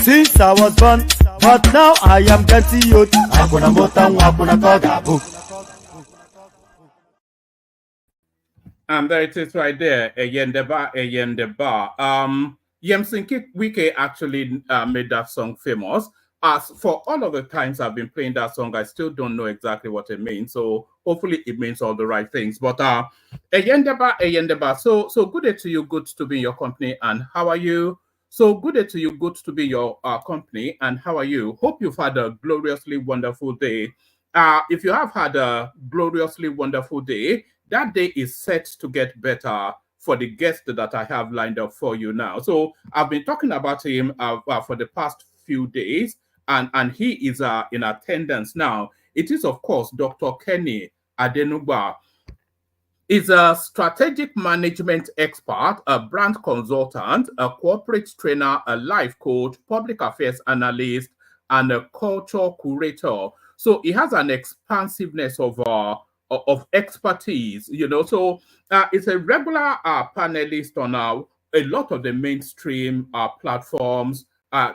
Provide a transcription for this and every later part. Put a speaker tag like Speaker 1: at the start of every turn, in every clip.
Speaker 1: Since I was born, but now I am getting youth.
Speaker 2: And there it is right there, Eyendeba, Eyendeba. Yemsinki Wike actually made that song famous. As for all of the times I've been playing that song, I still don't know exactly what it means. So hopefully it means all the right things. But Eyendeba, Eyendeba. So good day to you, good to be in your company. And how are you? So good day to you, good to be your company. And how are you? Hope you've had a gloriously wonderful day. If you have had a gloriously wonderful day, that day is set to get better for the guest that I have lined up for you now. So I've been talking about him for the past few days, and he is in attendance now. It is, of course, Dr. Kenny Adenugba. He's a strategic management expert, a brand consultant, a corporate trainer, a life coach, public affairs analyst, and a culture curator. So he has an expansiveness of expertise, you know. So it's a regular panelist on a lot of the mainstream platforms,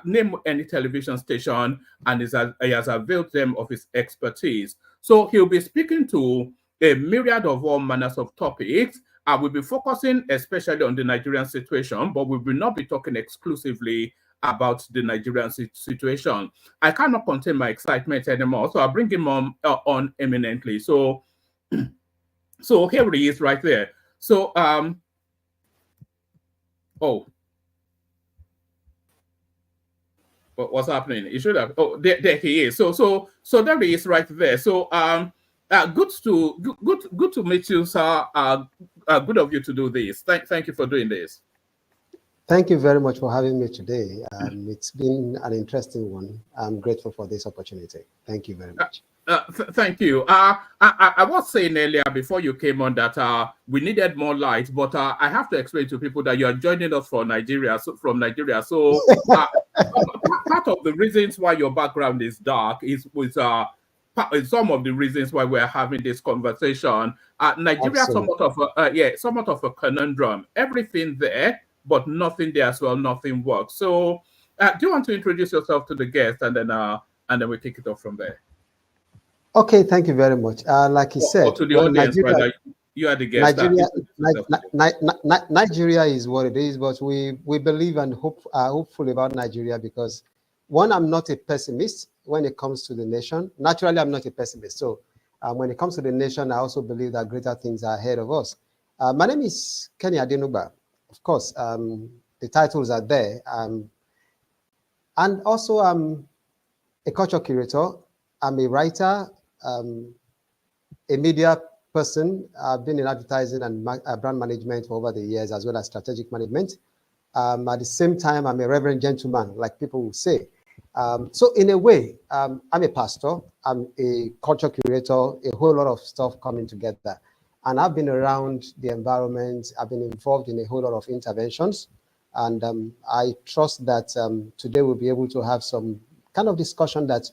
Speaker 2: name any television station, and he has availed them of his expertise. So he'll be speaking to a myriad of all manners of topics. We'll be focusing especially on the Nigerian situation, but we will not be talking exclusively about the Nigerian situation. I cannot contain my excitement anymore, so I'll bring him on eminently. So here he is right there. So what's happening? He should have. Oh, there he is. So there he is right there. So good to meet you, sir. good of you to do this. Thank you for doing this.
Speaker 3: Thank you very much for having me today. It's been an interesting one. I'm grateful for this opportunity. Thank you very much.
Speaker 2: Thank you. I was saying earlier before you came on that we needed more light, but I have to explain to people that you are joining us from Nigeria. So part of the reasons why your background is dark is with some of the reasons why we're having this conversation. Nigeria, somewhat of a conundrum. Everything there, but nothing there as well. Nothing works. So, do you want to introduce yourself to the guest, and then we take it off from there?
Speaker 3: Okay, thank you very much. Like you said,
Speaker 2: or to the audience, Nigeria, you are the guest.
Speaker 3: Nigeria is what it is, but we believe and hopeful about Nigeria because, one, I'm not a pessimist when it comes to the nation. Naturally, I'm not a pessimist. So when it comes to the nation, I also believe that greater things are ahead of us. My name is Kenny Adenugba. Of course, the titles are there. And also, I'm a culture curator. I'm a writer, a media person. I've been in advertising and brand management for over the years, as well as strategic management. At the same time, I'm a reverend gentleman, like people will say. So in a way, I'm a pastor, I'm a culture curator, a whole lot of stuff coming together. And I've been around the environment, I've been involved in a whole lot of interventions. And I trust that today we'll be able to have some kind of discussion that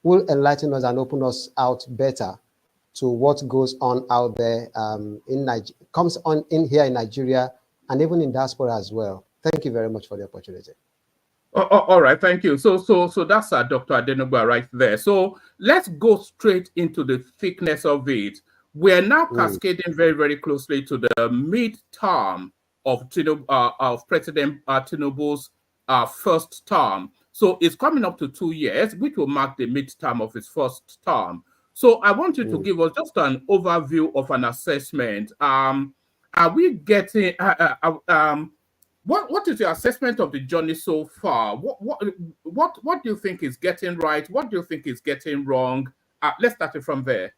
Speaker 3: will enlighten us and open us out better to what goes on out there comes on in here in Nigeria and even in diaspora as well. Thank you very much for the opportunity.
Speaker 2: All right, thank you. So that's Dr. Adenugba right there. So let's go straight into the thickness of it. We're now cascading very, very closely to the mid-term of President Tinubu's first term. So it's coming up to 2 years, which will mark the mid-term of his first term. So I want you to give us just an overview of an assessment. Are we getting what is your assessment of the journey so far? What do you think is getting right? What do you think is getting wrong? Let's start it from there.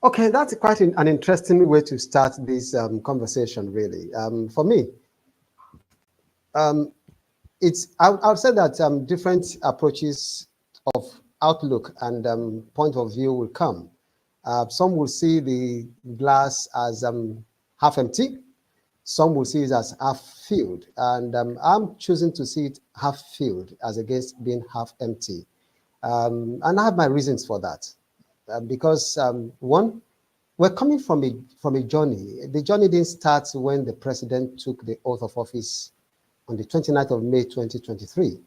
Speaker 3: Okay, that's quite an interesting way to start this conversation, really. For me, I would say that different approaches of outlook and point of view will come. Some will see the glass as half empty. Some will see it as half filled. And I'm choosing to see it half filled as against being half empty. And I have my reasons for that. Because one, we're coming from a journey. The journey didn't start when the president took the oath of office on the 29th of May, 2023.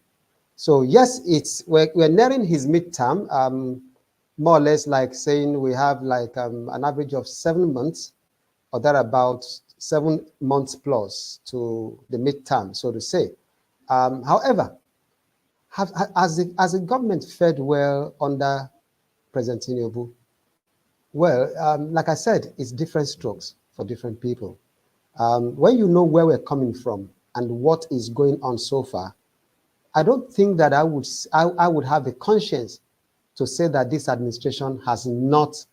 Speaker 3: So yes, we're nearing his midterm, more or less like saying we have like an average of 7 months or thereabout, 7 months plus to the midterm, so to say. However, has the government fared well under President Tinubu? Well, like I said, it's different strokes for different people. When you know where we're coming from and what is going on so far, I don't think that I would have the conscience to say that this administration has not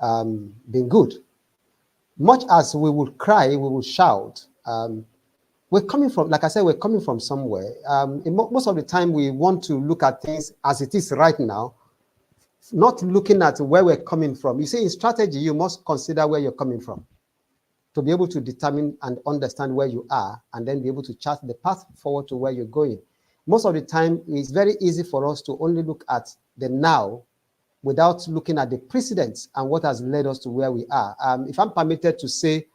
Speaker 3: been good. Much as we would cry, we would shout. We're coming from, like I said, we're coming from somewhere. Most of the time, we want to look at things as it is right now, not looking at where we're coming from. You see, in strategy, you must consider where you're coming from to be able to determine and understand where you are and then be able to chart the path forward to where you're going. Most of the time, it's very easy for us to only look at the now without looking at the precedents and what has led us to where we are. If I'm permitted to say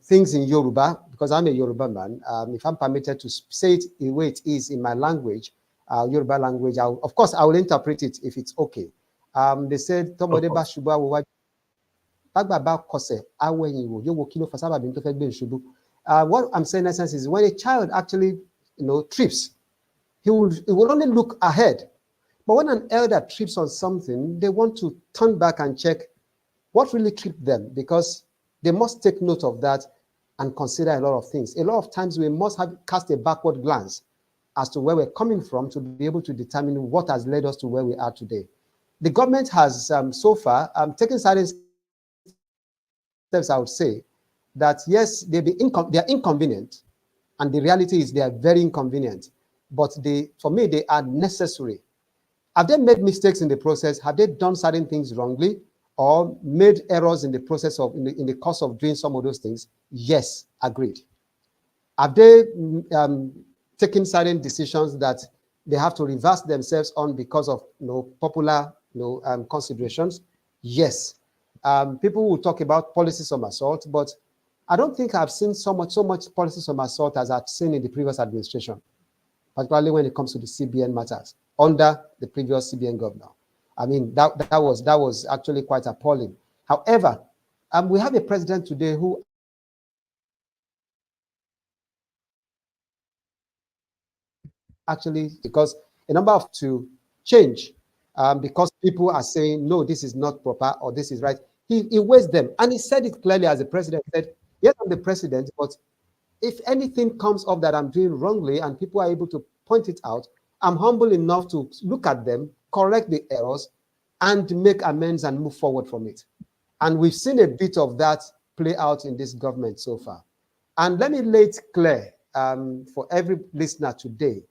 Speaker 3: things in Yoruba, because I'm a Yoruba man, if I'm permitted to say it the way it is in my language, Yoruba language, of course, I will interpret it if it's okay. They said, what I'm saying in essence is when a child actually, trips, he will only look ahead. But when an elder trips on something, they want to turn back and check what really tripped them, because they must take note of that and consider a lot of things. A lot of times we must have cast a backward glance as to where we're coming from to be able to determine what has led us to where we are today. The government has so far taken certain steps steps, I would say that yes, they are inconvenient, and the reality is they are very inconvenient, but for me, they are necessary. Have they made mistakes in the process? Have they done certain things wrongly or made errors in the process of in the course of doing some of those things? Yes, agreed. Have they taken certain decisions that they have to reverse themselves on because of popular considerations? Yes. People will talk about policy somersault, but I don't think I've seen so much policy somersault as I've seen in the previous administration, particularly when it comes to the CBN matters under the previous CBN governor. I mean, that was actually quite appalling. However, we have a president today who actually, because a number of to change, because people are saying, no, this is not proper or this is right. He weighs them, and he said it clearly as the president. He said, yes, I'm the president, but if anything comes up that I'm doing wrongly and people are able to point it out, I'm humble enough to look at them, correct the errors, and make amends and move forward from it. And we've seen a bit of that play out in this government so far. And let me lay it clear for every listener today.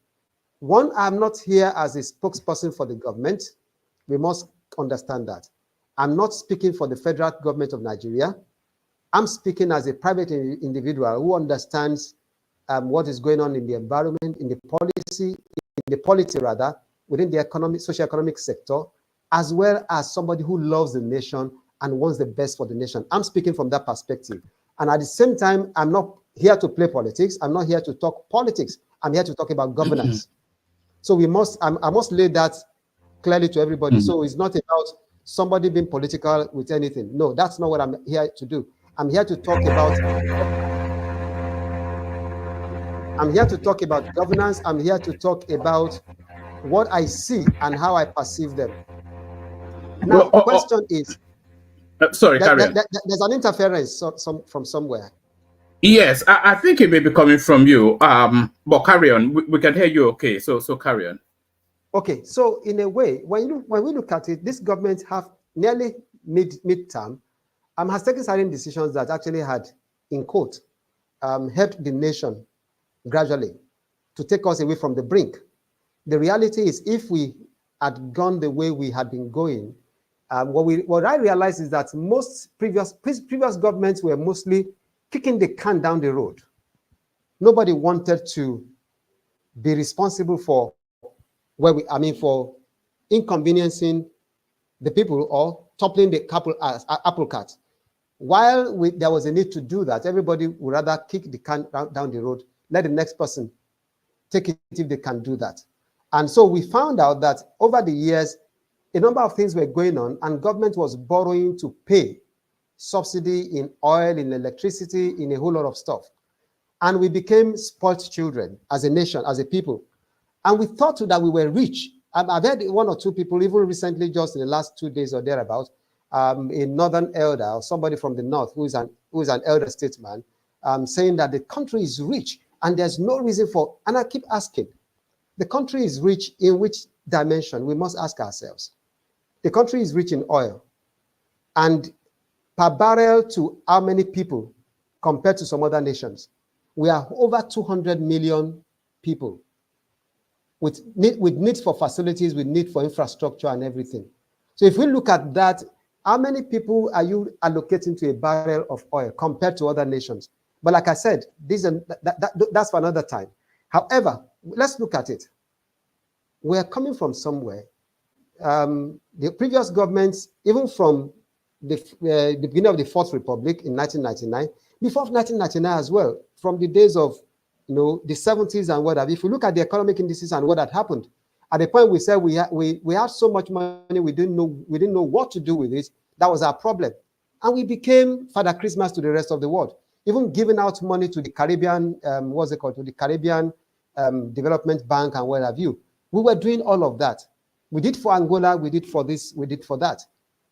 Speaker 3: One, I'm not here as a spokesperson for the government. We must understand that. I'm not speaking for the federal government of Nigeria. I'm speaking as a private individual who understands what is going on in the environment, in the polity rather, within the socio-economic sector, as well as somebody who loves the nation and wants the best for the nation. I'm speaking from that perspective. And at the same time, I'm not here to play politics. I'm not here to talk politics. I'm here to talk about governance. So I must lay that clearly to everybody. So it's not about somebody being political with anything. No, that's not what I'm here to do. I'm here to talk about governance. I'm here to talk about what I see and how I perceive them. Now, the question is,
Speaker 2: sorry, carry on.
Speaker 3: There's an interference from somewhere.
Speaker 2: Yes, I think it may be coming from you. But carry on. We can hear you okay. So carry on.
Speaker 3: Okay, so in a way, when we look at it, this government have nearly mid-term has taken certain decisions that actually had, in quote, helped the nation gradually to take us away from the brink. The reality is, if we had gone the way we had been going, what I realized is that most previous governments were mostly kicking the can down the road. Nobody wanted to be responsible for for inconveniencing the people or toppling the apple cart. While there was a need to do that, everybody would rather kick the can down the road, let the next person take it if they can do that. And so we found out that over the years, a number of things were going on, and government was borrowing to pay subsidy in oil, in electricity, in a whole lot of stuff. And we became spoiled children as a nation, as a people. And we thought that we were rich. I've heard one or two people, even recently, just in the last 2 days or thereabout, a northern elder or somebody from the north who is an elder statesman, saying that the country is rich and there's no reason for, and I keep asking, the country is rich in which dimension? We must ask ourselves. The country is rich in oil, and per barrel to how many people compared to some other nations? We are over 200 million people with needs for facilities, with need for infrastructure and everything. So if we look at that, how many people are you allocating to a barrel of oil compared to other nations? But like I said, that's for another time. However, let's look at it. We're coming from somewhere. The previous governments, even from the beginning of the Fourth Republic in 1999, before 1999 as well, from the days of the 70s and what have you. If you look at the economic indices and what had happened, at the point we said we had so much money we didn't know what to do with it. That was our problem, and we became Father Christmas to the rest of the world. Even giving out money to the Caribbean, to the Caribbean Development Bank and what have you. We were doing all of that. We did for Angola, we did for this, we did for that.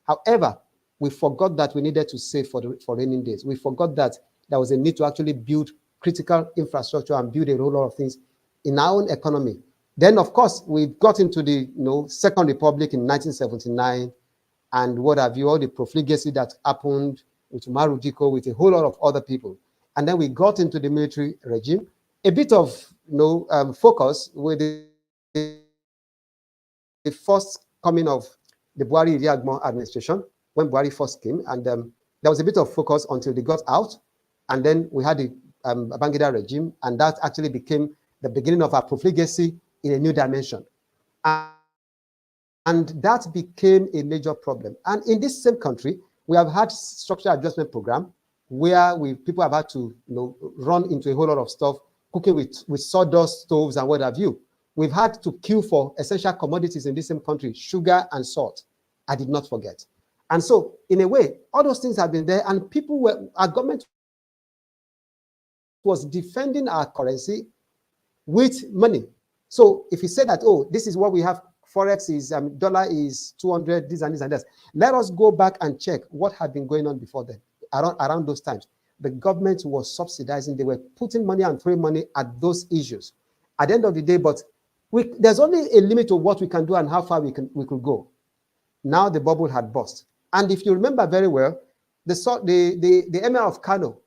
Speaker 3: However, we forgot that we needed to save for raining days. We forgot that there was a need to actually build critical infrastructure and build a whole lot of things in our own economy. Then, of course, we got into the Second Republic in 1979 and what have you, all the profligacy that happened, with Umaru Diko, with a whole lot of other people. And then we got into the military regime. A bit of focus with the first coming of the Buhari Iriagmo administration, when Buhari first came, and there was a bit of focus until they got out, and then we had the Babangida regime, and that actually became the beginning of our profligacy in a new dimension. And that became a major problem. And in this same country, we have had structural adjustment program where people have had to run into a whole lot of stuff, cooking with sawdust stoves and what have you. We've had to queue for essential commodities in this same country, sugar and salt. I did not forget. And so, in a way, all those things have been there, and our government was defending our currency with money. So if you say that, oh, this is what we have, Forex is, dollar is 200, this and this and that, let us go back and check what had been going on before then, around those times. The government was subsidizing, they were putting money and throwing money at those issues. At the end of the day, but there's only a limit to what we can do and how far we could go. Now the bubble had burst. And if you remember very well, the Emir of Kano,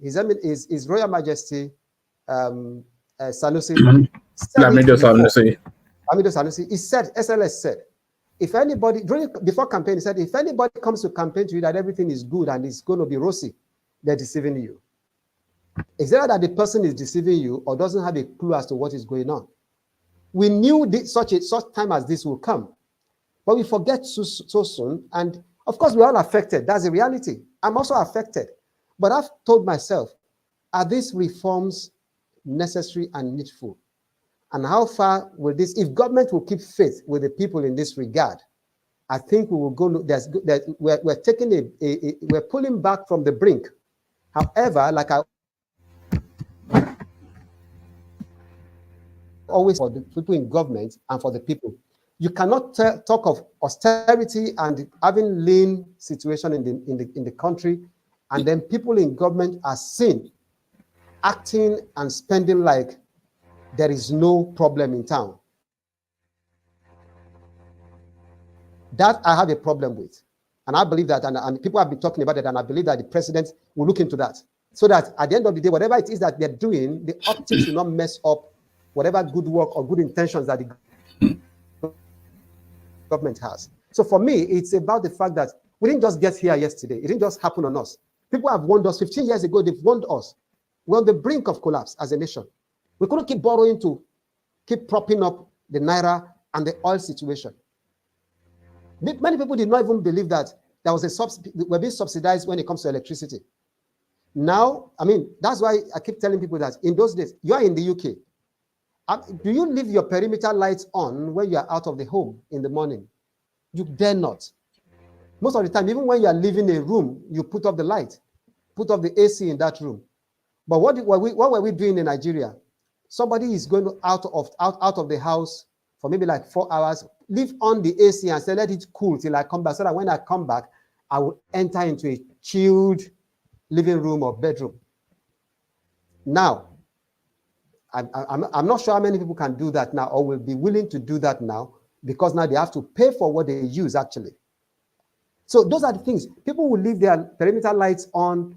Speaker 3: his Royal Majesty Sanusi,
Speaker 2: Lamido Sanusi.
Speaker 3: He said, SLS said, if anybody, before campaign, he said, if anybody comes to campaign to you that everything is good and it's going to be rosy, they're deceiving you. It's either that the person is deceiving you or doesn't have a clue as to what is going on. We knew such time as this will come, but we forget so soon. And of course, we're all affected. That's the reality. I'm also affected. But I've told myself, are these reforms necessary and needful? And how far will this, if government will keep faith with the people in this regard, I think we will go, we're taking we're pulling back from the brink. However, like I always, for the people in government and for the people, you cannot talk of austerity and having lean situation in the country, and then people in government are seen acting and spending like there is no problem in town. That I have a problem with. And I believe that, and people have been talking about it, and I believe that the president will look into that. So that at the end of the day, whatever it is that they're doing, the optics will not mess up whatever good work or good intentions that the government has. So for me, it's about the fact that we didn't just get here yesterday. It didn't just happen on us. People have warned us 15 years ago, they've warned us. We're on the brink of collapse as a nation. We couldn't keep borrowing to keep propping up the Naira and the oil situation. Many people did not even believe that there was we're being subsidized when it comes to electricity. Now, I mean, that's why I keep telling people that in those days, you are in the UK. Do you leave your perimeter lights on when you are out of the home in the morning? You dare not. Most of the time, even when you are leaving a room, you put up the light, put up the AC in that room. But what were we doing in Nigeria? Somebody is going out of the house for maybe like 4 hours, leave on the AC and say, let it cool till I come back, so that when I come back, I will enter into a chilled living room or bedroom. Now, I'm not sure how many people can do that now or will be willing to do that now, because now they have to pay for what they use actually. So those are the things. People will leave their perimeter lights on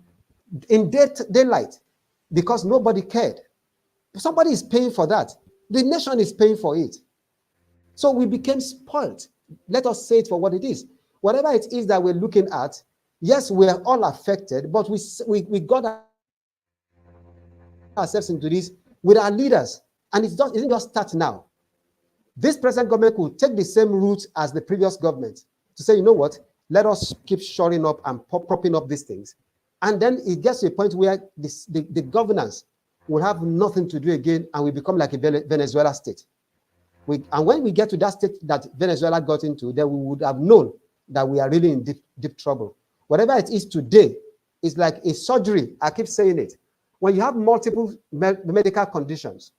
Speaker 3: in daylight because nobody cared. Somebody is paying for that. The nation is paying for it. So we became spoiled. Let us say it for what it is. Whatever it is that we're looking at, yes, we're all affected, but we got ourselves into this with our leaders. And it didn't just start now. This present government could take the same route as the previous government to say, you know what, let us keep shoring up and propping up these things. And then it gets to a point where the governance will have nothing to do again, and we become like a Venezuela state. And when we get to that state that Venezuela got into, then we would have known that we are really in deep trouble. Whatever it is today, it's like a surgery. I keep saying it. When you have multiple medical conditions,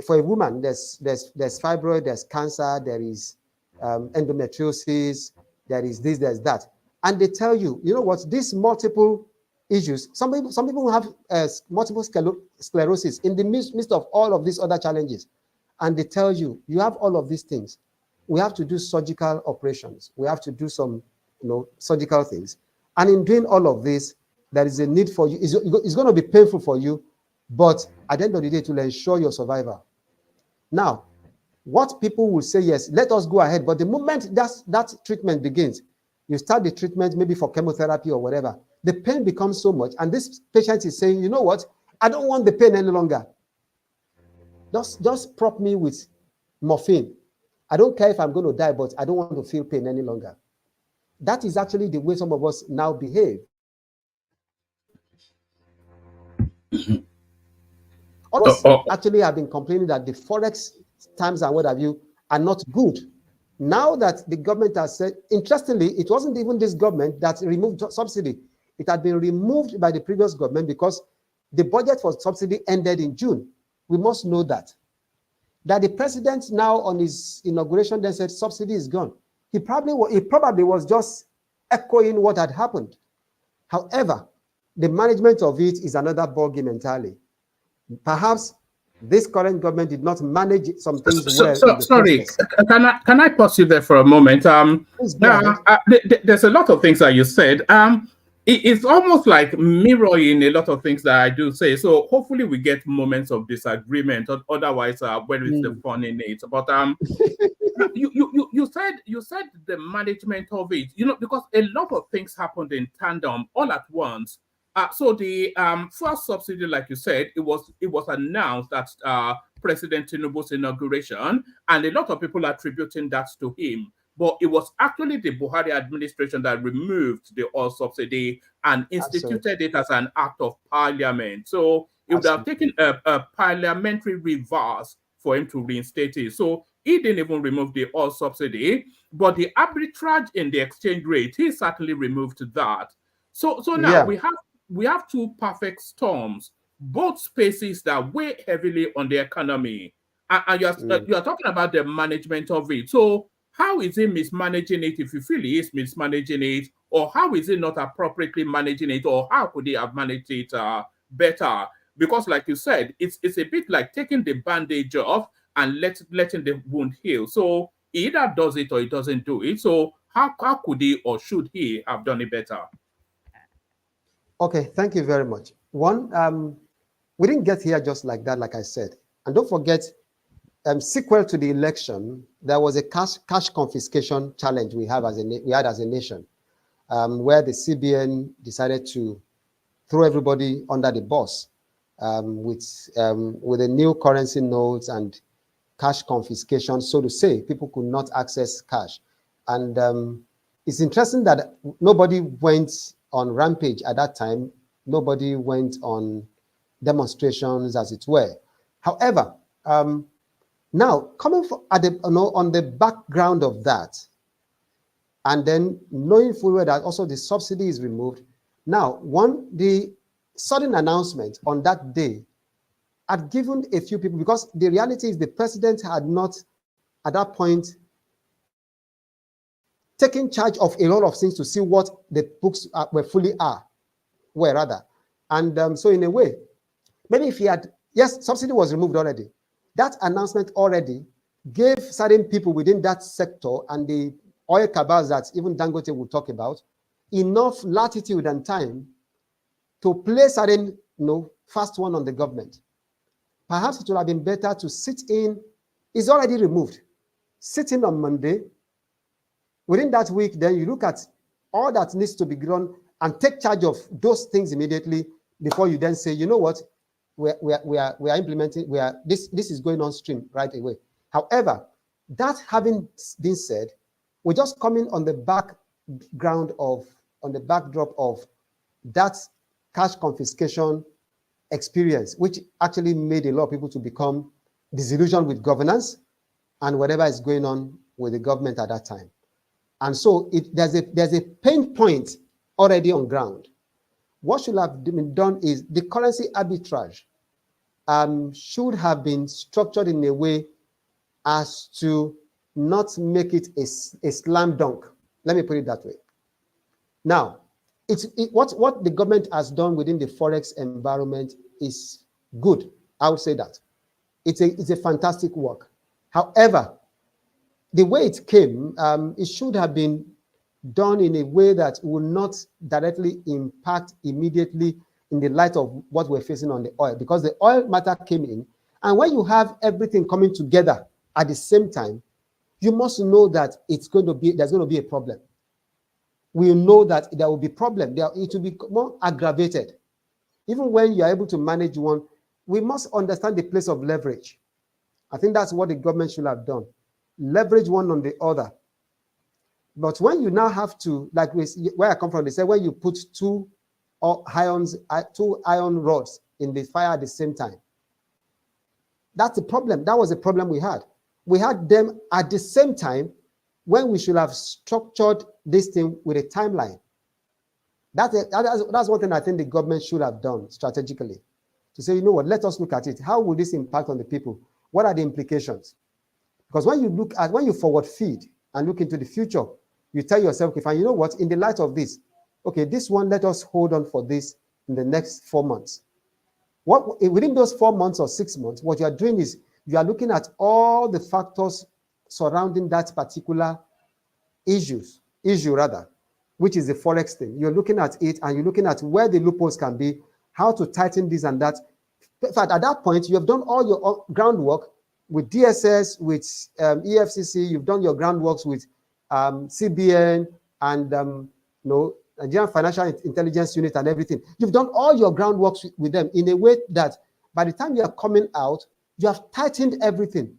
Speaker 3: for a woman, there's fibroid, there's cancer, there is endometriosis, there is this, there's that. And they tell you, you know what, these multiple issues, some people have multiple sclerosis in the midst of all of these other challenges. And they tell you, you have all of these things. We have to do surgical operations. We have to do some, surgical things. And in doing all of this, there is a need for you. It's going to be painful for you, but at the end of the day, it will ensure your survival. Now, what people will say, yes, let us go ahead. But the moment that treatment begins, you start the treatment maybe for chemotherapy or whatever, the pain becomes so much. And this patient is saying, you know what? I don't want the pain any longer. Just prop me with morphine. I don't care if I'm going to die, but I don't want to feel pain any longer. That is actually the way some of us now behave. Others actually have been complaining that the forex times and what have you are not good. Now that the government has said, interestingly, it wasn't even this government that removed subsidy. It had been removed by the previous government because the budget for subsidy ended in June. We must know that. That the president now on his inauguration then said subsidy is gone. He probably was just echoing what had happened. However, the management of it is another ballgame entirely. Perhaps this current government did not manage some things well.
Speaker 2: Sorry, can I pause you there for a moment? There's a lot of things that you said. It's almost like mirroring a lot of things that I do say. So hopefully we get moments of disagreement. Otherwise, where is the fun in it? But you said the management of it. Because a lot of things happened in tandem all at once. So the first subsidy, like you said, it was announced at President Tinubu's inauguration, and a lot of people are attributing that to him. But it was actually the Buhari administration that removed the oil subsidy and instituted it as an act of parliament. So it would have taken a parliamentary reverse for him to reinstate it. So he didn't even remove the oil subsidy, but the arbitrage in the exchange rate, he certainly removed that. So now we have two perfect storms, both spaces that weigh heavily on the economy. And you are talking about the management of it. So how is he mismanaging it if you feel he is mismanaging it? Or how is he not appropriately managing it? Or how could he have managed it better? Because like you said, it's a bit like taking the bandage off and letting the wound heal. So he either does it or he doesn't do it. So how could he or should he have done it better?
Speaker 3: Okay, thank you very much. One, we didn't get here just like that, like I said. And don't forget, sequel to the election, there was a cash confiscation challenge we had as a nation, where the CBN decided to throw everybody under the bus with the new currency notes and cash confiscation, so to say. People could not access cash. And it's interesting that nobody went on rampage at that time. Nobody went on demonstrations, as it were. However, now coming on the background of that, and then knowing full well that also the subsidy is removed. Now, the sudden announcement on that day had given a few people, because the reality is the president had not at that point taking charge of a lot of things to see what the books were rather. And so in a way, maybe if he had, yes, subsidy was removed already. That announcement already gave certain people within that sector and the oil cabals that even Dangote will talk about enough latitude and time to play certain, fast one on the government. Perhaps it would have been better to sit in, it's already removed, sit in on Monday. Within that week, then you look at all that needs to be done and take charge of those things immediately before you then say, you know what, we are implementing, this is going on stream right away. However, that having been said, we're just coming on the backdrop of that cash confiscation experience, which actually made a lot of people to become disillusioned with governance and whatever is going on with the government at that time. And so there's a pain point already on ground. What should have been done is the currency arbitrage should have been structured in a way as to not make it a slam dunk. Let me put it that way. Now, what the government has done within the forex environment is good. I would say that. It's a fantastic work. However, the way it came, it should have been done in a way that will not directly impact immediately in the light of what we're facing on the oil, because the oil matter came in. And when you have everything coming together at the same time, you must know that there's going to be a problem. We know that there will be problem. It will be more aggravated. Even when you are able to manage one, we must understand the place of leverage. I think that's what the government should have done. Leverage one on the other. But when you now have to, like where I come from, they say when you put two iron rods in the fire at the same time. That's the problem. That was the problem we had. We had them at the same time when we should have structured this thing with a timeline. That's one thing I think the government should have done strategically. To say, you know what, let us look at it. How will this impact on the people? What are the implications? Because when you forward feed and look into the future, you tell yourself, okay, fine, you know what, in the light of this, okay, this one, let us hold on for this in the next 4 months. Within those 4 months or 6 months, what you are doing is you are looking at all the factors surrounding that particular issue, which is the forex thing. You're looking at it and you're looking at where the loopholes can be, how to tighten this and that. In fact, at that point, you have done all your groundwork with DSS, with EFCC. You've done your groundworks with CBN and Nigerian Financial Intelligence Unit and everything. You've done all your groundworks with them in a way that by the time you are coming out, you have tightened everything.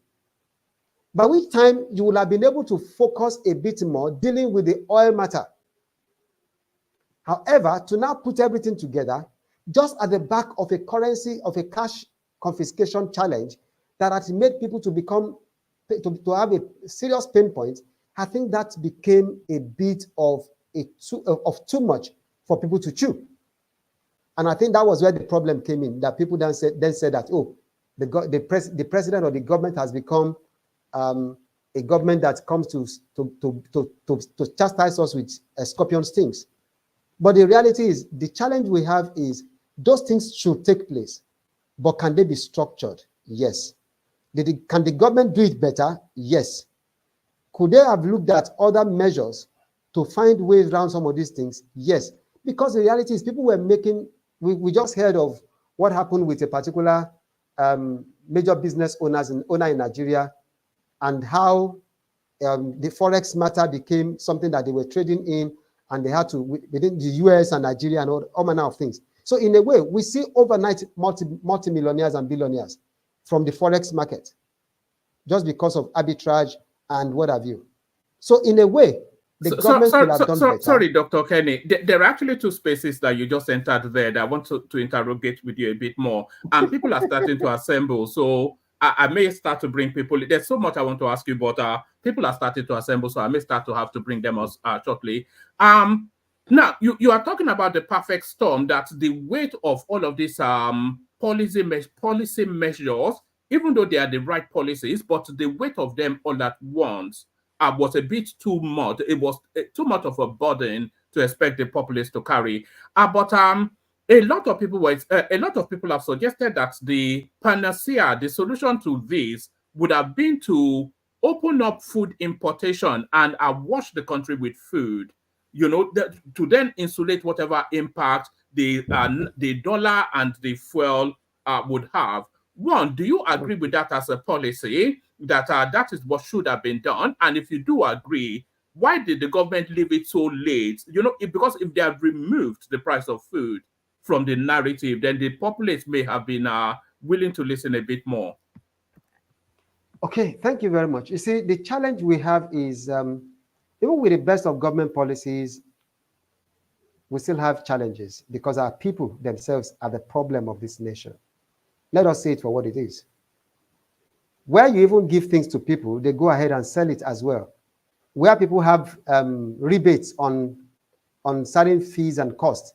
Speaker 3: By which time you will have been able to focus a bit more dealing with the oil matter. However, to now put everything together, just at the back of a currency, of a cash confiscation challenge that has made people to have a serious pain point, I think that became a bit of too much for people to chew. And I think that was where the problem came in, that people then said that, oh, the president or the government has become a government that comes to chastise us with scorpion stings. But the reality is, the challenge we have is those things should take place, but can they be structured? Yes. Can the government do it better? Yes. Could they have looked at other measures to find ways around some of these things? Yes. Because the reality is, people were making, we just heard of what happened with a particular major business owner in Nigeria, and how the forex matter became something that they were trading in, and they had to, within the US and Nigeria and all manner of things. So in a way, we see overnight multi-millionaires and billionaires from the forex market, just because of arbitrage and what have you. So in a way, the government could have done better.
Speaker 2: Sorry, Dr. Kenny. There are actually two spaces that you just entered there that I want to interrogate with you a bit more. And people are starting to assemble. So I may start to bring people. There's so much I want to ask you, but people are starting to assemble. So I may start to have to bring them shortly. Now, you are talking about the perfect storm, that the weight of all of these policy measures, even though they are the right policies, but the weight of them all at once was a bit too much. It was too much of a burden to expect the populace to carry. But a lot of people have suggested that the panacea, the solution to this, would have been to open up food importation and awash the country with food, to then insulate whatever impact the dollar and the fuel would have. One, do you agree with that as a policy, that that is what should have been done? And if you do agree, why did the government leave it so late? Because if they have removed the price of food from the narrative, then the populace may have been willing to listen a bit more.
Speaker 3: Okay, thank you very much. You see, the challenge we have is, even with the best of government policies, we still have challenges, because our people themselves are the problem of this nation. Let us say it for what it is. Where you even give things to people, they go ahead and sell it as well. Where people have rebates on certain fees and costs,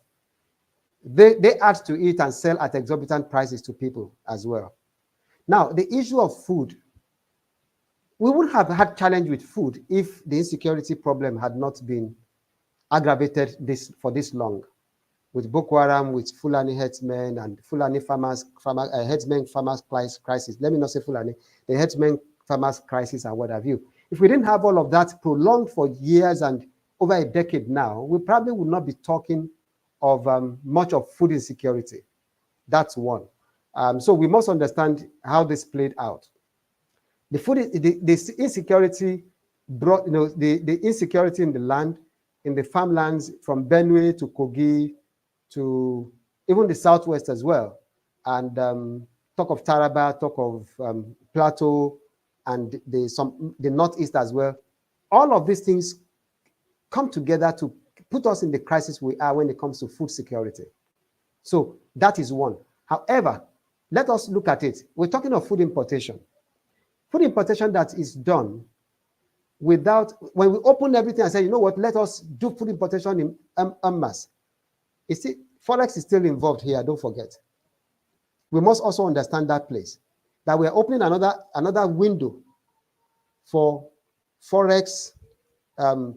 Speaker 3: they add to it and sell at exorbitant prices to people as well. Now, the issue of food, we wouldn't have had challenge with food if the insecurity problem had not been aggravated for this long, with Boko Haram, with Fulani headsmen and Fulani headsmen farmers crisis. Let me not say Fulani, the headsmen farmers crisis and what have you. If we didn't have all of that prolonged for years and over a decade now, we probably would not be talking of much of food insecurity. That's one. So we must understand how this played out. The insecurity brought, the insecurity in the land, in the farmlands from Benue to Kogi to even the Southwest as well. And talk of Taraba, talk of Plateau, and the Northeast as well. All of these things come together to put us in the crisis we are when it comes to food security. So that is one. However, let us look at it. We're talking of food importation. Food importation that is done without, when we open everything and say, you know what, let us do food importation in en masse. You see, Forex is still involved here, don't forget. We must also understand that place, that we're opening another window for Forex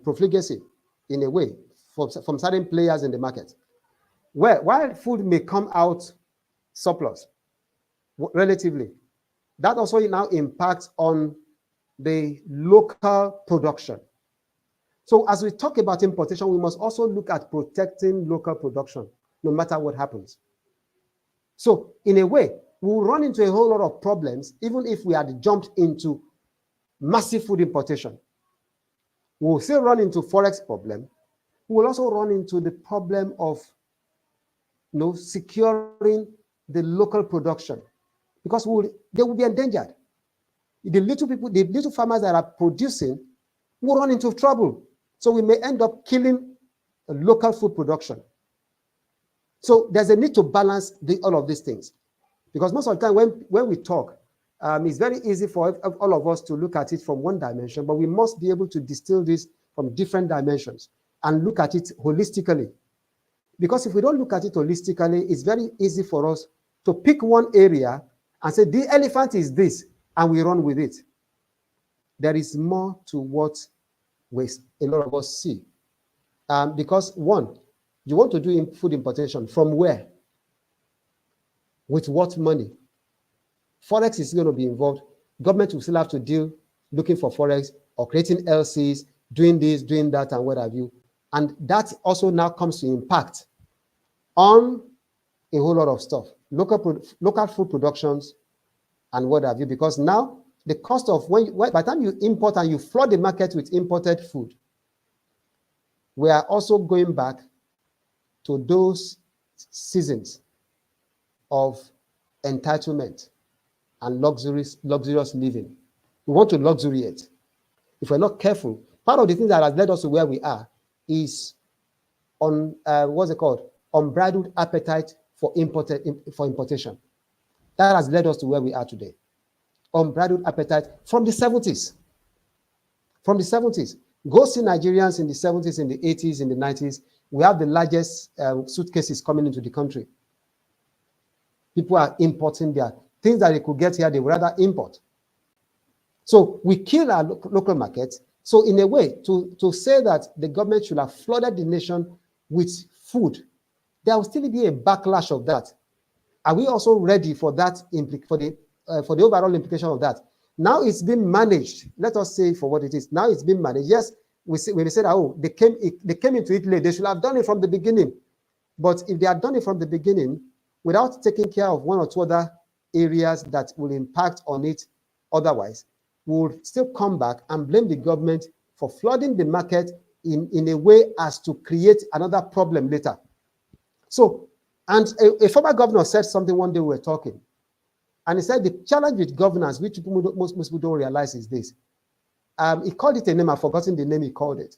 Speaker 3: profligacy in a way from certain players in the market. While food may come out surplus, relatively, that also now impacts on the local production. So as we talk about importation, we must also look at protecting local production, no matter what happens. So in a way, we'll run into a whole lot of problems, even if we had jumped into massive food importation. We'll still run into Forex problem. We'll also run into the problem of securing the local production, because they will be endangered. The little farmers that are producing will run into trouble. So we may end up killing local food production. So there's a need to balance all of these things, because most of the time when we talk, it's very easy for all of us to look at it from one dimension, but we must be able to distill this from different dimensions and look at it holistically. Because if we don't look at it holistically, it's very easy for us to pick one area and say, the elephant is this, and we run with it. There is more to what a lot of us see. Because one, you want to do food importation from where? With what money? Forex is going to be involved. Government will still have to deal looking for Forex or creating LCs, doing this, doing that, and what have you. And that also now comes to impact on a whole lot of stuff. Local food productions and what have you, because now the cost of by the time you import and you flood the market with imported food, we are also going back to those seasons of entitlement and luxurious living. We want to luxuriate. If we're not careful, part of the thing that has led us to where we are is unbridled appetite for importation. That has led us to where we are today. Unbridled appetite from the 70s. From the 70s. Go see Nigerians in the 70s, in the 80s, in the 90s. We have the largest suitcases coming into the country. People are importing their things that they could get here, they would rather import. So we kill our local markets. So in a way, to say that the government should have flooded the nation with food, there will still be a backlash of that. Are we also ready for that, for the overall implication of that? Now it's been managed. Let us say for what it is. Now it's been managed. Yes, when we said, oh, they came into it late, they should have done it from the beginning. But if they had done it from the beginning, without taking care of one or two other areas that will impact on it otherwise, we'll still come back and blame the government for flooding the market in a way as to create another problem later. So, and a former governor said something one day we were talking, and he said the challenge with governance, which most people don't realize, is this. He called it a name, I've forgotten the name he called it.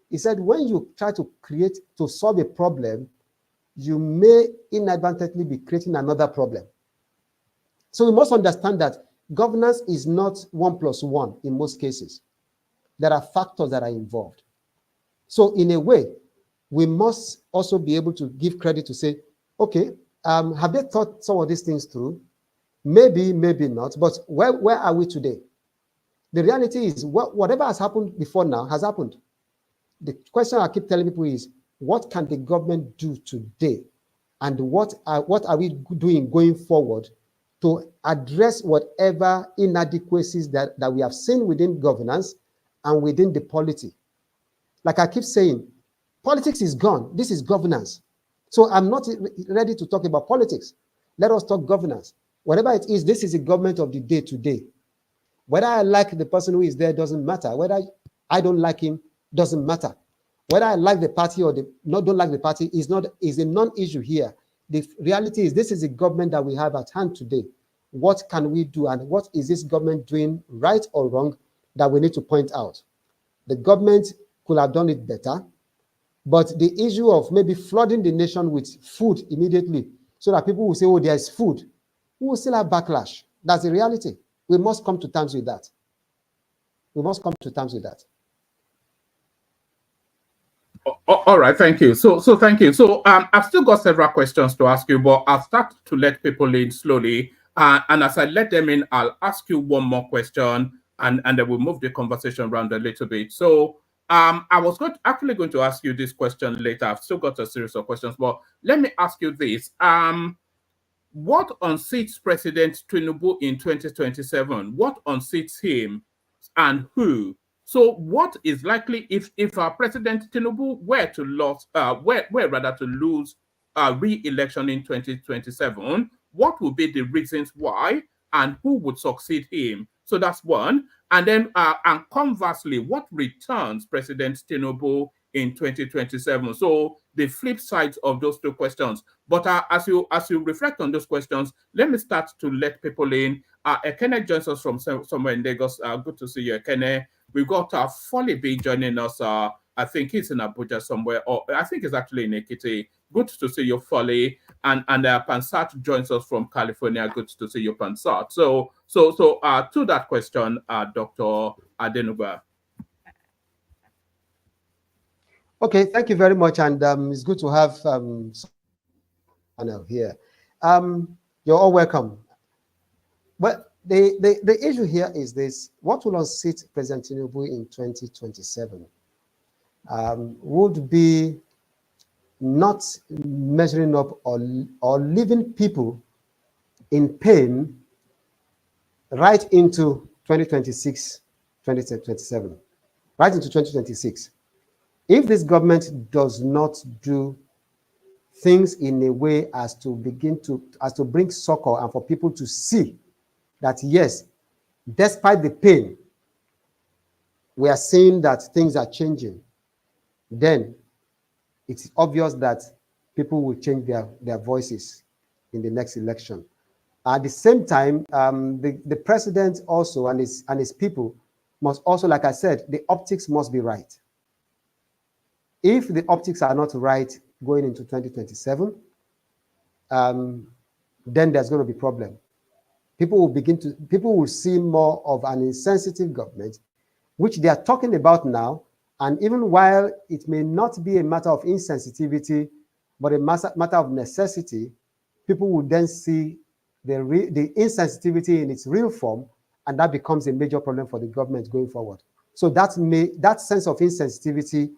Speaker 3: He said when you try to solve a problem, you may inadvertently be creating another problem. So we must understand that governance is not 1 + 1 in most cases. There are factors that are involved. So in a way, we must also be able to give credit to say, okay, have they thought some of these things through? Maybe, maybe not, but where are we today? The reality is whatever has happened before now has happened. The question I keep telling people is, what can the government do today? And what are we doing going forward to address whatever inadequacies that we have seen within governance and within the polity? Like I keep saying, politics is gone. This is governance. So I'm not ready to talk about politics. Let us talk governance. Whatever it is, this is a government of the day to day. Whether I like the person who is there doesn't matter. Whether I don't like him doesn't matter. Whether I like the party or don't like the party is a non-issue here. The reality is this is a government that we have at hand today. What can we do, and what is this government doing right or wrong that we need to point out? The government could have done it better, but the issue of maybe flooding the nation with food immediately so that people will say, oh, there's food, we will still have backlash. That's the reality. We must come to terms with that. We must come to terms with that.
Speaker 2: All right, thank you. So thank you. So I've still got several questions to ask you, but I'll start to let people in slowly. And as I let them in, I'll ask you one more question, and then we'll move the conversation around a little bit. So I was actually going to ask you this question later. I've still got a series of questions, but let me ask you this. What unseats President Tinubu in 2027? What unseats him and who? So what is likely if President Tinubu were to lose re-election in 2027? What would be the reasons why, and who would succeed him? So that's one. And then, and conversely, what returns President Tinubu in 2027? So the flip side of those two questions. But as you reflect on those questions, let me start to let people in. Ekene joins us from somewhere in Lagos. Good to see you, Ekene. We've got Folly B joining us. I think he's in Abuja somewhere, or I think he's actually in Ekiti. Good to see you, Folly. And Pansat joins us from California. Good to see you, Pansat. So to that question, Dr. Adenugba.
Speaker 3: Okay, thank you very much, and it's good to have panel here. You're all welcome. But the issue here is this: what will unseat President Tinubu in 2027 would be not measuring up or leaving people in pain right into 2026, 2027, right into 2026. If this government does not do things in a way as to bring succor and for people to see that, yes, despite the pain, we are seeing that things are changing, then it's obvious that people will change their voices in the next election. At the same time, the president also and his people must also, like I said, the optics must be right. If the optics are not right going into 2027, then there's going to be a problem. People will see more of an insensitive government, which they are talking about now. And even while it may not be a matter of insensitivity, but a matter of necessity, people will then see the insensitivity in its real form, and that becomes a major problem for the government going forward. So that sense of insensitivity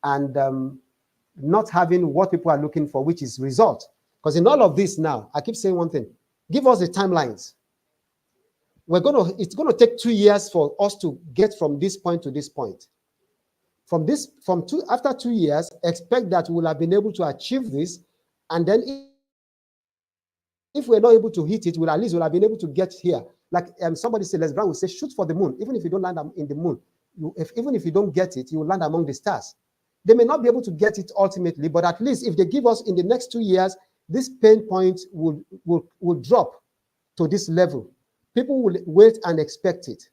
Speaker 3: and not having what people are looking for, which is result. Because in all of this now, I keep saying one thing: give us the timelines. It's going to take 2 years for us to get from this point to this point. After 2 years, expect that we'll have been able to achieve this, and then if we're not able to hit it, at least we'll have been able to get here. Like somebody said, Les Brown will say, shoot for the moon. Even if you don't land in the moon, even if you don't get it, you will land among the stars. They may not be able to get it ultimately, but at least if they give us in the next 2 years, this pain point will drop to this level. People will wait and expect it.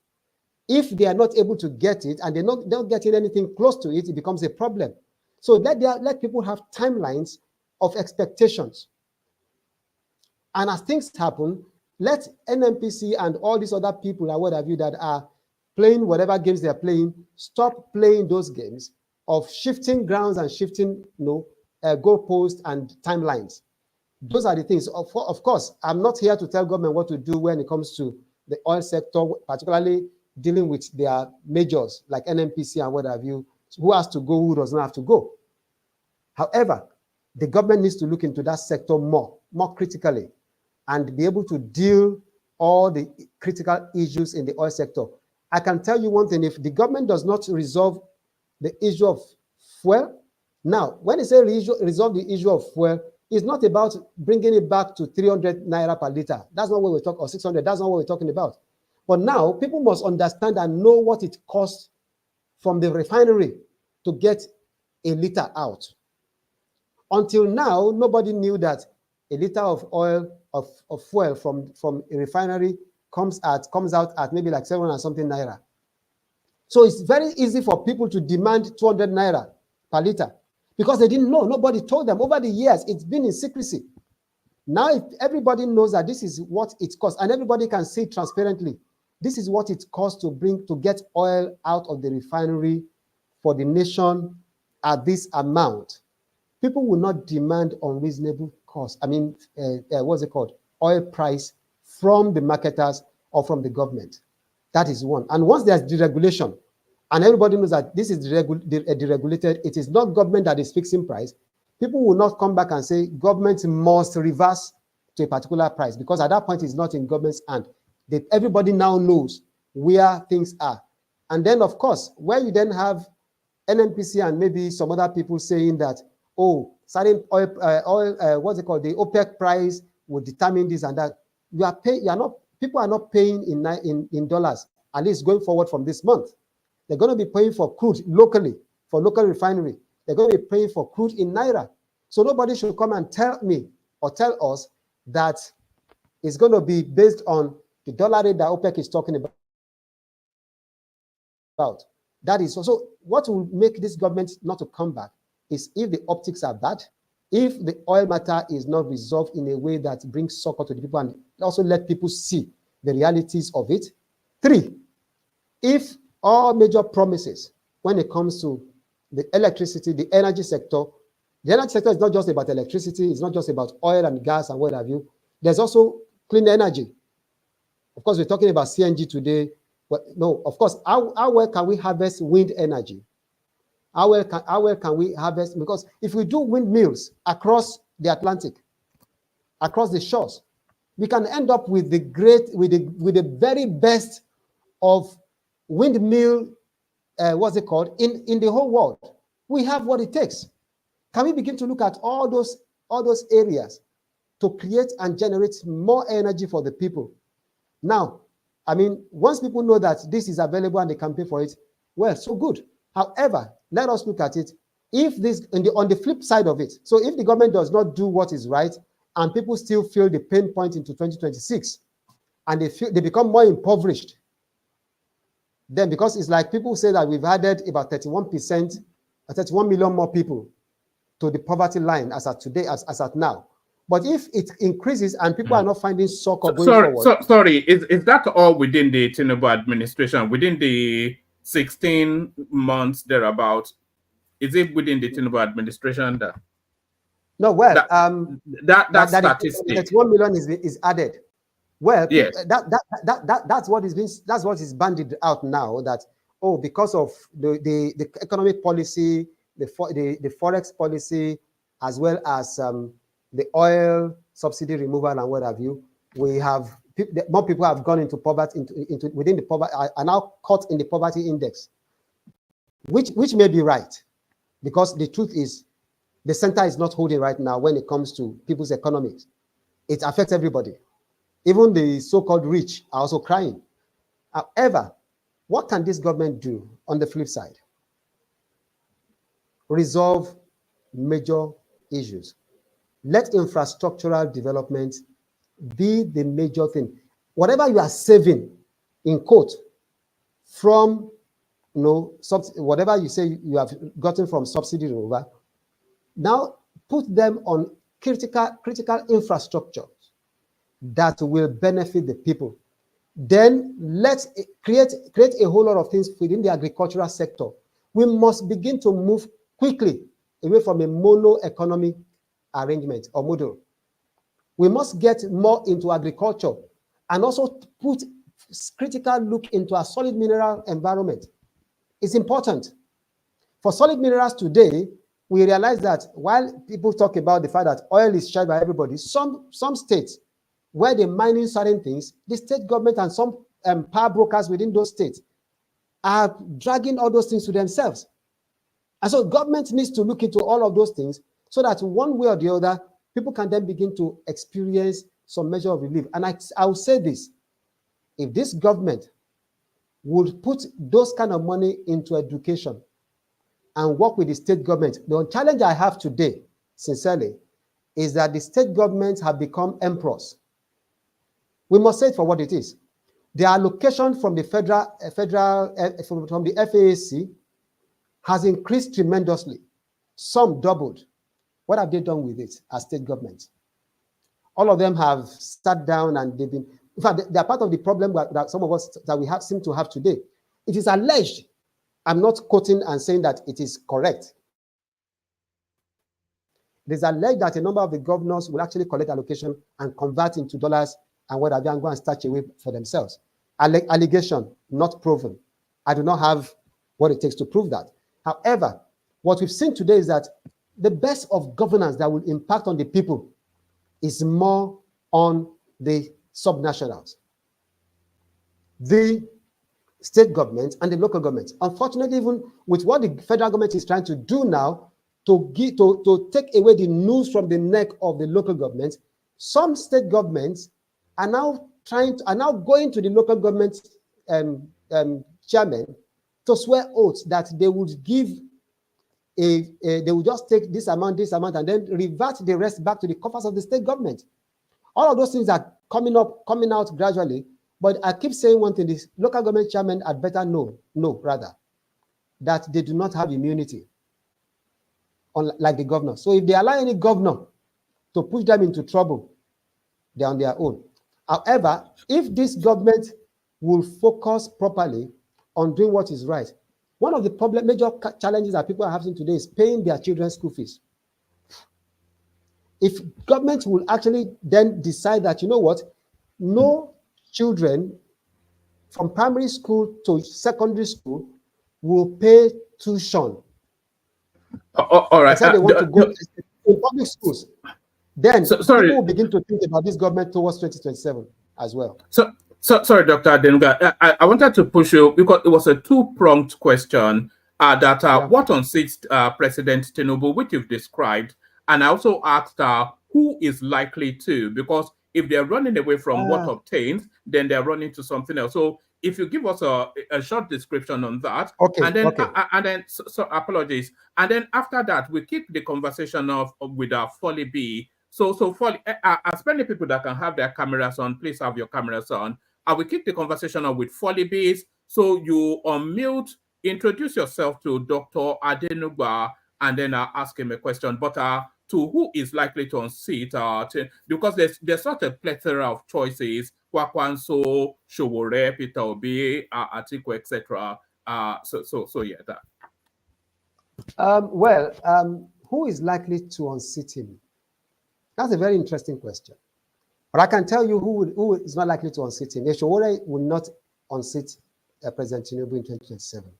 Speaker 3: If they are not able to get it and they're not getting anything close to it, it becomes a problem. So let people have timelines of expectations. And as things happen, let NMPC and all these other people and what have you that are playing whatever games they're playing, stop playing those games of shifting grounds and shifting goalposts and timelines. Those are the things. Of course, I'm not here to tell government what to do when it comes to the oil sector, particularly dealing with their majors like NMPC and what have you, who has to go, who does not have to go. However, the government needs to look into that sector more critically and be able to deal all the critical issues in the oil sector. I can tell you one thing: if the government does not resolve the issue of fuel. Now, when they say resolve the issue of fuel, it's not about bringing it back to 300 naira per liter. That's not what we're talking, or 600. That's not what we're talking about. But now people must understand and know what it costs from the refinery to get a liter out. Until now, nobody knew that a liter of oil, of fuel from a refinery comes out at maybe like 700 and something naira. So it's very easy for people to demand 200 naira per liter because they didn't know. Nobody told them. Over the years, it's been in secrecy. Now, if everybody knows that this is what it costs, and everybody can see transparently, this is what it costs to get oil out of the refinery for the nation at this amount. People will not demand unreasonable cost. I mean, what's it called? Oil price from the marketers or from the government. That is one. And once there's deregulation, and everybody knows that this is deregulated, it is not government that is fixing price, people will not come back and say government must reverse to a particular price, because at that point it's not in government's hand. Everybody now knows where things are. And then, of course, where you then have NNPC and maybe some other people saying that, oh, certain what's it called? The OPEC price will determine this and that. People are not paying in dollars, at least going forward from this month. They're going to be paying for crude locally, for local refinery. They're going to be paying for crude in naira. So nobody should come and tell me or tell us that it's going to be based on the dollar rate that OPEC is talking about. That is also what will make this government not to come back is if the optics are bad, if the oil matter is not resolved in a way that brings succor to the people and also let people see the realities of it. 3, if all major promises when it comes to the electricity, the energy sector is not just about electricity, it's not just about oil and gas and what have you. There's also clean energy. Of course, we're talking about CNG today, but no, of course, how well can we harvest wind energy? How well can we harvest? Because if we do windmills across the Atlantic, across the shores, we can end up with the very best of windmill, what's it called, in the whole world. We have what it takes. Can we begin to look at all those areas to create and generate more energy for the people? Now, I mean, once people know that this is available and they can pay for it, well, so good. However, let us look at it. If this on the flip side of it, so if the government does not do what is right, and people still feel the pain point into 2026, and they become more impoverished, then because it's like people say that we've added about 31%, 31 million more people to the poverty line as at today, as at now. But if it increases and people are not finding succor going forward.
Speaker 2: Sorry, is that all within the Tinubu administration, within the 16 months thereabout? Is it within the Tinubu administration that?
Speaker 3: No, well,
Speaker 2: that statistic.
Speaker 3: 31 million is added. Well,
Speaker 2: yes.
Speaker 3: That's what is bandied out now. That because of the economic policy, the forex policy, as well as the oil subsidy removal and what have you, we have more people have gone into poverty, within the poverty, are now caught in the poverty index, which may be right, because the truth is the center is not holding right now when it comes to people's economics. It affects everybody. Even the so-called rich are also crying. However, what can this government do on the flip side? Resolve major issues. Let infrastructural development be the major thing. Whatever you are saving, in quote, from whatever you say you have gotten from subsidy removal, now put them on critical infrastructure that will benefit the people. Then let's create a whole lot of things within the agricultural sector. We must begin to move quickly away from a mono economy arrangement or model. We must get more into agriculture and also put critical look into a solid mineral environment. It's important. For solid minerals today, we realize that while people talk about the fact that oil is shared by everybody, some states where they're mining certain things, the state government and some power brokers within those states are dragging all those things to themselves. And so government needs to look into all of those things so that one way or the other, people can then begin to experience some measure of relief. And I will say this, if this government would put those kind of money into education and work with the state government, the challenge I have today, sincerely, is that the state governments have become emperors. We must say it for what it is. The allocation from the from the FAAC has increased tremendously. Some doubled. What have they done with it as state governments? All of them have sat down and they've been, in fact, they are part of the problem that some of us that we seem to have today. It is alleged, I'm not quoting and saying that it is correct. It is alleged that a number of the governors will actually collect allocation and convert into dollars and what have you, and go and stash away for themselves. Allegation, not proven. I do not have what it takes to prove that. However, what we've seen today is that the best of governance that will impact on the people is more on the subnationals, the state government and the local government. Unfortunately, even with what the federal government is trying to do now to take away the noose from the neck of the local government, some state governments are now going to the local government chairman to swear oaths that they would give they will just take this amount, and then revert the rest back to the coffers of the state government. All of those things are coming out gradually. But I keep saying one thing: this local government chairman had better know that they do not have immunity, like the governor. So if they allow any governor to push them into trouble, they're on their own. However, if this government will focus properly on doing what is right, one of the major challenges that people are having today is paying their children's school fees. If government will actually then decide that, you know what, no children from primary school to secondary school will pay tuition.
Speaker 2: All right.
Speaker 3: They want to go to public schools. Then people will begin to think about this government towards 2027 as well.
Speaker 2: Sorry, Dr. Adenugba. I wanted to push you because it was a two-pronged question what unseats President Tinubu, which you've described, and I also asked who is likely to, because if they're running away from what obtained, then they're running to something else. So if you give us a short description on that, and then apologies, and then after that we kick the conversation off with our Folly B. So Folly, as many people that can have their cameras on, please have your cameras on. I will kick the conversation off with Folly B's. So you unmute, introduce yourself to Dr. Adenugba, and then I'll ask him a question. But to who is likely to unseat, because there's such a plethora of choices: Kwakwanso, Showore, Peter Obi, Atiku, etc. So yeah,
Speaker 3: that. Who is likely to unseat him? That's a very interesting question. But I can tell you who is not likely to unseat him. Showore will not unseat President Tinubu in 2027.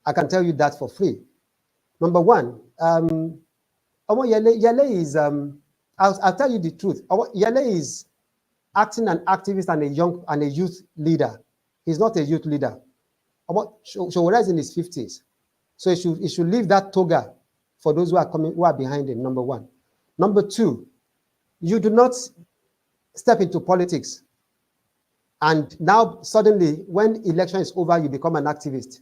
Speaker 3: I can tell you that for free. Number one, Yele is, I'll tell you the truth. Yele is acting an activist and a youth leader. He's not a youth leader. Showore is in his 50s. So he should leave that toga for those who are behind him, number one. Number two, you do not step into politics and now suddenly when election is over, you become an activist.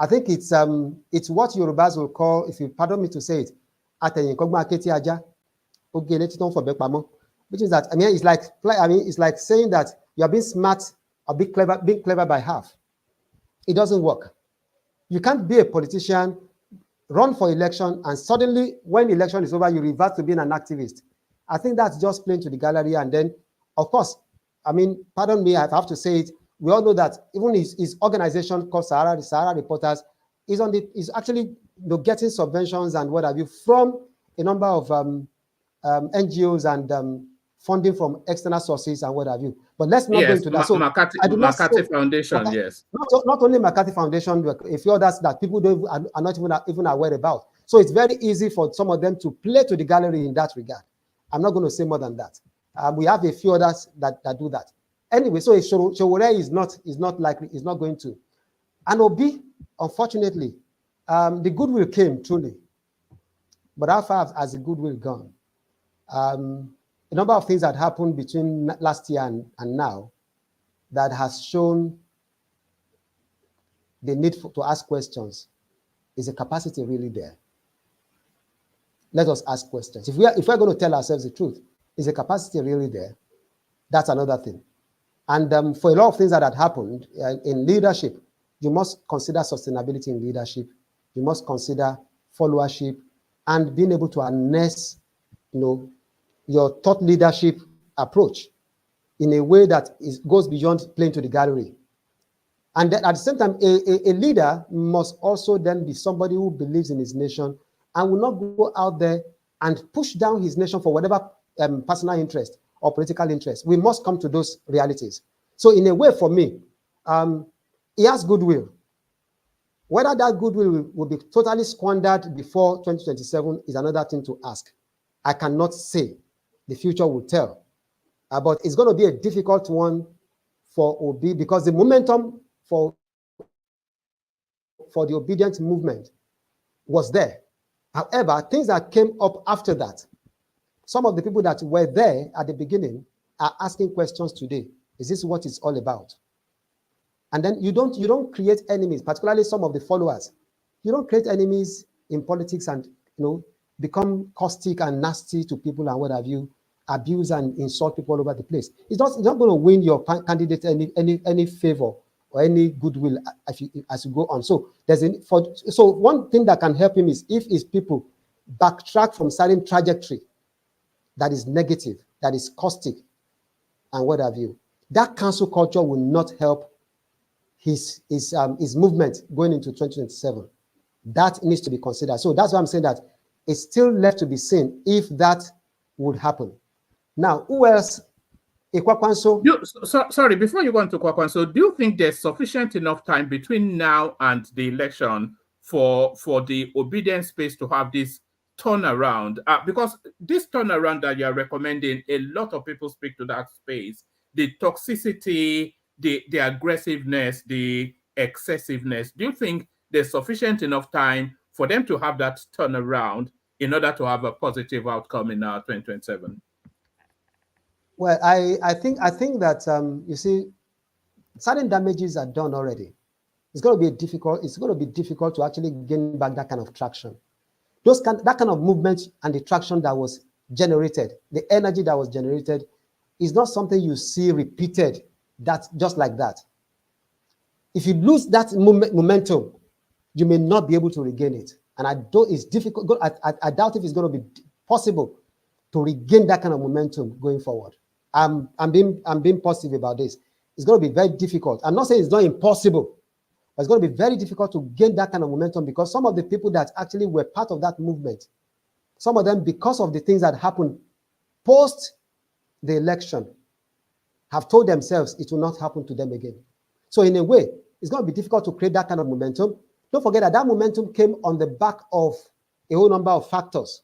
Speaker 3: I think it's what Yorubas will call, if you pardon me to say it, which is that, it's like saying that you are being smart or being clever by half. It doesn't work. You can't be a politician, run for election, and suddenly when the election is over, you revert to being an activist. I think that's just playing to the gallery. And then, of course, pardon me, I have to say it, we all know that even his organization called the Sahara Reporters is actually getting subventions and what have you from a number of NGOs and funding from external sources and what have you. But let's not go into that. So
Speaker 2: McCarthy Foundation, yes.
Speaker 3: Not only McCarthy Foundation, but a few others that people are not even aware about. So it's very easy for some of them to play to the gallery in that regard. I'm not going to say more than that. We have a few others that do that. Anyway, so Showore is not likely, is not going to. And Obi, unfortunately, The goodwill came truly, but how far has the goodwill gone? A number of things that happened between last year and now that has shown the need to ask questions. Is the capacity really there? Let us ask questions. If we're going to tell ourselves the truth, is the capacity really there? That's another thing. And for a lot of things that had happened in leadership, you must consider sustainability in leadership. You must consider followership and being able to harness, your thought leadership approach in a way that goes beyond playing to the gallery. And then at the same time, a leader must also then be somebody who believes in his nation and will not go out there and push down his nation for whatever personal interest or political interest. We must come to those realities. So in a way, for me, he has goodwill. Whether that goodwill will be totally squandered before 2027 is another thing to ask. I cannot say. The future will tell. But it's going to be a difficult one for Obi because the momentum for the obedient movement was there. However, things that came up after that, some of the people that were there at the beginning are asking questions today. Is this what it's all about? And then you don't create enemies, particularly some of the followers. You don't create enemies in politics and become caustic and nasty to people and what have you, abuse and insult people all over the place. It's not going to win your candidate any favor or any goodwill as you go on. So so one thing that can help him is if his people backtrack from certain trajectory that is negative, that is caustic, and what have you. That cancel culture will not help his movement going into 2027. That needs to be considered. So that's why I'm saying that it's still left to be seen if that would happen. Now, who else? Ikwakwanso.
Speaker 2: Sorry, before you go on to Kwakwanso, do you think there's sufficient enough time between now and the election for the obedient space to have this turnaround? Because this turnaround that you're recommending, a lot of people speak to that space. The toxicity, the aggressiveness, the excessiveness. Do you think there's sufficient enough time for them to have that turnaround in order to have a positive outcome in 2027?
Speaker 3: Well, I think that you see, certain damages are done already. It's going to be difficult to actually gain back that kind of traction. That kind of movement and the traction that was generated, the energy that was generated, is not something you see repeated just like that. If you lose that momentum, you may not be able to regain it. And it's difficult. I doubt if it's going to be possible to regain that kind of momentum going forward. I'm being positive about this. It's going to be very difficult. I'm not saying it's not impossible, but it's going to be very difficult to gain that kind of momentum because some of the people that actually were part of that movement, some of them, because of the things that happened post the election, have told themselves it will not happen to them again. So in a way, it's going to be difficult to create that kind of momentum. Don't forget that momentum came on the back of a whole number of factors.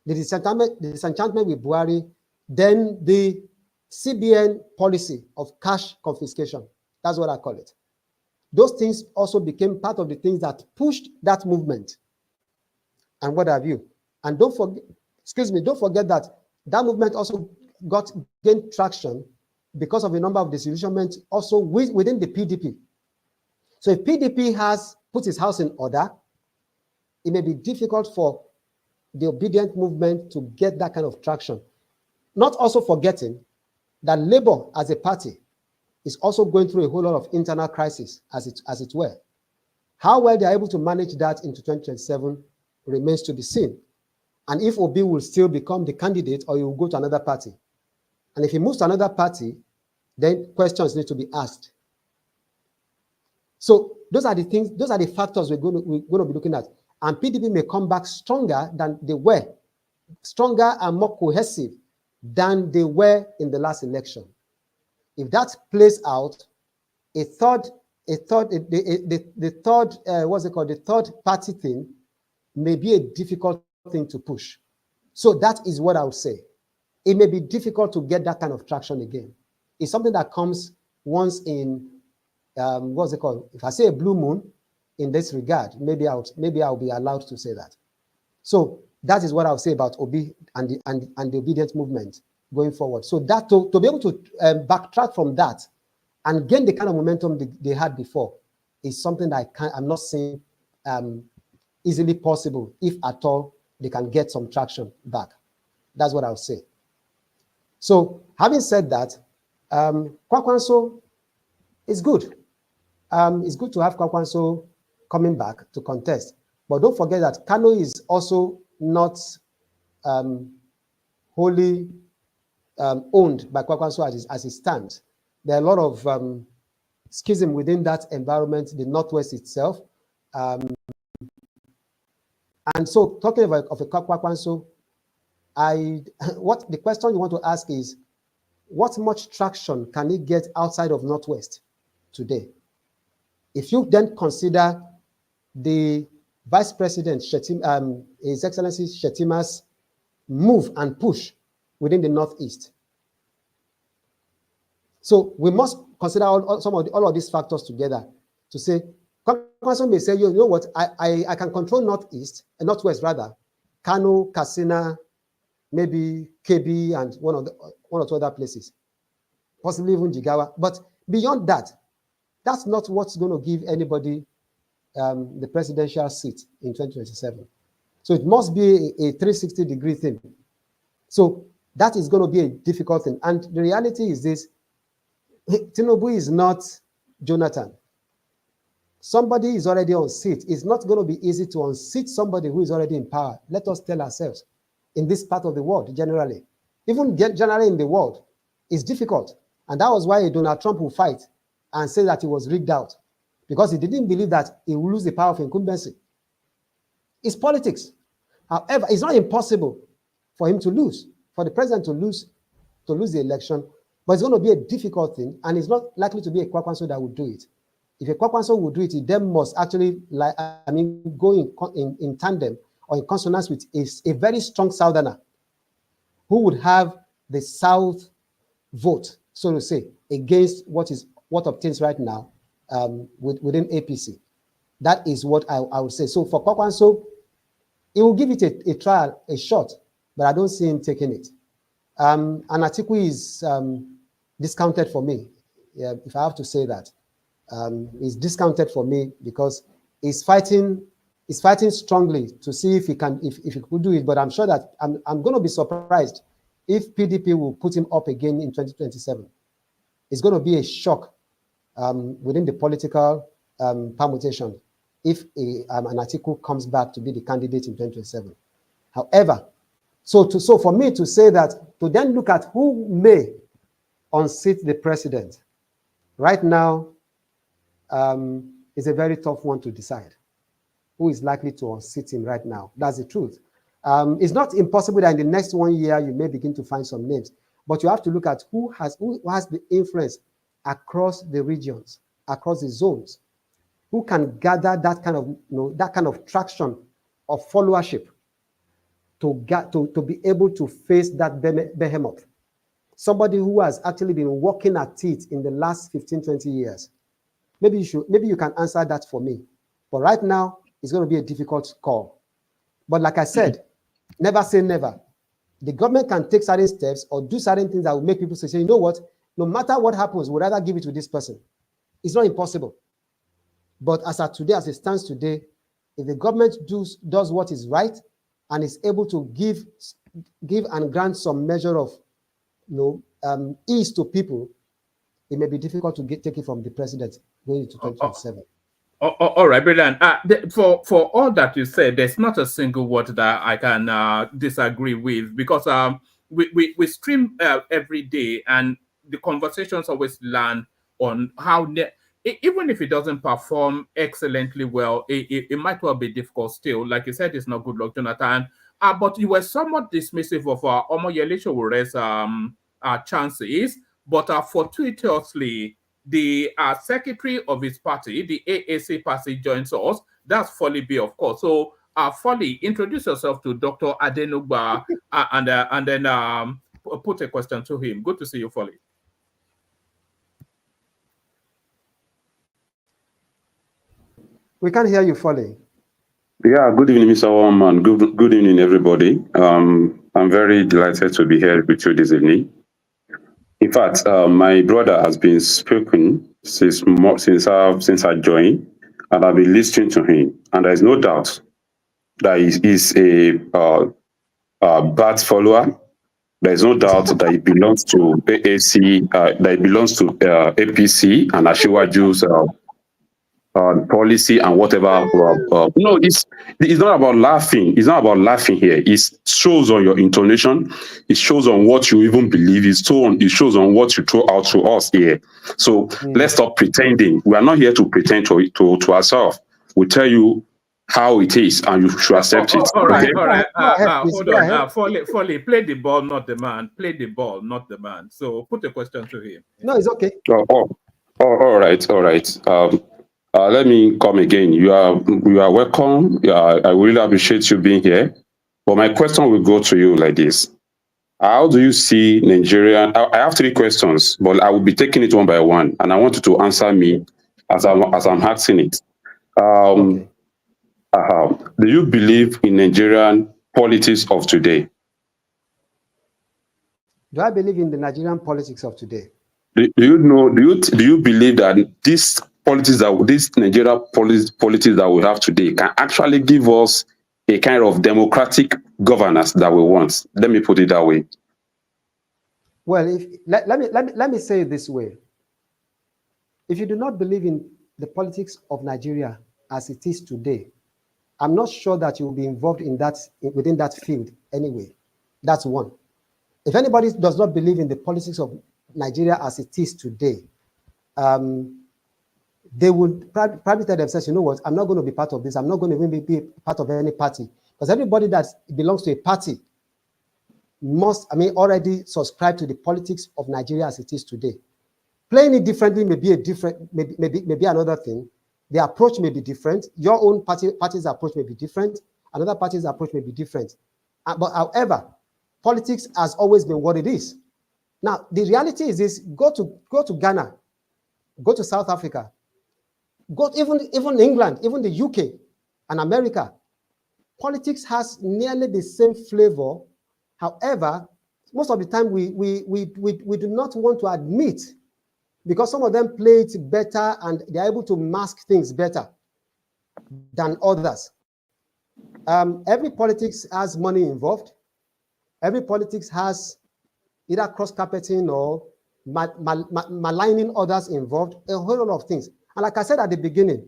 Speaker 3: The disenchantment with Buhari, then the CBN policy of cash confiscation. That's what I call it. Those things also became part of the things that pushed that movement. And what have you? And don't forget that movement also gained traction because of a number of disillusionment also within the PDP. So if PDP has put its house in order, it may be difficult for the obedient movement to get that kind of traction. Not also forgetting that Labour as a party is also going through a whole lot of internal crisis, as it were. How well they are able to manage that into 2027 remains to be seen. And if Obi will still become the candidate or he will go to another party. And if he moves to another party, then questions need to be asked. So those are the factors we're going to be looking at. And PDP may come back stronger than they were, stronger and more cohesive than they were in the last election. If that plays out, the third party thing may be a difficult thing to push. So that is what I would say. It may be difficult to get that kind of traction again. It's something that comes once in, If I say a blue moon, in this regard. Maybe I'll be allowed to say that. So that is what I'll say about Obi and the obedient movement going forward. So that to be able to backtrack from that and gain the kind of momentum they had before is something that I'm not seeing easily possible, if at all they can get some traction back. That's what I'll say. So having said that, Kwakwanso is good. It's good to have Kwakwanso coming back to contest. But don't forget that Kano is also not wholly owned by Kwakwanso as it stands. There are a lot of schism within that environment, the Northwest itself. And so talking of a Kwakwanso, what the question you want to ask is, what much traction can it get outside of Northwest today? If you then consider the Vice President, His Excellency Shetima's move and push within the Northeast. So we must consider all of these factors together to say, Kwakwanso may say, you know what, I can control Northwest rather, Kano, Katsina, maybe KB and one or two other places, possibly even Jigawa. But beyond that, that's not what's going to give anybody the presidential seat in 2027. So it must be a 360-degree thing. So that is going to be a difficult thing. And the reality is this: Tinubu is not Jonathan. Somebody is already on seat. It's not going to be easy to unseat somebody who is already in power. Let us tell ourselves, in this part of the world, generally, even generally in the world, it's difficult. And that was why Donald Trump will fight and say that he was rigged out, because he didn't believe that he would lose the power of incumbency. It's politics. However, it's not impossible for him to lose, for the president to lose the election, but it's going to be a difficult thing, and it's not likely to be a Kwakwanso that will do it. If a Kwakwanso will do it, he then must actually, go in tandem or in consonance with a very strong Southerner who would have the South vote, so to say, against what obtains right now within APC. That is what I would say. So for Kwakwanso, he will give it a trial, a shot, but I don't see him taking it. And Atiku is discounted for me, if I have to say that. He's discounted for me because he's fighting strongly to see if he could do it. But I'm sure that I'm going to be surprised if PDP will put him up again in 2027. It's going to be a shock within the political permutation if an Atiku comes back to be the candidate in 2027. However, so for me to say that, to then look at who may unseat the president right now is a very tough one to decide. Who is likely to unseat him right now? That's the truth. It's not impossible that in the next 1 year you may begin to find some names, but you have to look at who has the influence across the regions, across the zones, who can gather that kind of traction of followership to be able to face that behemoth. Somebody who has actually been working at it in the last 15, 20 years. Maybe you can answer that for me. But right now, it's going to be a difficult call. But like I said, never say never. The government can take certain steps or do certain things that will make people say, you know what, no matter what happens, we'd rather give it to this person. It's not impossible. But as of today, as it stands today, if the government does what is right and is able to give and grant some measure of ease to people, it may be difficult to take it from the president going into 2027.
Speaker 2: All right, brilliant. For all that you said, there's not a single word that I can disagree with, because we stream every day, and the conversations always land on how, even if it doesn't perform excellently well, it might well be difficult still. Like you said, it's not good luck, Jonathan. But you were somewhat dismissive of Omoyele Showore's chances, but fortuitously, the secretary of his party, the AAC party, joins us. That's Folly B, of course. So, Folly, introduce yourself to Dr. Adenugba and then put a question to him. Good to see you, Folly.
Speaker 3: We can't hear you fully.
Speaker 4: Yeah, good evening, Mr. Woman. Good evening, everybody. I'm very delighted to be here with you this evening. In fact, my brother has been speaking since I joined, and I've been listening to him. And there is no doubt that he is a BAT follower. There is no doubt that he belongs to AAC, that he belongs to APC and Ashiwaju's policy and whatever. No, it's not about laughing. It's not about laughing here. It shows on your intonation. It shows on what you even believe. It shows on what you throw out to us here. So let's stop pretending. We are not here to pretend to ourselves. We tell you how it is, and you should accept it.
Speaker 2: All right,
Speaker 4: Okay?
Speaker 2: all right. Hold on.
Speaker 3: ahead.
Speaker 2: Foley, play the ball, not the man. Play the ball, not the man. So put a question to him.
Speaker 3: No, it's okay.
Speaker 4: All right. Let me come again. You are welcome. I really appreciate you being here. But my question will go to you like this: how do you see Nigerian? I have 3 questions, but I will be taking it one by one, and I want you to answer me as I'm asking it.
Speaker 3: Okay.
Speaker 4: Do you believe in Nigerian politics of today?
Speaker 3: Do I believe in the Nigerian politics of today?
Speaker 4: Do you believe that this Nigeria politics that we have today can actually give us a kind of democratic governance that we want? Let me put it that way.
Speaker 3: Well, let me say it this way. If you do not believe in the politics of Nigeria as it is today, I'm not sure that you will be involved in that within that field anyway. That's one. If anybody does not believe in the politics of Nigeria as it is today, they would probably tell themselves, you know what, I'm not going to be part of this. I'm not going to even be part of any party. Because everybody that belongs to a party must, already subscribe to the politics of Nigeria as it is today. Playing it differently may be another thing. The approach may be different. Your own party's approach may be different. Another party's approach may be different. But however, politics has always been what it is. Now, the reality is this: go to Ghana, go to South Africa, go even England, even the UK and America. Politics has nearly the same flavor. However, most of the time we do not want to admit, because some of them play it better and they're able to mask things better than others. Every politics has money involved. Every politics has either cross-carpeting or maligning others involved, a whole lot of things. And like I said at the beginning,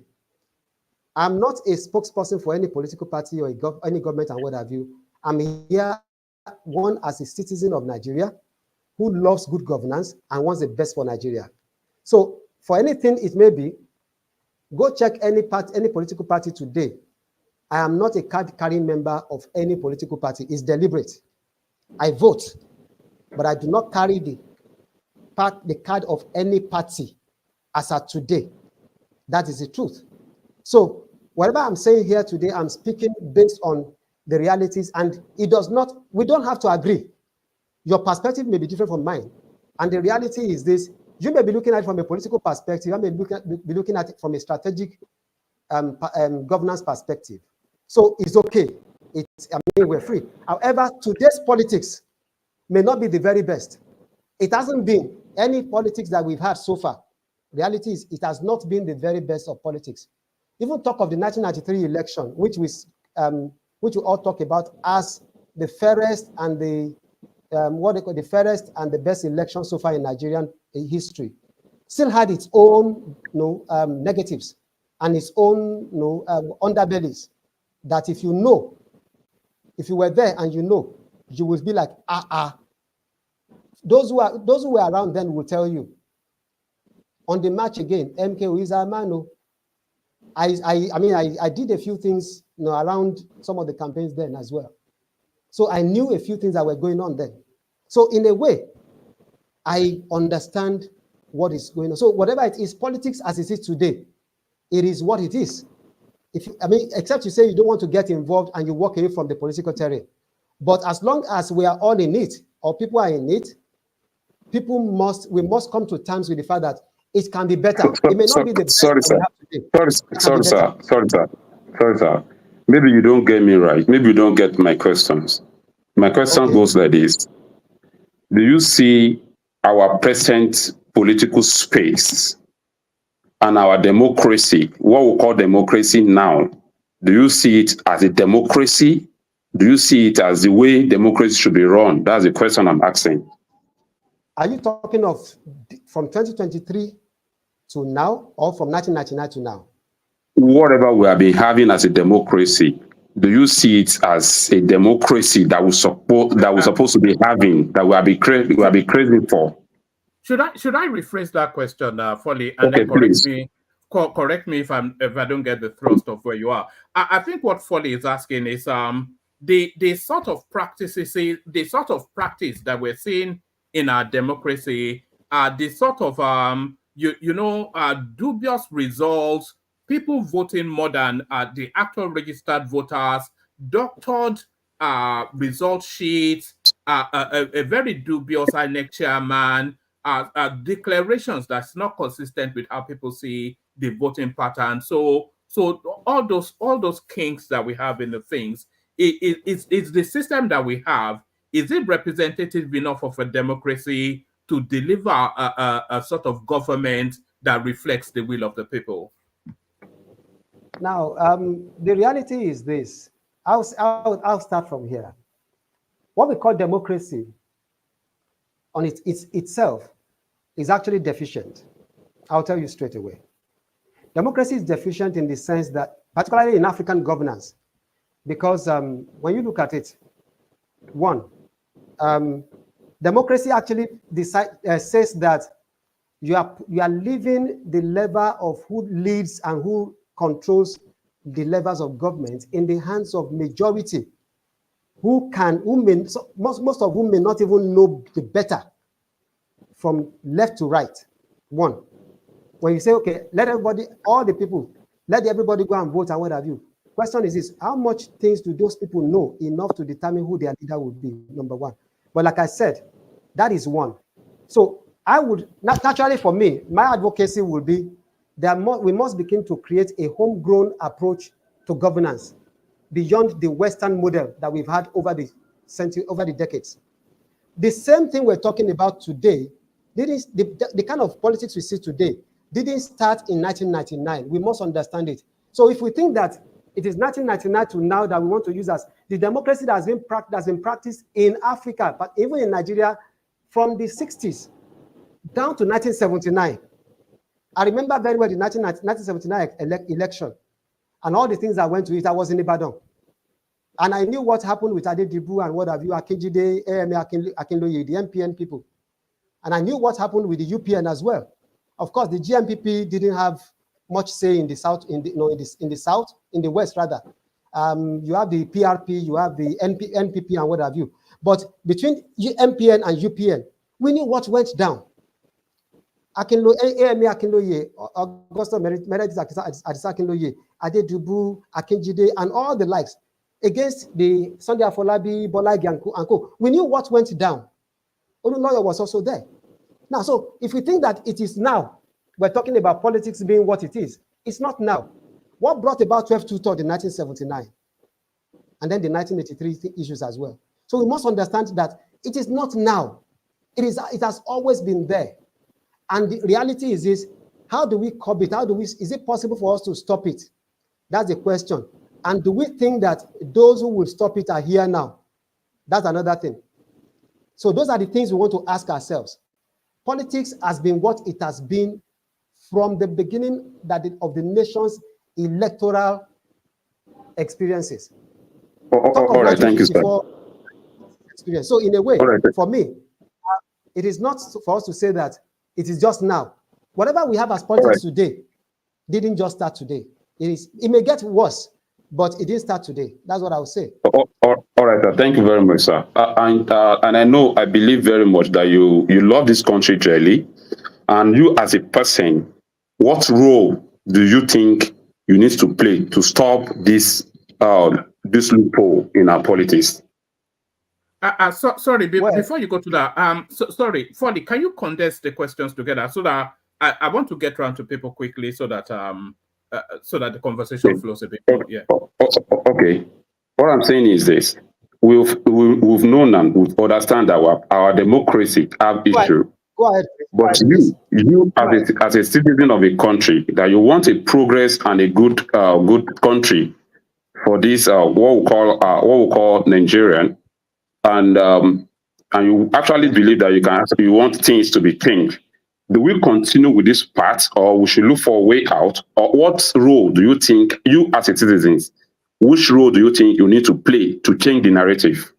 Speaker 3: I'm not a spokesperson for any political party or any government and what have you. I'm here, one, as a citizen of Nigeria who loves good governance and wants the best for Nigeria. So for anything it may be, go check any political party today. I am not a card-carrying member of any political party. It's deliberate. I vote, but I do not carry the card of any party as of today. That is the truth. So whatever I'm saying here today, I'm speaking based on the realities, and we don't have to agree. Your perspective may be different from mine. And the reality is this: you may be looking at it from a political perspective, I may be looking at it from a strategic governance perspective. So it's okay. We're free. However, today's politics may not be the very best. It hasn't been any politics that we've had so far. Reality is, it has not been the very best of politics. Even talk of the 1993 election, which we all talk about as the fairest and the the fairest and the best election so far in Nigerian history, still had its own negatives and its own underbellies. That if you were there and you will be like, Those who were around then will tell you. On the march again, MK is a man. I did a few things around some of the campaigns then as well. So I knew a few things that were going on then. So in a way, I understand what is going on. So whatever it is, politics as it is today, it is what it is. Except you say you don't want to get involved and you walk away from the political terrain. But as long as we are all in it, or people are in it, we must come to terms with the fact that it can be better. It may not be the best
Speaker 4: sorry,
Speaker 3: that we
Speaker 4: sir.
Speaker 3: have today.
Speaker 4: Sorry, sir. Maybe you don't get me right. Maybe you don't get my questions. My question goes like this. Do you see our present political space and our democracy, what we call democracy now, do you see it as a democracy? Do you see it as the way democracy should be run? That's the question I'm asking.
Speaker 3: Are you talking of from 2023 to now, or from 1999 to now?
Speaker 4: Whatever we have been having as a democracy, do you see it as a democracy that we support, that we're supposed to be having, that we have been craving for?
Speaker 2: Should I rephrase that question, Folly, and
Speaker 4: okay,
Speaker 2: then correct me if I don't get the thrust of where you are. I think what Folly is asking is the sort of practices, the sort of practice that we're seeing in our democracy, the sort of dubious results, people voting more than the actual registered voters, doctored result sheets, a very dubious INEC chairman, declarations that's not consistent with how people see the voting pattern. So all those kinks that we have in the things, it's the system that we have. Is it representative enough of a democracy to deliver a sort of government that reflects the will of the people?
Speaker 3: Now, the reality is this. I'll start from here. What we call democracy on itself is actually deficient. I'll tell you straight away. Democracy is deficient in the sense that, particularly in African governance, because when you look at it, one, democracy actually says that you are leaving the level of who leads and who controls the levels of government in the hands of majority, most of whom may not even know the better from left to right. One, when you say, okay, let everybody, all the people, let everybody go and vote and what have you. Question is this: how much things do those people know enough to determine who their leader would be? Number one. But like I said, that is one. So I would, naturally for me, my advocacy will be that we must begin to create a homegrown approach to governance beyond the Western model that we've had over the century, over the decades. The same thing we're talking about today, the kind of politics we see today didn't start in 1999. We must understand it. So if we think that it is 1999 to now that we want to use as the democracy that has been practiced in Africa, but even in Nigeria from the 60s down to 1979. I remember very well the 1979 election and all the things that went to it. I was in Ibadan. And I knew what happened with Adenugba and what have you, Akinjide, Akinloye, the MPN people. And I knew what happened with the UPN as well. Of course, the GMPP didn't have much say in the South, in the West rather. You have the PRP, you have the NPP and what have you. But between MPN and UPN, we knew what went down. Akinloye, Augusto Meredith Akinloye, Adedubu, Akinjide, and all the likes against the Sunday Afolabi, Bolagi, and co. We knew what went down. Oluloyo was also there. Now, so if we think that it is now, we're talking about politics being what it is. It's not now. What brought about 12-2 in 1979? And then the 1983 issues as well. So we must understand that it is not now. It has always been there. And the reality is this: how do we curb it? Is it possible for us to stop it? That's the question. And do we think that those who will stop it are here now? That's another thing. So those are the things we want to ask ourselves. Politics has been what it has been from the beginning of the nation's electoral experiences.
Speaker 4: All right, thank you, sir.
Speaker 3: Experience. So in a way, for me, it is not for us to say that it is just now. Whatever we have as politics today didn't just start today. It may get worse, but it didn't start today. That's what I would say.
Speaker 4: All right, sir. Thank you very much, sir. And I believe very much that you love this country dearly. And you as a person, what role do you think you need to play to stop this loophole in our politics?
Speaker 2: Sorry, before you go to that, sorry, Folly, can you condense the questions together so that I want to get around to people quickly so that the conversation flows a bit more. Yeah.
Speaker 4: Okay. What I'm saying is this: we've known and we understand that our democracy have issue.
Speaker 3: Go ahead.
Speaker 4: But you as a citizen of a country, that you want a progress and a good country for this what we call Nigerian, and you actually believe that you want things to be changed. Do we continue with this path, or we should look for a way out? Or what role do you think you as a citizen, which role do you think you need to play to change the narrative?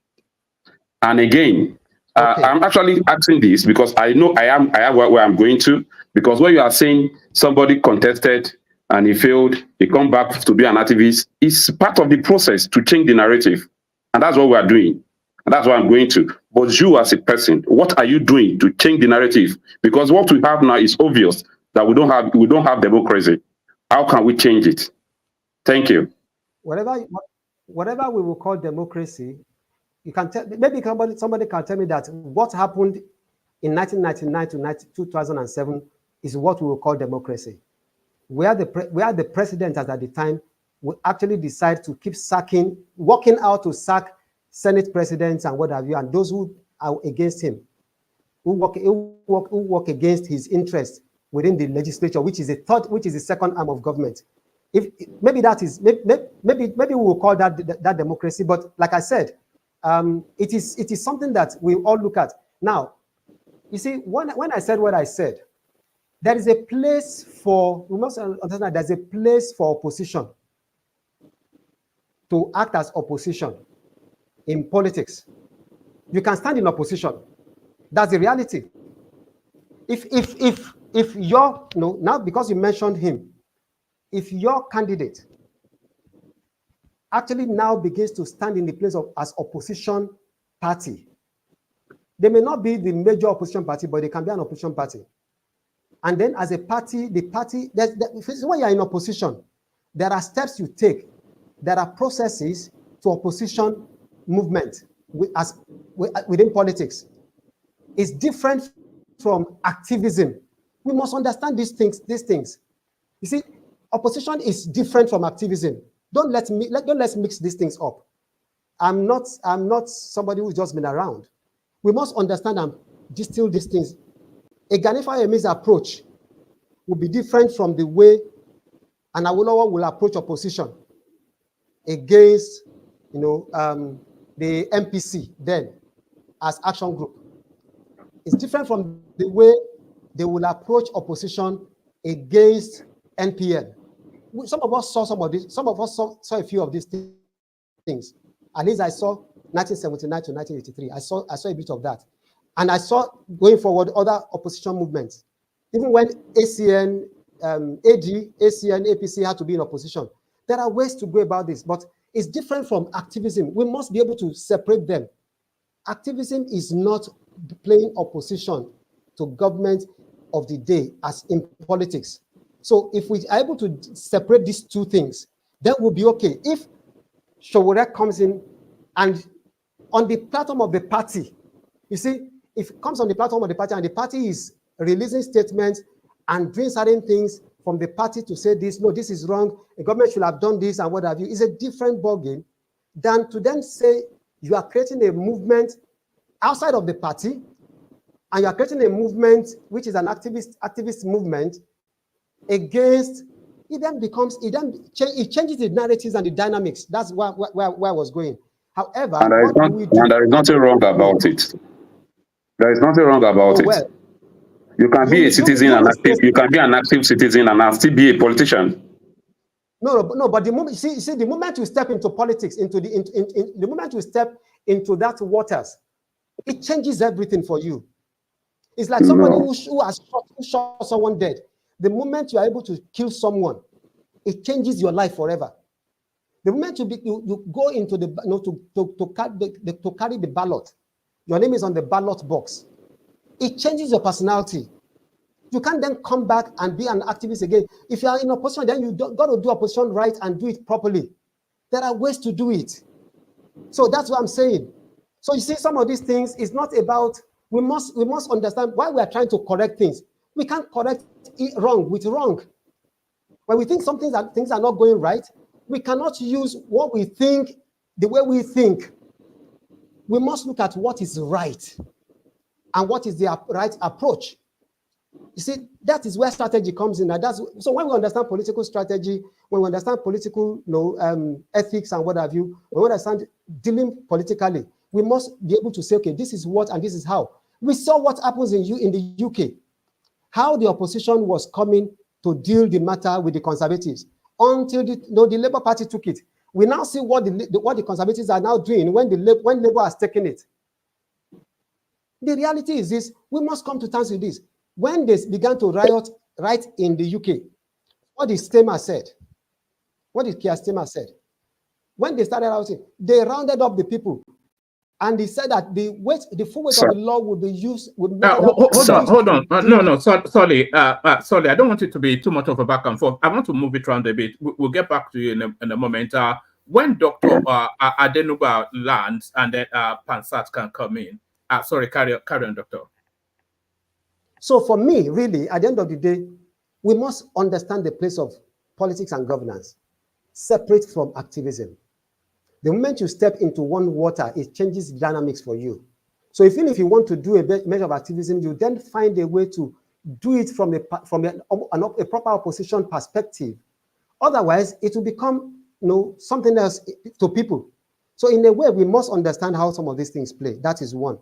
Speaker 4: And again, I'm actually asking this because I know I am where I'm going to, because when you are saying somebody contested and he failed, he come back to be an activist, it's part of the process to change the narrative. And that's what we are doing. And that's what I'm going to. But you as a person, what are you doing to change the narrative? Because what we have now is obvious that we don't have democracy. How can we change it? Thank you.
Speaker 3: Whatever we will call democracy, you can tell, maybe somebody can tell me that what happened in 1999 to 2007 is what we will call democracy. Where the president at the time will actually decide to keep working out to sack Senate presidents and what have you, and those who are against him, who work against his interests within the legislature, which is the second arm of government. Maybe we will call that democracy. But like I said, it is something that we all look at. Now, you see, when I said what I said, there is a place for, we must understand that there's a place for opposition to act as opposition in politics. You can stand in opposition. That's the reality. If you're, now because you mentioned him, if your candidate actually now begins to stand in the place of as opposition party, they may not be the major opposition party, but they can be an opposition party. And then as a party, when you're in opposition, there are steps you take. There are processes to opposition movement within politics. It's different from activism. We must understand these things. You see, opposition is different from activism. Don't let's mix these things up. I'm not somebody who's just been around. We must understand and distill these things. A Ganifa Yemi's approach will be different from the way an Awolowo will approach opposition against, the MPC then as action group. It's different from the way they will approach opposition against NPN. Some of us saw some of this. Some of us saw a few of these things. At least I saw 1979 to 1983. I saw a bit of that. And I saw going forward other opposition movements. Even when ACN, APC had to be in opposition. There are ways to go about this, but it's different from activism. We must be able to separate them. Activism is not playing opposition to government of the day as in politics. So if we are able to separate these two things, then we'll be okay. If Showore comes in and on the platform of the party, you see, if it comes on the platform of the party and the party is releasing statements and doing certain things from the party to say this, no, this is wrong, the government should have done this and what have you, is a different ballgame than to then say you are creating a movement outside of the party and you are creating a movement which is an activist movement against, it changes the narratives and the dynamics. That's where I was going. However,
Speaker 4: and there is nothing wrong about it. There is nothing wrong about it. You can be a citizen and active. You can be an active citizen and still be a politician.
Speaker 3: No, but the moment the moment you step into politics, the moment you step into that waters, it changes everything for you. It's like somebody who shot someone dead. The moment you are able to kill someone, it changes your life forever. The moment you go into to carry the ballot, your name is on the ballot box. It changes your personality. You can't then come back and be an activist again. If you are in opposition, then you got to do opposition right and do it properly. There are ways to do it. So that's what I'm saying. So you see, some of these things is not about, we must understand why we are trying to correct things. We can't correct wrong with wrong. When we think things are not going right, we cannot use what we think the way we think. We must look at what is right and what is the right approach. You see, that is where strategy comes in. So when we understand political strategy, when we understand political ethics and what have you, when we understand dealing politically, we must be able to say, okay, this is what and this is how. We saw what happens in the UK, how the opposition was coming to deal the matter with the Conservatives until the Labour Party took it. We now see what the Conservatives are now doing when Labour has taken it. The reality is this: we must come to terms with this. When they began to riot right in the UK, what did Stemmer said? What did Keir Stemmer said? When they started rioting, they rounded up the people, and they said that the full weight of the law would be used. Hold
Speaker 2: on. No, sorry. Sorry, I don't want it to be too much of a back and forth. I want to move it around a bit. We'll get back to you in a moment. When Dr. Adenugba lands and then Pansat can come in. Sorry, carry on, Doctor.
Speaker 3: So for me, really, at the end of the day, we must understand the place of politics and governance, separate from activism. The moment you step into one water, it changes dynamics for you. So even if you want to do a measure of activism, you then find a way to do it from a proper opposition perspective. Otherwise, it will become something else to people. So in a way, we must understand how some of these things play. That is one.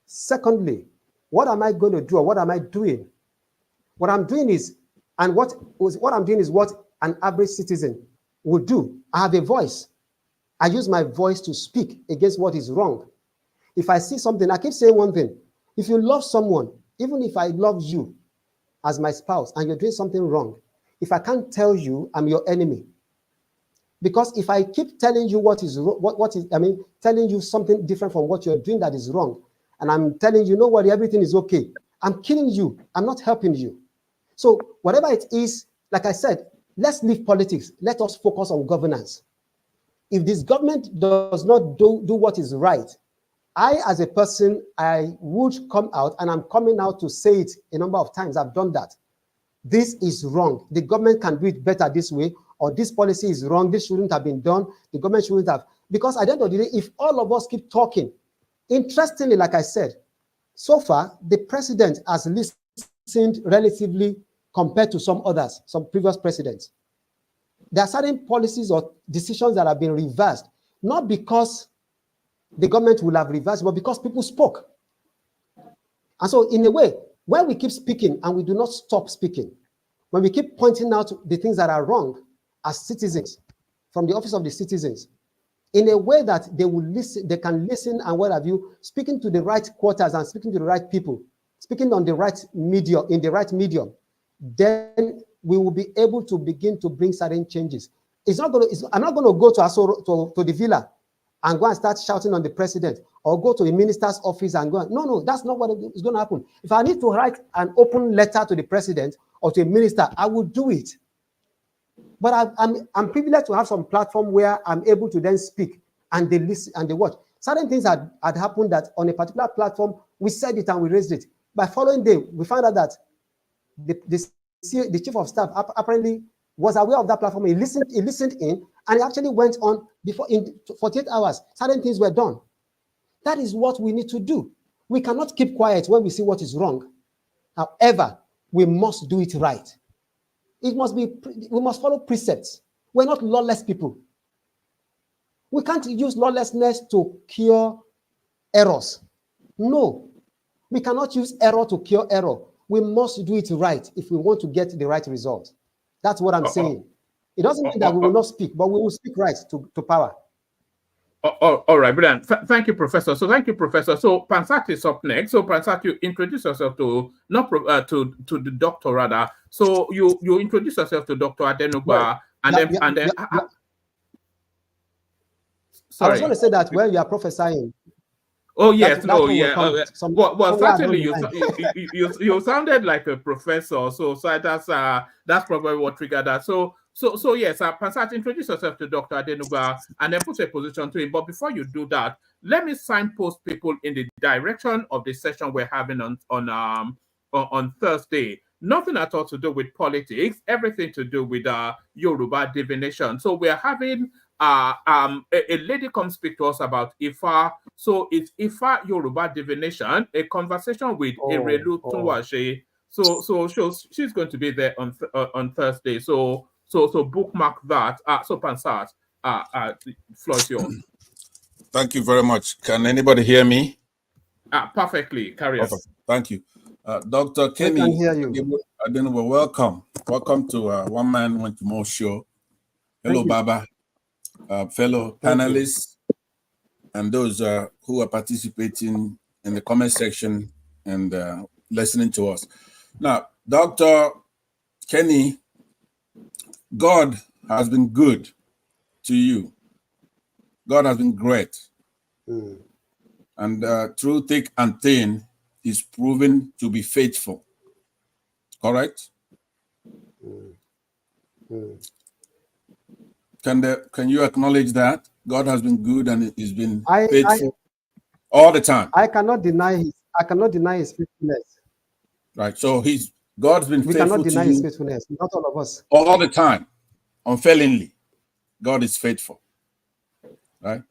Speaker 3: Secondly, what am I going to do, or what am I doing? What I'm doing is, and what I'm doing is what an average citizen would do. I have a voice. I use my voice to speak against what is wrong. If I see something, I keep saying one thing. If you love someone, even if I love you as my spouse and you're doing something wrong, if I can't tell you, I'm your enemy. Because if I keep telling you telling you something different from what you're doing that is wrong, and I'm telling you, no worry, everything is okay, I'm killing you. I'm not helping you. So whatever it is, like I said, let's leave politics. Let us focus on governance. If this government does not do what is right, I, as a person, I would come out, and I'm coming out to say it a number of times. I've done that. This is wrong. The government can do it better this way, or this policy is wrong. This shouldn't have been done. The government shouldn't have. Because at the end of the day, if all of us keep talking, interestingly, like I said, so far, the president has listened relatively compared to some others, some previous presidents. There are certain policies or decisions that have been reversed, not because the government will have reversed, but because people spoke. And so in a way, when we keep speaking and we do not stop speaking, when we keep pointing out the things that are wrong as citizens, from the office of the citizens, in a way that they will listen, they can listen and what have you, speaking to the right quarters and speaking to the right people, speaking on the right medium, in the right medium, then we will be able to begin to bring certain changes. I'm not going to go to the villa and go and start shouting on the president, or go to a minister's office and go. No, that's not what is going to happen. If I need to write an open letter to the president or to a minister, I will do it. But I'm privileged to have some platform where I'm able to then speak and they listen and they watch. Certain things had happened that on a particular platform, we said it and we raised it. By following day, we found out that the chief of staff apparently was aware of that platform. He listened in, and it actually went on before in 48 hours. Certain things were done. That is what we need to do. We cannot keep quiet when we see what is wrong. However, we must do it right. We must follow precepts. We're not lawless people. We can't use lawlessness to cure errors. No, we cannot use error to cure error. We must do it right if we want to get the right result. That's what I'm saying. It doesn't mean that we will not speak, but we will speak right to power.
Speaker 2: All right, brilliant. Thank you, Professor. So thank you, Professor. So Pansat is up next. So Pansat, you introduce yourself to the doctor rather. So you introduce yourself to Dr. Adenugba,
Speaker 3: Sorry. I was going to say that when you are prophesying.
Speaker 2: Oh yes, well, certainly you sounded like a professor, so that's probably what triggered that. So yes, Pansat, introduce yourself to Dr. Adenugba and then put a position to him. But before you do that, let me signpost people in the direction of the session we're having on Thursday. nothing at all to do with politics, everything to do with Yoruba divination. So we're having a lady come speak to us about Ifa. So it's Ifa Yoruba divination, a conversation with Erelu Tunwashe. So she's going to be there on Thursday. So bookmark that. So Pansat, the floor is yours.
Speaker 5: Thank you very much. Can anybody hear me?
Speaker 2: Perfectly. Carry on.
Speaker 5: Thank you. Dr. Kenny,
Speaker 3: I can hear you.
Speaker 5: Adenugba, welcome. Welcome to One Man, One More show. Hello, Baba, fellow panelists, and those who are participating in the comment section and listening to us. Now, Dr. Kenny, God has been good to you. God has been great. And through thick and thin, he's proven to be faithful. Correct? Can you acknowledge that? God has been good and he's been faithful all the time.
Speaker 3: I cannot deny his faithfulness.
Speaker 5: Right. So God's been faithful. We
Speaker 3: cannot deny his faithfulness, not all of us.
Speaker 5: All the time, unfailingly. God is faithful. Right?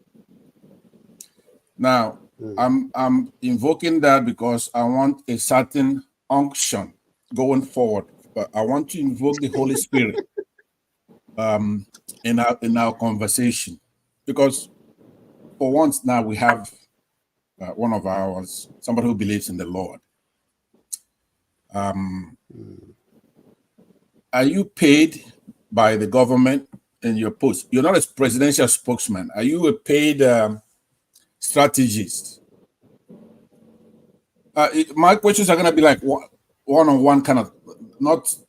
Speaker 5: Now, I'm invoking that because I want a certain unction going forward. But I want to invoke the Holy Spirit in our conversation, because for once now we have one of ours, somebody who believes in the Lord. Are you paid by the government in your post? You're not a presidential spokesman. Are you a paid strategist? My questions are going to be like one-on-one kind of,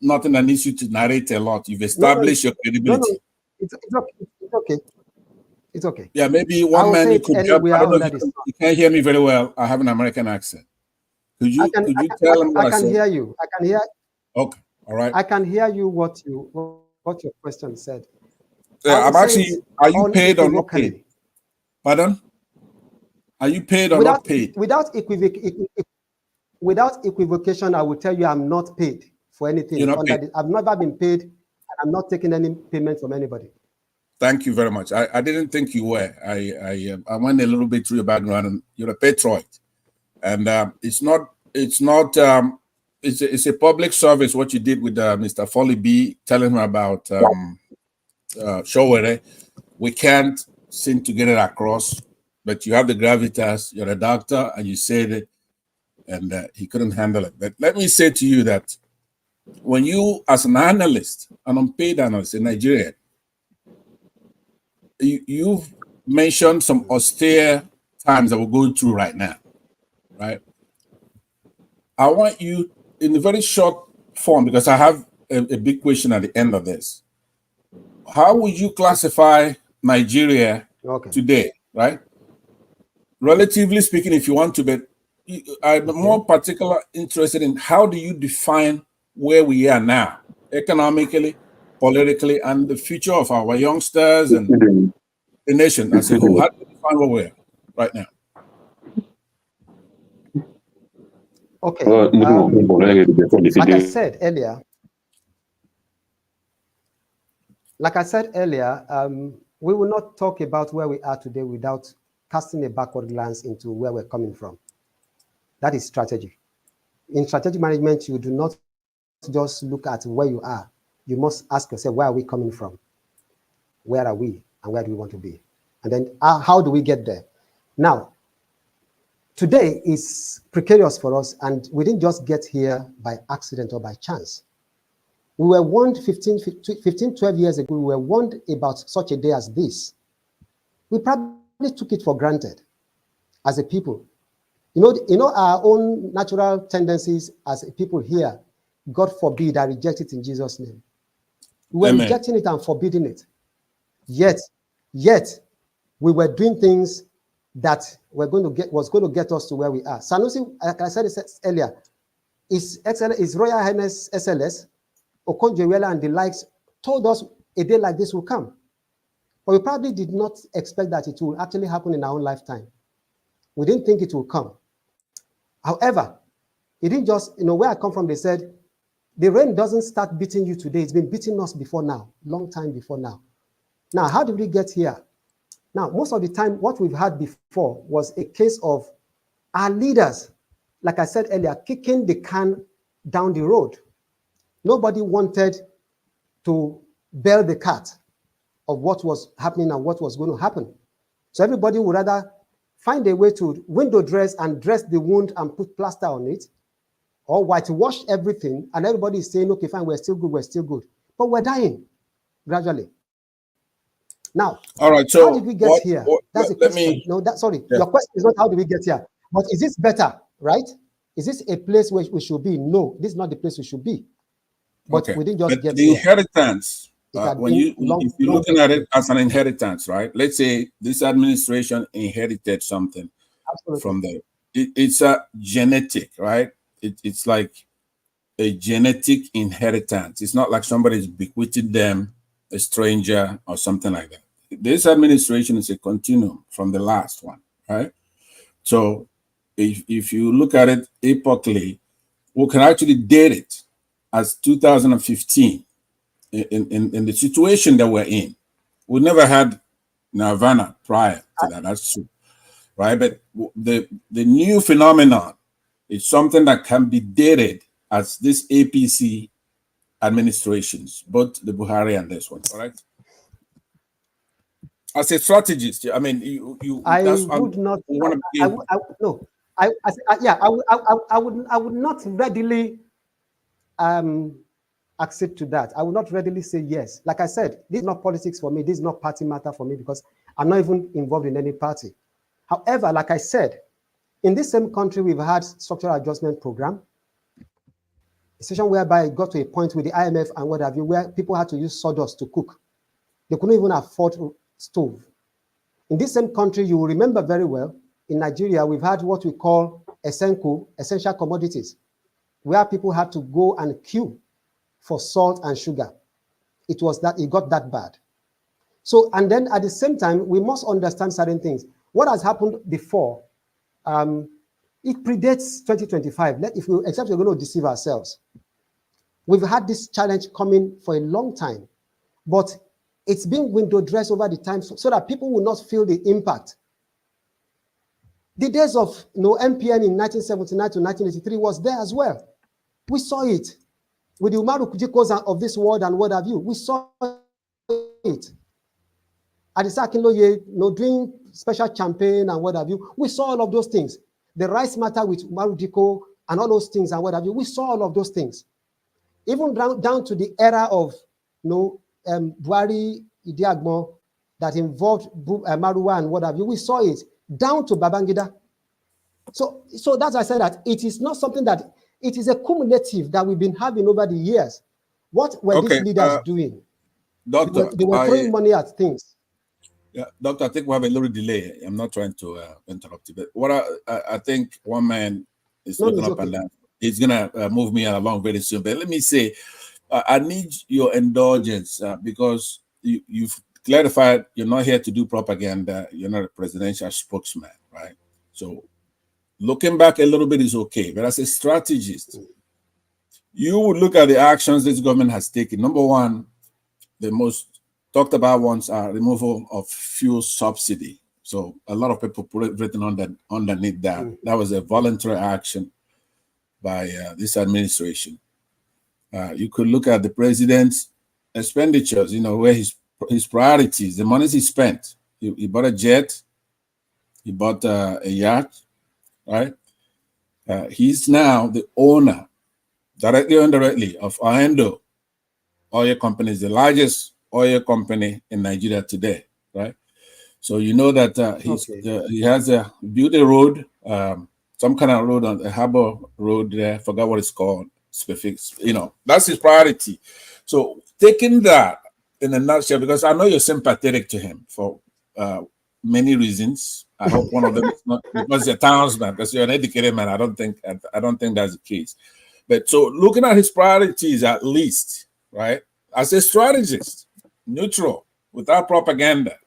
Speaker 5: nothing that needs you to narrate a lot. You've established your credibility.
Speaker 3: It's okay. It's okay.
Speaker 5: Yeah, maybe one man you could jump. I don't know if you can't hear me very well. I have an American accent. Could you tell him what I said?
Speaker 3: I can hear you. I can hear.
Speaker 5: Okay, all right.
Speaker 3: I can hear you what your question said.
Speaker 5: Yeah, I'm actually. Are you paid or not paid? Pardon? Are you paid or not paid?
Speaker 3: Without equivocation, I will tell you I'm not paid for anything.
Speaker 5: You're not paid.
Speaker 3: I've never been paid, and I'm not taking any payment from anybody.
Speaker 5: Thank you very much. I didn't think you were. I went a little bit through your background, and you're a patriot, and it's a public service what you did with Mr. Foley B, telling him about Showere. We can't seem to get it across, but you have the gravitas. You're a doctor, and you said it, and he couldn't handle it. But let me say to you that when you, as an analyst, an unpaid analyst in Nigeria, you've mentioned some austere times that we're going through right now, right? I want you, in a very short form, because I have a big question at the end of this. How would you classify Nigeria today, right? Relatively speaking, if you want to, but I'm more particular interested in how do you define where we are now, economically, politically, and the future of our youngsters and the nation as a whole. How do you define where we are right now?
Speaker 3: Okay. Like I said earlier, we will not talk about where we are today without casting a backward glance into where we're coming from. That is strategy. In strategic management, you do not just look at where you are. You must ask yourself, where are we coming from? Where are we? And where do we want to be? And then how do we get there? Now, today is precarious for us, and we didn't just get here by accident or by chance. We were warned 15, 12 years ago, we were warned about such a day as this. We probably took it for granted as a people. You know our own natural tendencies as a people here. God forbid I reject it in Jesus' name. We were rejecting it and forbidding it. Yet, we were doing things that was going to get us to where we are. Sanusi, like I said earlier, His Royal Highness SLS, Okonjo-Iweala and the likes told us a day like this will come. But we probably did not expect that it will actually happen in our own lifetime. We didn't think it will come. However, it didn't just, where I come from, they said, The rain doesn't start beating you today. It's been beating us before now, long time before now. Now, how did we get here? Now, most of the time, what we've had before was a case of our leaders, like I said earlier, kicking the can down the road. Nobody wanted to bail the cat of what was happening and what was going to happen. So everybody would rather find a way to window dress and dress the wound and put plaster on it, or whitewash everything, and everybody is saying, okay, fine, we're still good, we're still good. But we're dying gradually. Now,
Speaker 5: all right, so
Speaker 3: how did we get here? That's the question. Your question is not how did we get here, but is this better, right? Is this a place where we should be? No, this is not the place we should be. But we didn't just get
Speaker 5: the
Speaker 3: here.
Speaker 5: Inheritance, if you're looking at it as an inheritance, right? Let's say this administration inherited something from there. It's a genetic, right? It's like a genetic inheritance. It's not like somebody's bequeathed them, a stranger or something like that. This administration is a continuum from the last one, right? So if you look at it epocally, we can actually date it as 2015 in the situation that we're in. We never had Nirvana prior to that, that's true, right? But the new phenomenon is something that can be dated as this APC administrations, both the Buhari and this one, correct? As a strategist, I mean, I would not
Speaker 3: readily accede to that. I would not readily say yes. Like I said, this is not politics for me. This is not party matter for me because I'm not even involved in any party. However, like I said, in this same country, we've had structural adjustment program, a session whereby it got to a point with the IMF and what have you, where people had to use sawdust to cook. They couldn't even afford stove. In this same country, you will remember very well, in Nigeria, we've had what we call Esenku, essential commodities, where people had to go and queue for salt and sugar. It got that bad. So, and then at the same time, we must understand certain things. What has happened before, it predates 2025, except we're going to deceive ourselves. We've had this challenge coming for a long time, but it's been window dressed over the time so that people will not feel the impact. The days of MPN in 1979 to 1983 was there as well. We saw it with the Umaru Kujikos of this world and what have you. We saw it. Adisa Akinloye, doing special campaign and what have you. We saw all of those things. The rice matter with Umaru Diko and all those things and what have you. We saw all of those things. Even down to the era of Buhari Idiagmo that involved Maruwa and what have you. We saw it down to Babangida. So that's why I said that it is not something that it is a cumulative that we've been having over the years. What were these leaders doing?
Speaker 5: Doctor,
Speaker 3: they were throwing money at things.
Speaker 5: Yeah, Doctor, I think we have a little delay. I'm not trying to interrupt you, but what I think one man is looking up and down. He's gonna move me along very soon. But let me say, I need your indulgence because you've clarified you're not here to do propaganda. You're not a presidential spokesman, right? So looking back a little bit is okay, but as a strategist, you would look at the actions this government has taken. Number one, the most talked about ones are removal of fuel subsidy. So a lot of people put it written underneath that. That was a voluntary action by this administration. You could look at the president's expenditures, where his priorities, the monies he spent. He bought a jet, he bought a yacht, right? He's now the owner, directly or indirectly, of Ahendo Oil Company, is the largest oil company in Nigeria today, right? So you know that he has built a road, some kind of road, on a harbor road there, forgot what it's called, that's his priority. So taking that in a nutshell, because I know you're sympathetic to him for many reasons. I hope one of them is not because you're a townsman, because you're an educated man. I don't think that's the case. But so looking at his priorities, at least, right, as a strategist, neutral, without propaganda,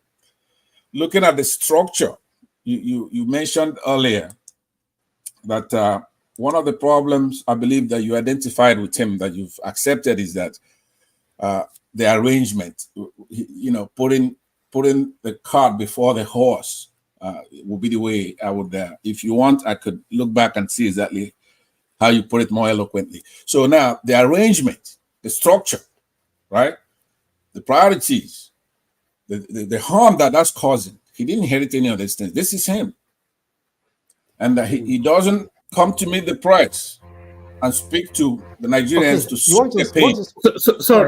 Speaker 5: looking at the structure, you mentioned earlier that one of the problems I believe that you identified with him that you've accepted is that the arrangement, putting the cart before the horse will be the way I would. If you want, I could look back and see exactly how you put it more eloquently. So now the arrangement, the structure, right? The priorities, the harm that's causing. He didn't inherit any of these things. This is him. And he doesn't come to meet the press and speak to the Nigerians to soothe their pain.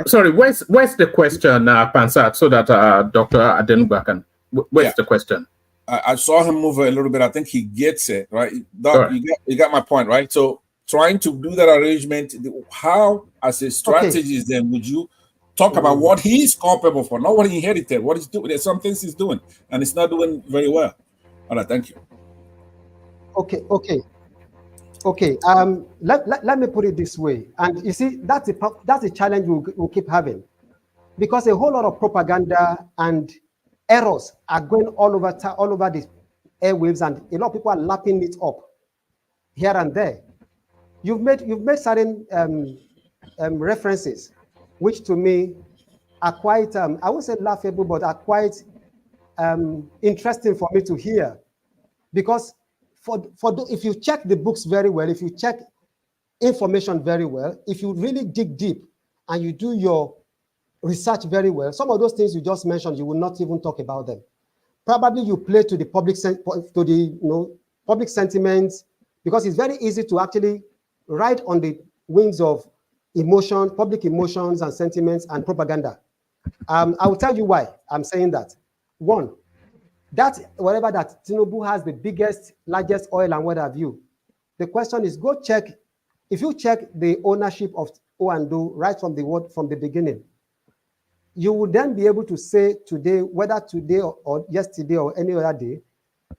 Speaker 2: Sorry, where's the question, Pansat, so that Dr. Adenugba can, where's the question?
Speaker 5: I saw him move a little bit. I think he gets it, right? Doc, you got my point, right? So trying to do that arrangement, how, as a strategist, then would you talk about what he's culpable for, not what he inherited, what he's doing? There's some things he's doing, and it's not doing very well. All right, thank you.
Speaker 3: Okay. Let me put it this way, and you see that's a challenge we'll keep having, because a whole lot of propaganda and errors are going all over the airwaves, and a lot of people are lapping it up here and there. You've made certain references, which to me are quite I won't say laughable, but are quite interesting for me to hear, because if you check the books very well, if you check information very well, if you really dig deep and you do your research very well, some of those things you just mentioned, you will not even talk about them. Probably you play to the public sentiments, because it's very easy to actually ride on the wings of emotion, public emotions and sentiments and propaganda. I will tell you why I'm saying that. One, that whatever that Tinubu has the biggest, largest oil and what have you, the question is, go check. If you check the ownership of O&O right from the beginning, you will then be able to say today, whether today or yesterday or any other day,